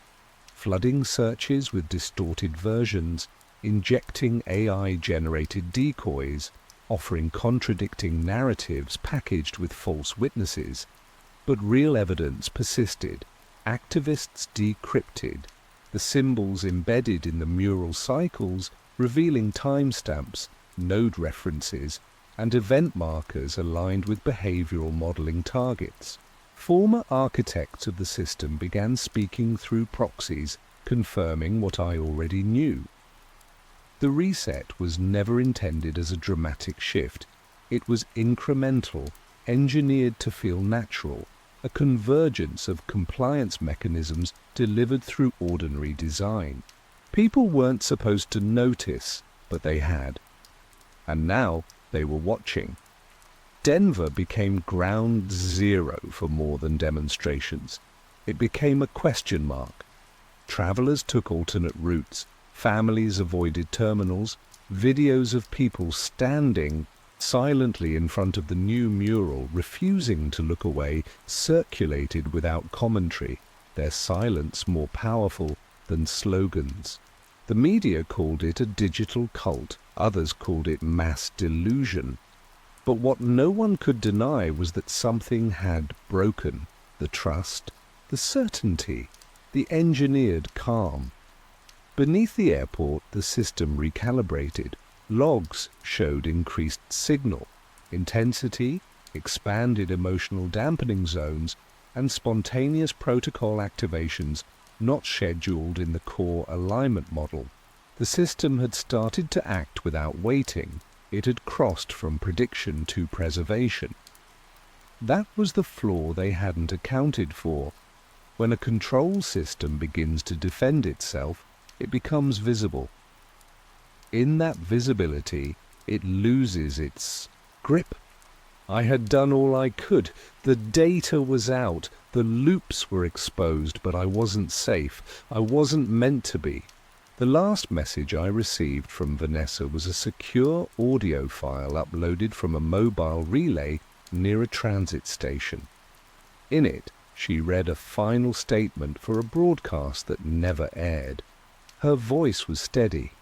flooding searches with distorted versions, injecting AI-generated decoys, offering contradicting narratives packaged with false witnesses. But real evidence persisted. Activists decrypted, the symbols embedded in the mural cycles revealing timestamps, node references, and event markers aligned with behavioral modeling targets. Former architects of the system began speaking through proxies, confirming what I already knew. The reset was never intended as a dramatic shift. It was incremental, engineered to feel natural, a convergence of compliance mechanisms delivered through ordinary design. People weren't supposed to notice, but they had. And now they were watching. Denver became ground zero for more than demonstrations. It became a question mark. Travelers took alternate routes, families avoided terminals, videos of people standing silently in front of the new mural, refusing to look away, circulated without commentary, their silence more powerful than slogans. The media called it a digital cult, others called it mass delusion. But what no one could deny was that something had broken: the trust, the certainty, the engineered calm. Beneath the airport, the system recalibrated. Logs showed increased signal, intensity, expanded emotional dampening zones, and spontaneous protocol activations not scheduled in the core alignment model. The system had started to act without waiting. It had crossed from prediction to preservation. That was the flaw they hadn't accounted for. When a control system begins to defend itself, it becomes visible. In that visibility, it loses its grip. I had done all I could. The data was out. The loops were exposed, but I wasn't safe. I wasn't meant to be. The last message I received from Vanessa was a secure audio file uploaded from a mobile relay near a transit station. In it, she read a final statement for a broadcast that never aired. Her voice was steady.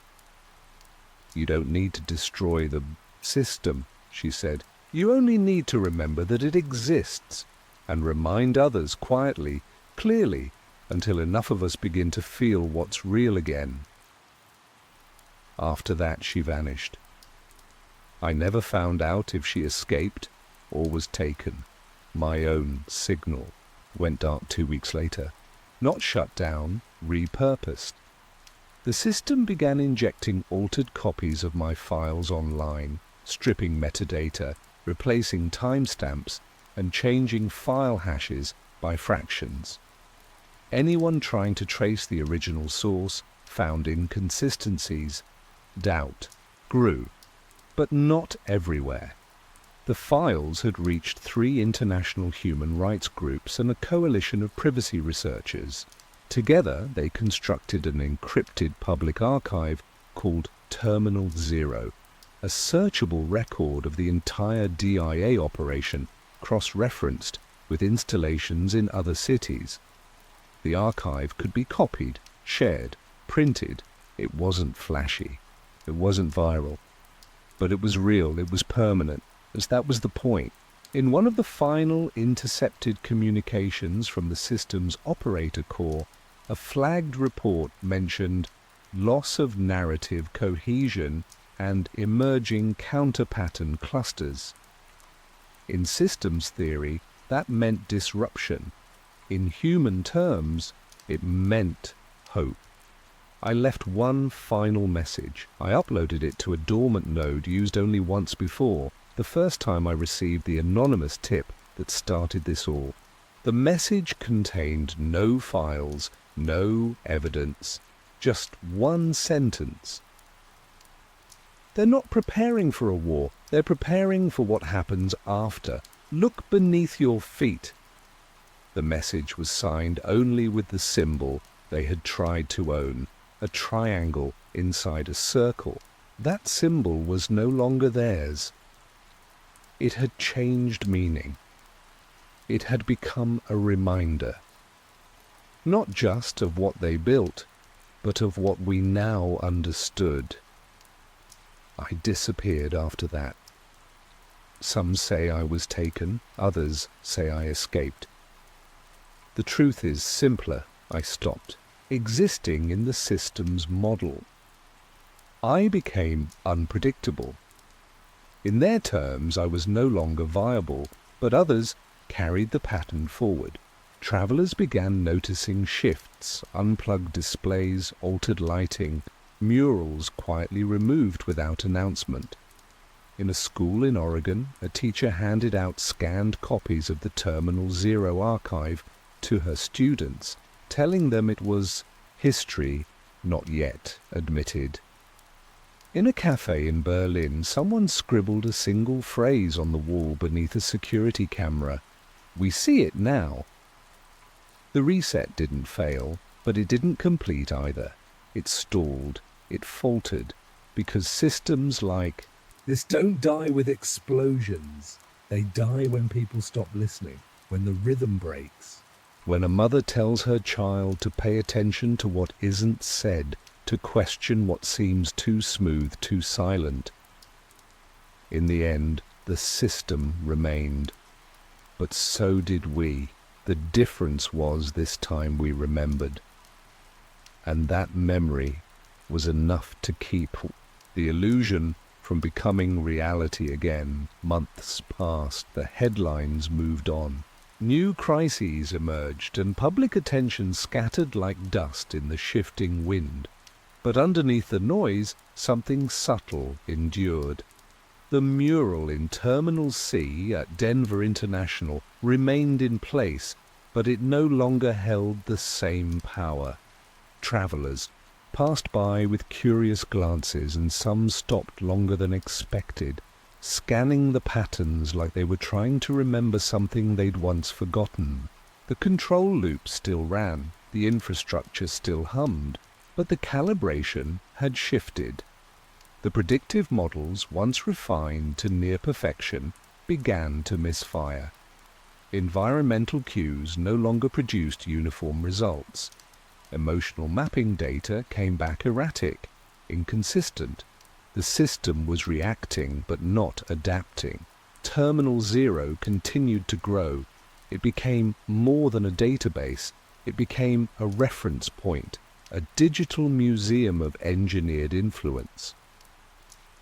"You don't need to destroy the system," she said. "You only need to remember that it exists, and remind others quietly, clearly, until enough of us begin to feel what's real again." After that, she vanished. I never found out if she escaped or was taken. My own signal went dark 2 weeks later. Not shut down, repurposed. The system began injecting altered copies of my files online, stripping metadata, replacing timestamps, and changing file hashes by fractions. Anyone trying to trace the original source found inconsistencies. Doubt grew, but not everywhere. The files had reached 3 international human rights groups and a coalition of privacy researchers. Together, they constructed an encrypted public archive called Terminal Zero, a searchable record of the entire DIA operation, cross-referenced with installations in other cities. The archive could be copied, shared, printed. It wasn't flashy. It wasn't viral. But it was real, it was permanent, as that was the point. In one of the final intercepted communications from the system's operator core, a flagged report mentioned loss of narrative cohesion and emerging counter-pattern clusters. In systems theory, that meant disruption. In human terms, it meant hope. I left one final message. I uploaded it to a dormant node used only once before, the first time I received the anonymous tip that started this all. The message contained no files, no evidence, just one sentence. They're not preparing for a war, they're preparing for what happens after. Look beneath your feet. The message was signed only with the symbol they had tried to own, a triangle inside a circle. That symbol was no longer theirs. It had changed meaning. It had become a reminder, not just of what they built, but of what we now understood. I disappeared after that. Some say I was taken, others say I escaped. The truth is simpler. I stopped existing in the system's model. I became unpredictable. In their terms, I was no longer viable, but others carried the pattern forward. Travelers began noticing shifts, unplugged displays, altered lighting, murals quietly removed without announcement. In a school in Oregon, a teacher handed out scanned copies of the Terminal Zero archive to her students, telling them it was history not yet admitted. In a cafe in Berlin, someone scribbled a single phrase on the wall beneath a security camera. We see it now. The reset didn't fail, but it didn't complete either. It stalled, it faltered, because systems like this don't die with explosions. They die when people stop listening, when the rhythm breaks. When a mother tells her child to pay attention to what isn't said, to question what seems too smooth, too silent. In the end, the system remained. But so did we. The difference was this time we remembered. And that memory was enough to keep the illusion from becoming reality again. Months passed, the headlines moved on. New crises emerged, and public attention scattered like dust in the shifting wind. But underneath the noise, something subtle endured. The mural in Terminal C at Denver International remained in place, but it no longer held the same power. Travelers passed by with curious glances, and some stopped longer than expected, scanning the patterns like they were trying to remember something they'd once forgotten. The control loop still ran, the infrastructure still hummed, but the calibration had shifted. The predictive models, once refined to near perfection, began to misfire. Environmental cues no longer produced uniform results. Emotional mapping data came back erratic, inconsistent. The system was reacting but not adapting. Terminal Zero continued to grow. It became more than a database. It became a reference point, a digital museum of engineered influence.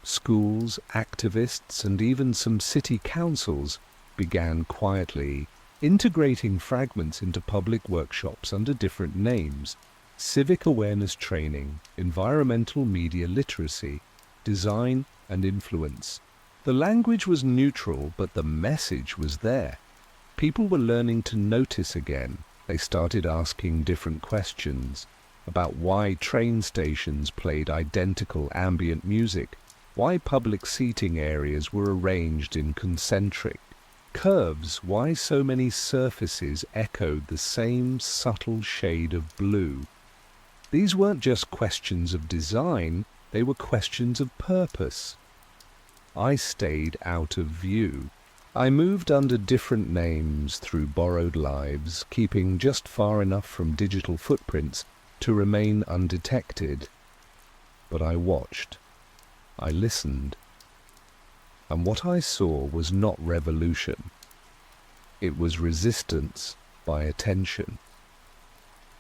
Schools, activists, and even some city councils began quietly integrating fragments into public workshops under different names: civic awareness training, environmental media literacy, design and influence. The language was neutral, but the message was there. People were learning to notice again. They started asking different questions about why train stations played identical ambient music, why public seating areas were arranged in concentric curves, why so many surfaces echoed the same subtle shade of blue. These weren't just questions of design, they were questions of purpose. I stayed out of view. I moved under different names through borrowed lives, keeping just far enough from digital footprints to remain undetected. But I watched. I listened. And what I saw was not revolution. It was resistance by attention.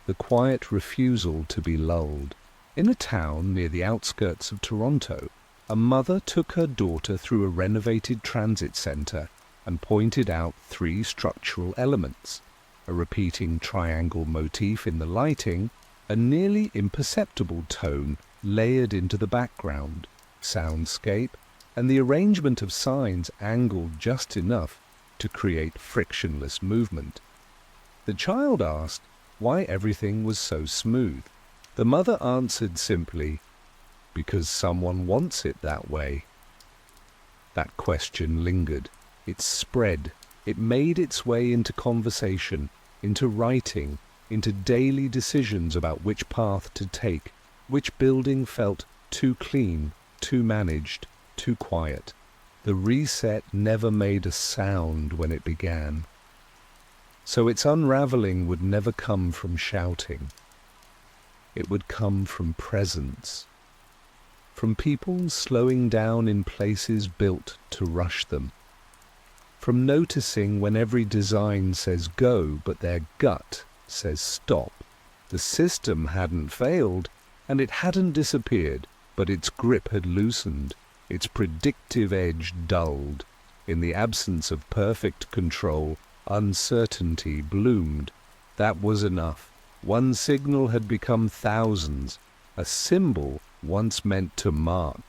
The quiet refusal to be lulled. In a town near the outskirts of Toronto, a mother took her daughter through a renovated transit centre and pointed out 3 structural elements: a repeating triangle motif in the lighting, a nearly imperceptible tone layered into the background, soundscape, and the arrangement of signs angled just enough to create frictionless movement. The child asked why everything was so smooth. The mother answered simply, "Because someone wants it that way." That question lingered. It spread. It made its way into conversation, into writing, into daily decisions about which path to take, which building felt too clean, too managed, too quiet. The reset never made a sound when it began. So its unraveling would never come from shouting. It would come from presence, from people slowing down in places built to rush them, from noticing when every design says go but their gut says stop. The system hadn't failed, and it hadn't disappeared, but its grip had loosened, its predictive edge dulled. In the absence of perfect control, uncertainty bloomed. That was enough. One signal had become thousands. A symbol once meant to mark.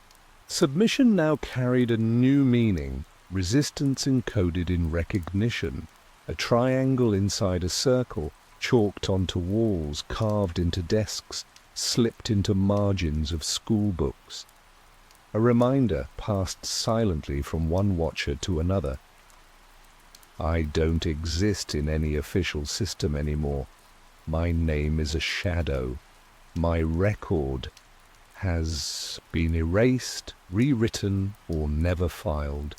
Submission now carried a new meaning, resistance encoded in recognition, a triangle inside a circle, chalked onto walls, carved into desks, slipped into margins of school books. A reminder passed silently from one watcher to another. I don't exist in any official system anymore. My name is a shadow. My record has been erased, rewritten, or never filed.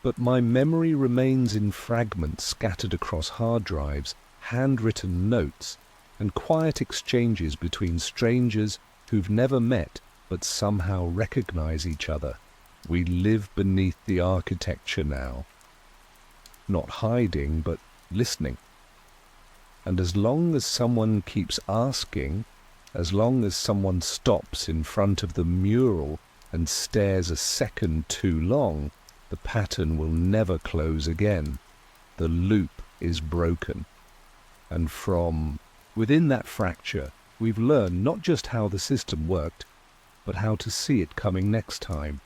But my memory remains in fragments scattered across hard drives, handwritten notes, and quiet exchanges between strangers who've never met but somehow recognize each other. We live beneath the architecture now. Not hiding, but listening. And as long as someone keeps asking, as long as someone stops in front of the mural and stares a second too long, the pattern will never close again. The loop is broken. And from within that fracture, we've learned not just how the system worked, but how to see it coming next time.